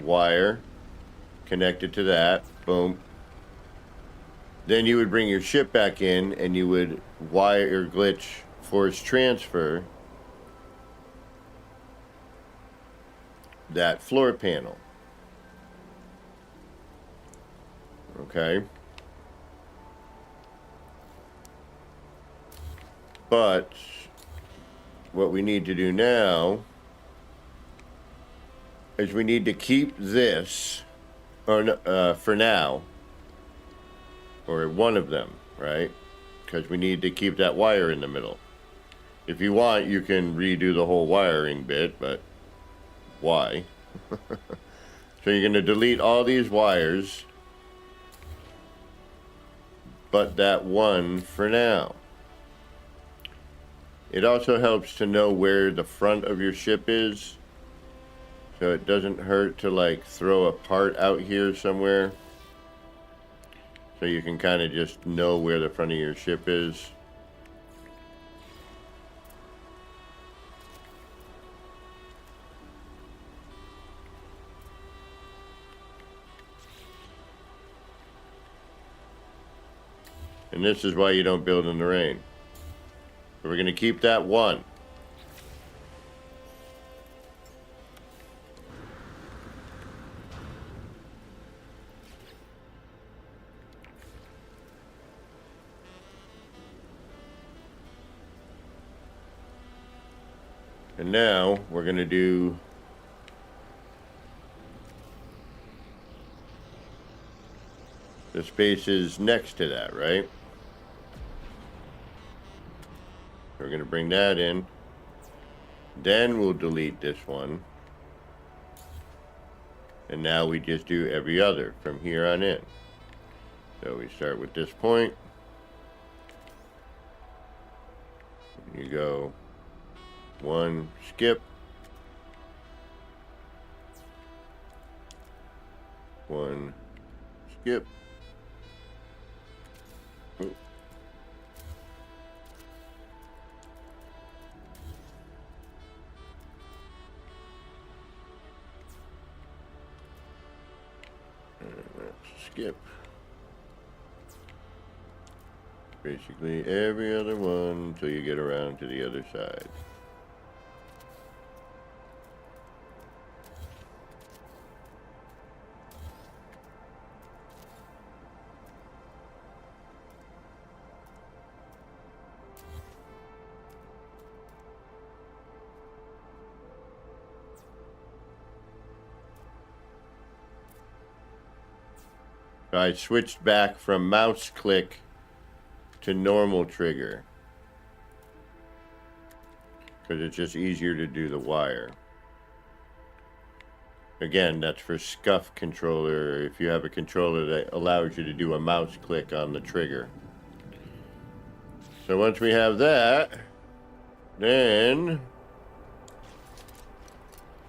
wire, connect it to that, boom. Then you would bring your ship back in and you would wire glitch force transfer that floor panel. Okay. But what we need to do now is we need to keep this, for now, or one of them, right? Because we need to keep that wire in the middle. If you want, you can redo the whole wiring bit, but why? So you're going to delete all these wires, but that one for now. It also helps to know where the front of your ship is, so it doesn't hurt to throw a part out here somewhere. So you can kind of just know where the front of your ship is. And this is why you don't build in the rain. So we're going to keep that one. And now we're going to do the spaces next to that, right? We're going to bring that in. Then we'll delete this one. And now we just do every other from here on in. So we start with this point. You go one, skip. One, skip. Oop. And that's skip. Basically every other one until you get around to the other side. So I switched back from mouse click to normal trigger. Because it's just easier to do the wire. Again, that's for SCUF controller. If you have a controller that allows you to do a mouse click on the trigger. So once we have that, then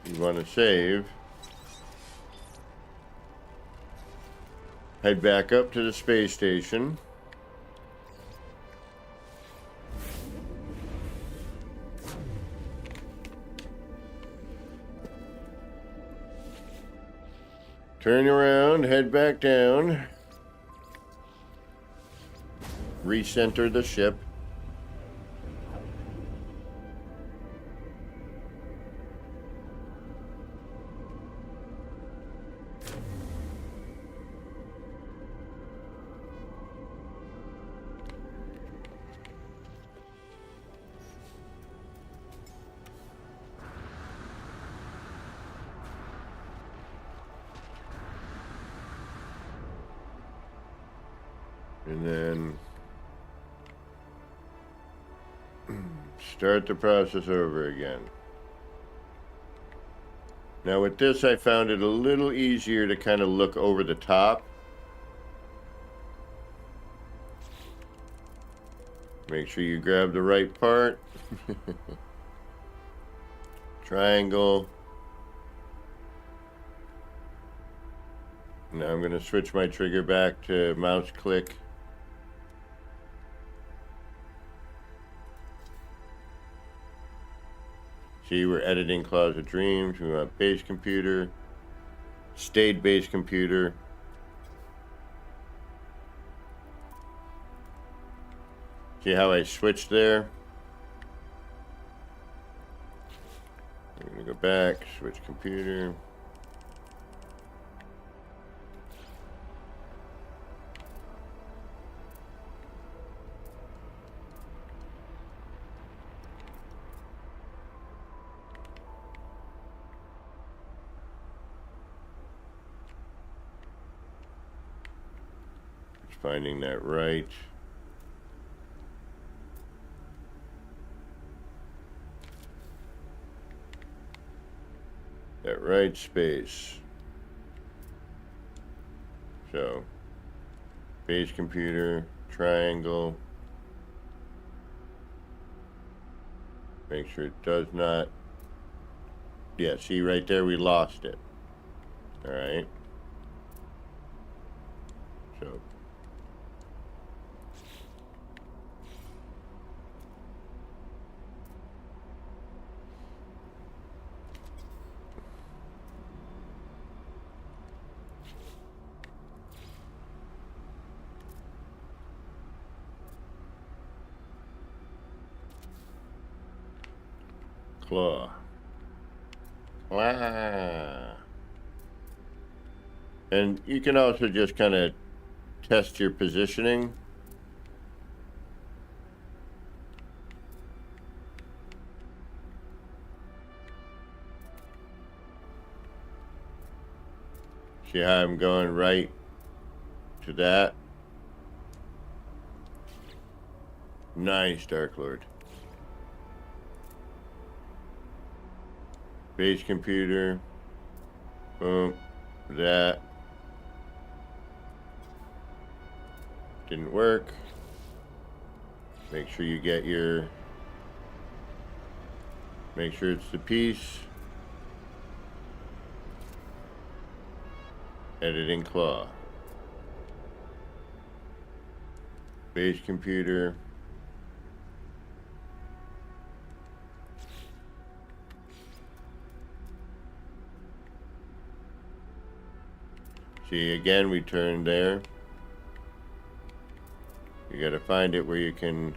you want to save. Head back up to the space station. Turn around, head back down. Recenter the ship. And then start the process over again. Now with this, I found it a little easier to kind of look over the top. Make sure you grab the right part. Triangle. Now I'm going to switch my trigger back to mouse click. See, we're editing Closet Dreams. We want base computer. Stayed base computer. See how I switched there? I'm going to go back, switch computer. Finding that right. That right space. So, base computer, triangle. Make sure it does not. Yeah, see right there, we lost it. All right. So. Claw. And you can also just kind of test your positioning. See how I'm going right to that? Nice, Dark Lord. Base computer. Boom. That. Didn't work. Make sure you get your. Make sure it's the piece. Editing claw. Base computer. See, again, we turn there. You gotta find it where you can.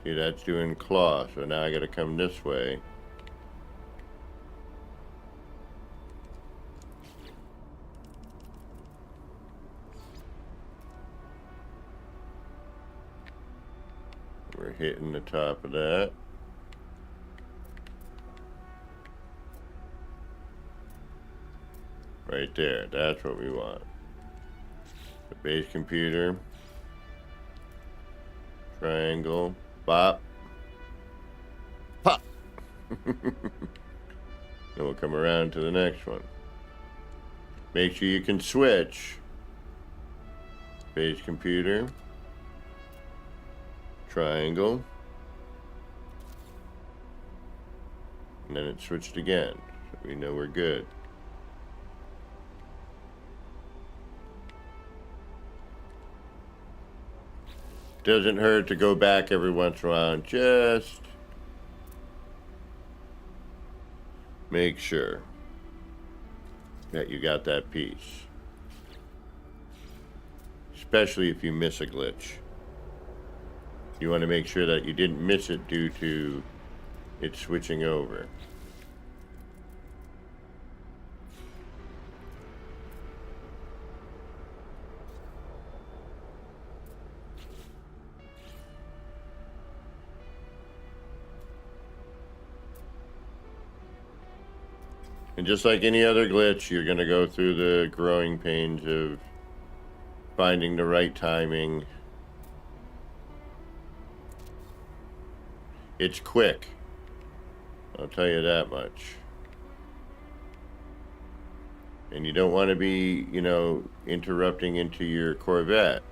See, that's doing claw, so now I gotta come this way. We're hitting the top of that. Right there. That's what we want. The base computer. Triangle. Bop. Pop. Then we'll come around to the next one. Make sure you can switch. Base computer. Triangle. And then it switched again. So we know we're good. Doesn't hurt to go back every once in a while and just make sure that you got that piece. Especially if you miss a glitch. You want to make sure that you didn't miss it due to it switching over. And just like any other glitch, you're going to go through the growing pains of finding the right timing. It's quick. I'll tell you that much. And you don't want to be, interrupting into your Corvette.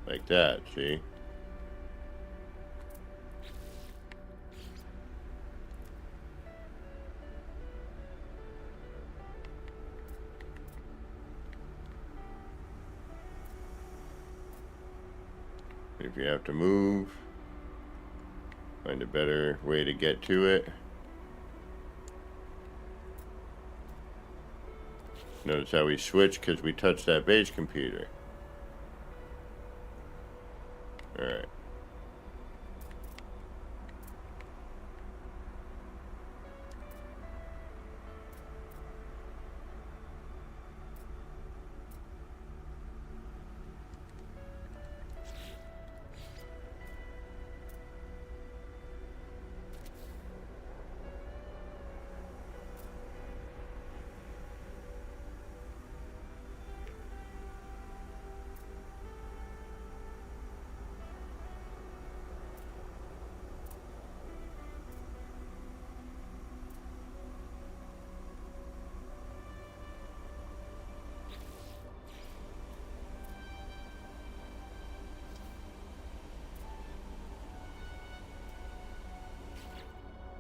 Like that, see? If you have to move, find a better way to get to it. Notice how we switch because we touched that base computer. All right.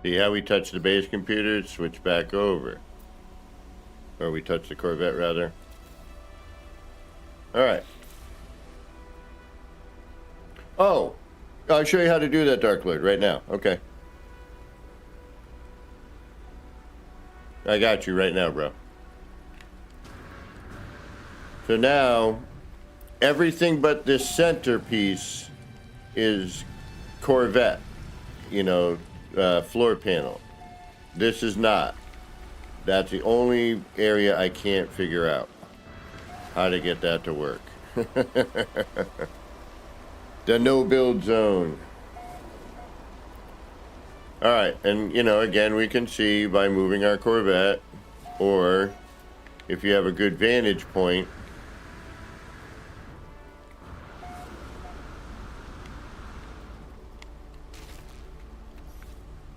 See how we touch the base computer, switch back over. Or we touch the Corvette, rather. Alright. Oh! I'll show you how to do that, Dark Lord, right now. Okay. I got you right now, bro. So now, everything but this centerpiece is Corvette. Floor panel. This is not. That's the only area I can't figure out how to get that to work. The no build zone. Alright, and again, we can see by moving our Corvette, or if you have a good vantage point,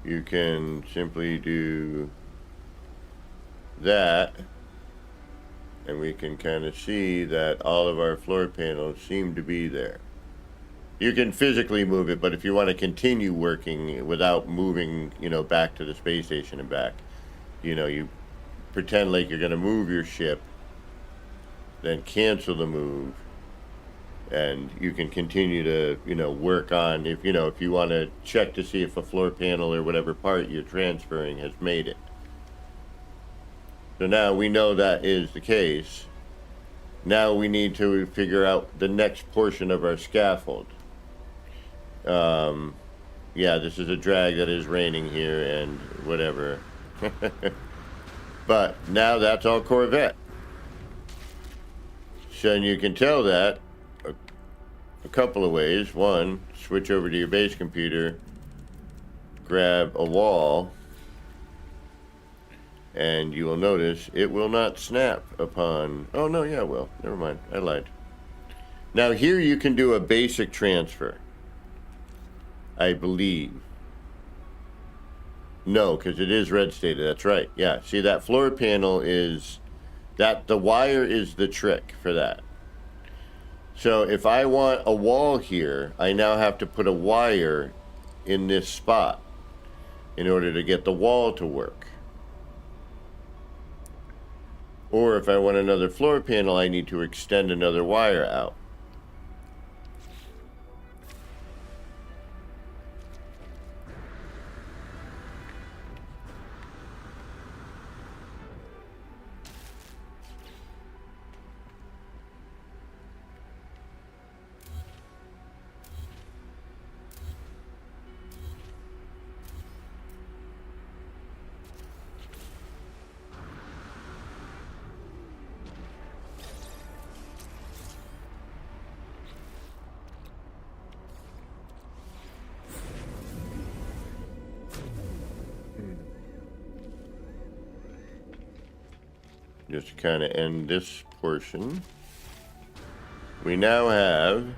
you can simply do that, and we can kind of see that all of our floor panels seem to be there. You can physically move it, but if you want to continue working without moving, back to the space station and back, you pretend like you're going to move your ship, then cancel the move, and you can continue to, work on, if you want to check to see if a floor panel or whatever part you're transferring has made it. So now we know that is the case. Now we need to figure out the next portion of our scaffold. Yeah, this is a drag that is raining here and whatever. But now that's all Corvette. So you can tell that a couple of ways. One, switch over to your base computer, grab a wall, and you will notice it will not snap upon... Oh, no, yeah, it will. Never mind. I lied. Now, here you can do a basic transfer, I believe. No, because it is red stated. That's right. Yeah, see, that floor panel is... the wire is the trick for that. So if I want a wall here, I now have to put a wire in this spot in order to get the wall to work. Or if I want another floor panel, I need to extend another wire out. Just to kind of end this portion, we now have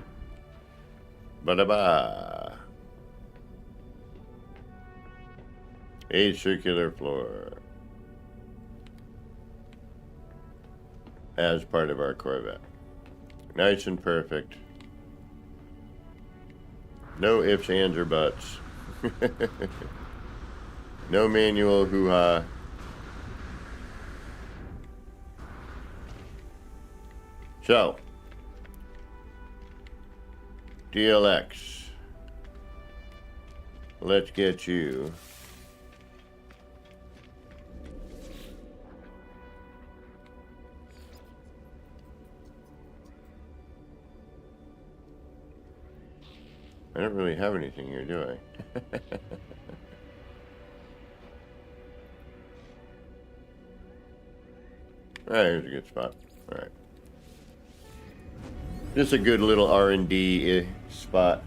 a circular floor as part of our Corvette. Nice and perfect. No ifs, ands, or buts. No manual hoo-ha. So, DLX, let's get you I don't really have anything here, do I? Alright, here's a good spot. Alright. This is a good little R&D spot.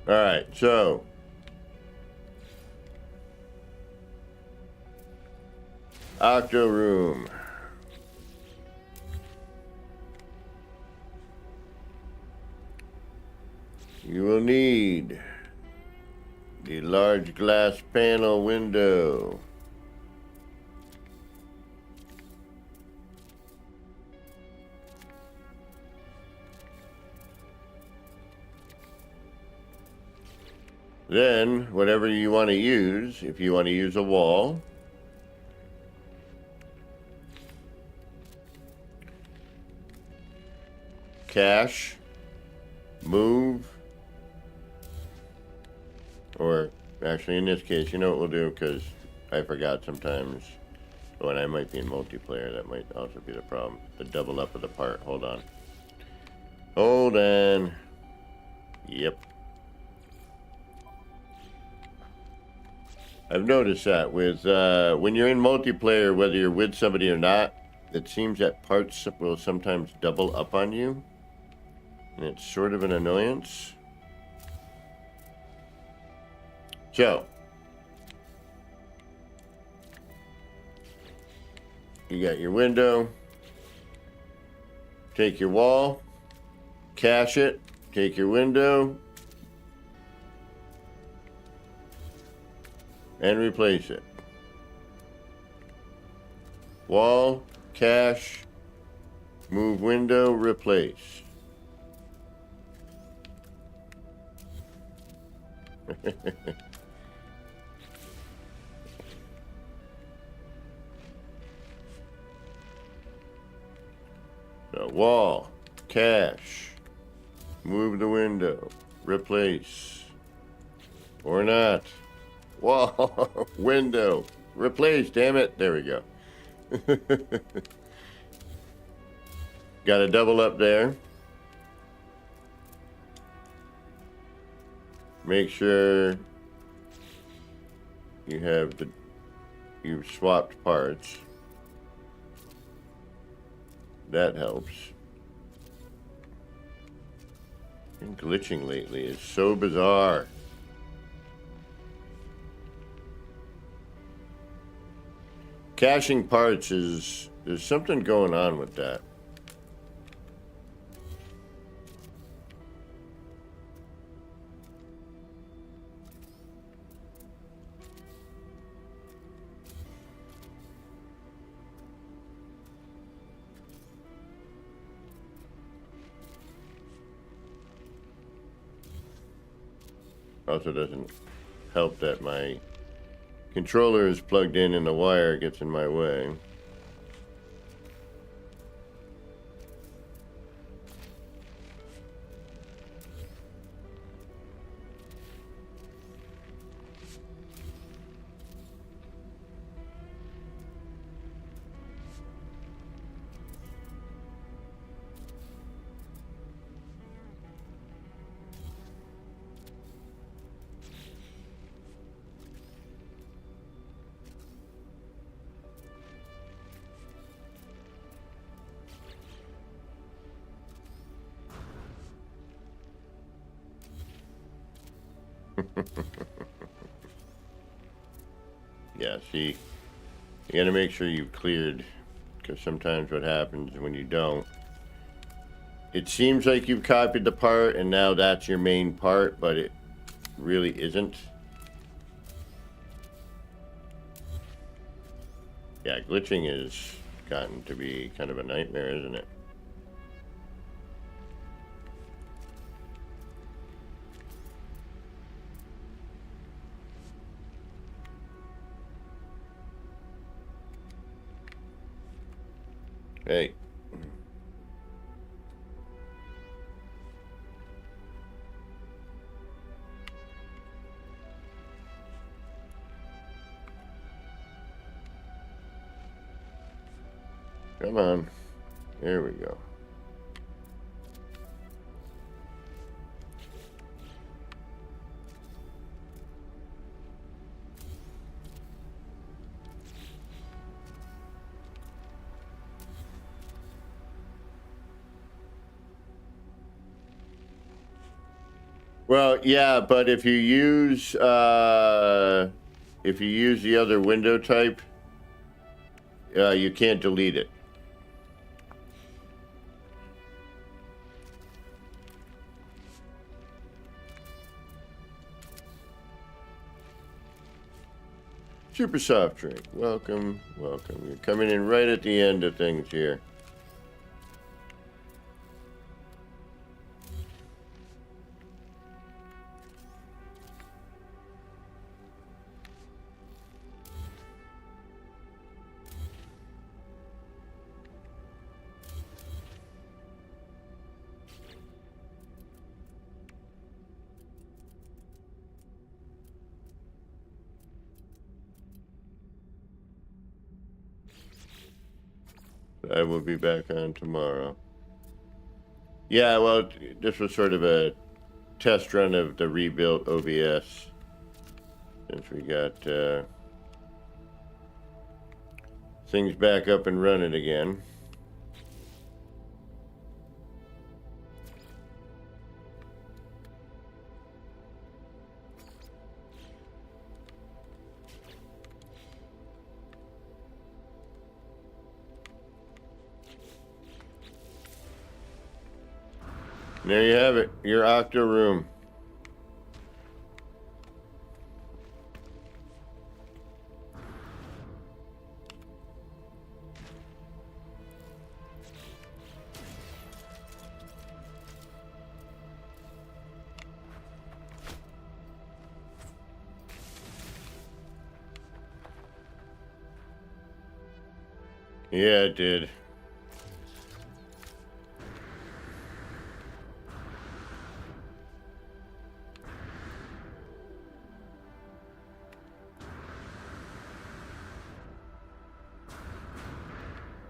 All right, so Octo Room. You will need the large glass panel window. Then, whatever you want to use, if you want to use a wall, cache, move, or actually in this case, you know what we'll do, because I forgot sometimes when I might be in multiplayer, that might also be the problem. The double up of the part. Hold on. Hold on. Yep. I've noticed that with when you're in multiplayer, whether you're with somebody or not, it seems that parts will sometimes double up on you, and it's sort of an annoyance. So, you got your window, take your wall, cache it, take your window, and replace it. Wall, cache, move window, replace. So wall, cache, move the window, replace, or not. Wall, window, replace, damn it. There we go. Got a double up there. make sure you have you've swapped parts. That helps. And glitching lately is so bizarre. Caching parts there's something going on with that. Also doesn't help that my controller is plugged in and the wire gets in my way. Yeah, see, you gotta make sure you've cleared, because sometimes what happens when you don't, it seems like you've copied the part and now that's your main part, but it really isn't. Yeah, glitching has gotten to be kind of a nightmare, isn't it? Hey. Come on. There we go. Well, yeah, but if you use the other window type, you can't delete it. Super soft drink. Welcome, welcome. You're coming in right at the end of things here. I will be back on tomorrow. Yeah, well, this was sort of a test run of the rebuilt OBS. Since we got things back up and running again. There you have it, your octo room. Yeah, it did.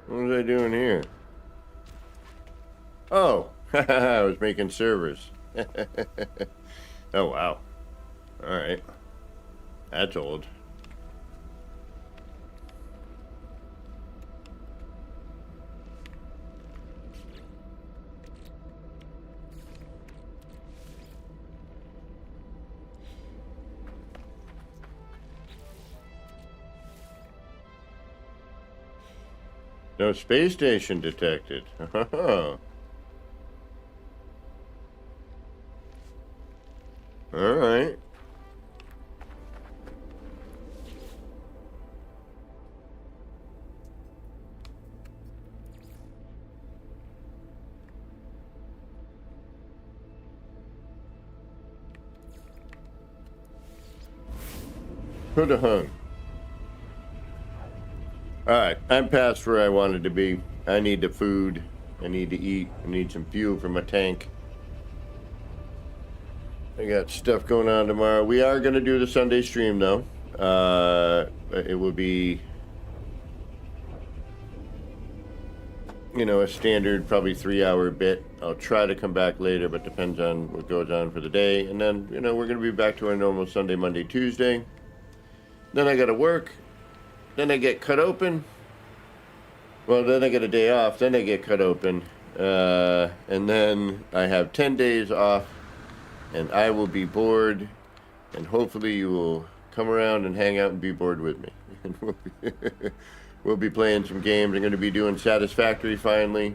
What was I doing here? Oh, I was making servers. Oh, wow. Alright. That's old. No space station detected. Alright. Coulda hung. Alright, I'm past where I wanted to be. I need the food. I need to eat. I need some fuel for my tank. I got stuff going on tomorrow. We are going to do the Sunday stream, though. It will be, you know, a standard, probably 3-hour bit. I'll try to come back later, but depends on what goes on for the day. And then, you know, we're going to be back to our normal Sunday, Monday, Tuesday. Then I got to work. Then I get cut open. Well, then I get a day off. Then I get cut open. And then I have 10 days off. And I will be bored. And hopefully you will come around and hang out and be bored with me. And we'll be playing some games. I'm going to be doing Satisfactory finally.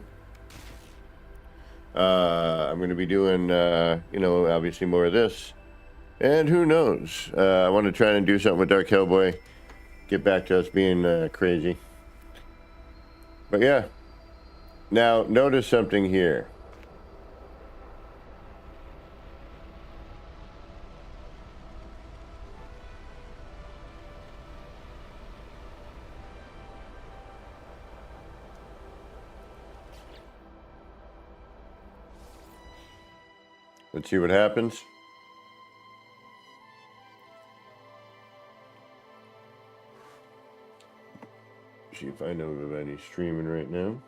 I'm going to be doing, you know, obviously more of this. And who knows? I want to try and do something with Dark Hellboy. Get back to us being crazy. But yeah. Now, notice something here. Let's see what happens. See if I know of any streaming right now.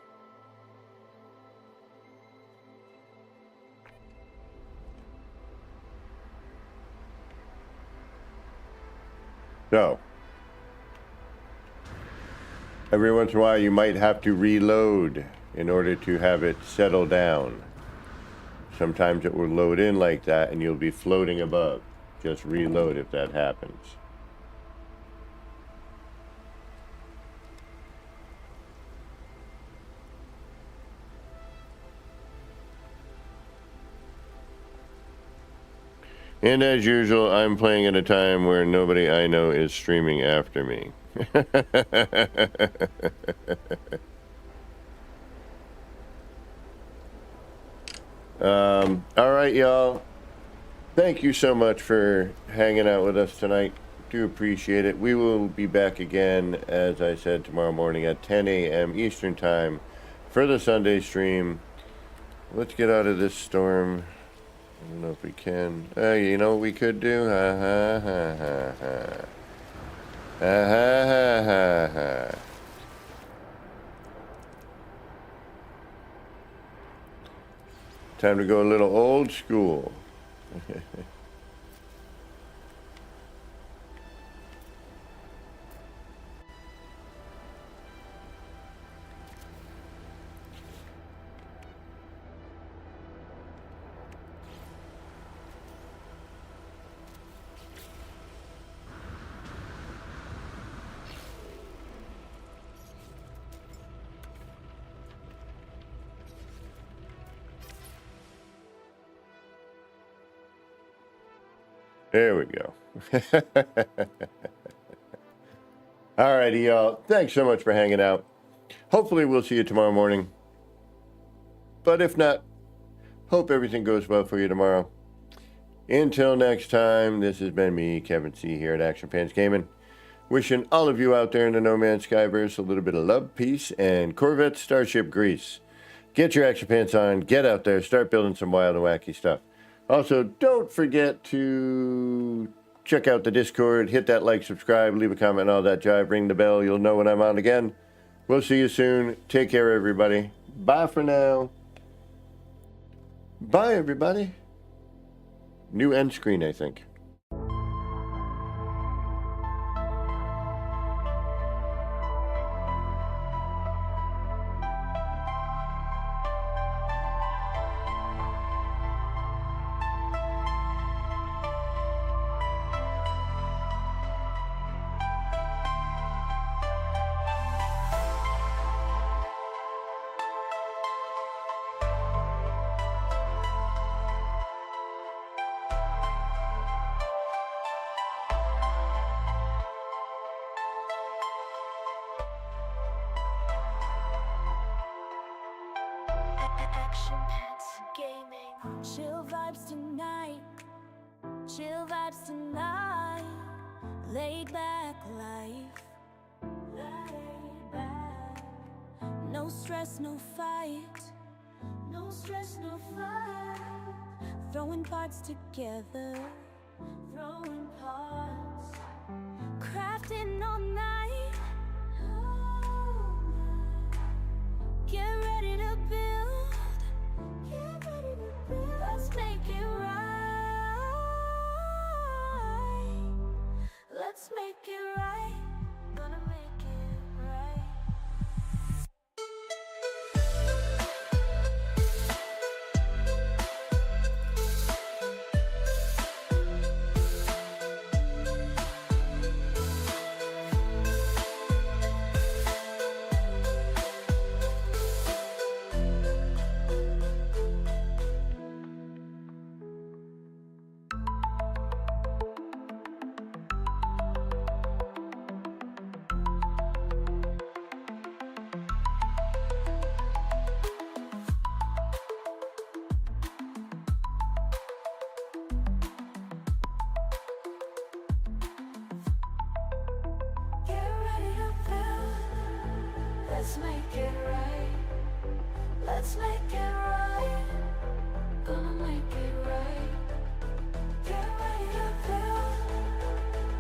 So, every once in a while you might have to reload in order to have it settle down. Sometimes it will load in like that and you'll be floating above. Just reload if that happens. And as usual, I'm playing at a time where nobody I know is streaming after me. All right, y'all. Thank you so much for hanging out with us tonight. Do appreciate it. We will be back again, as I said, tomorrow morning at 10 a.m. Eastern Time for the Sunday stream. Let's get out of this storm. I don't know if we can. You know what we could do? Ha ha ha ha ha. Ha ha ha ha ha. Time to go a little old school. There we go. Alrighty, y'all. Thanks so much for hanging out. Hopefully we'll see you tomorrow morning. But if not, hope everything goes well for you tomorrow. Until next time, this has been me, Kevin C. here at Action Pants Gaming. Wishing all of you out there in the No Man's Skyverse a little bit of love, peace, and Corvette Starship grease. Get your action pants on, get out there, start building some wild and wacky stuff. Also, don't forget to check out the Discord, hit that like, subscribe, leave a comment, all that jive, ring the bell, you'll know when I'm on again. We'll see you soon. Take care, everybody. Bye for now. Bye, everybody. New end screen, I think. Action pets gaming. Chill vibes tonight. Chill vibes tonight. Laid back life. Laid back. No stress, no fight. No stress, no fight. Throwing parts together. Throwing parts. Crafting all night. Get ready to build. Get ready to build. Let's make it right. Let's make it right. Gonna make it right. Get ready to build. Let's make it right. Let's make it right. Gonna make it right. Get ready to build.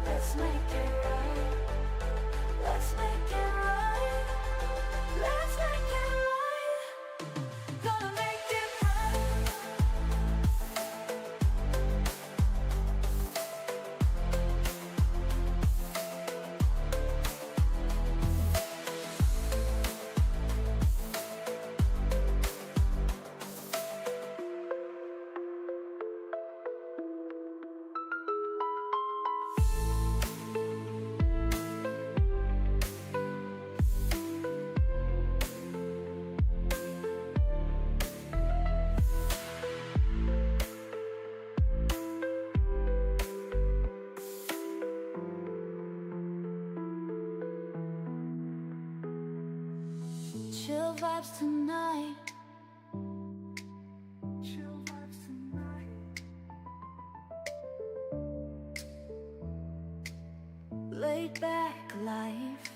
Let's make it right. Let's make it right. Let's make it right. Gonna make it right. Chill vibes tonight. Chill vibes tonight. Laid back life.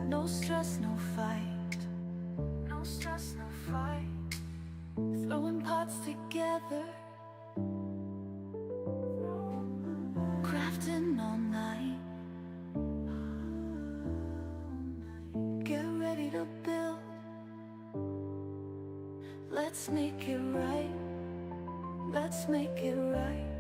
No stress, no fight. No stress, no fight. Throwing parts together. Crafting all night. Get ready to build. Let's make it right. Let's make it right.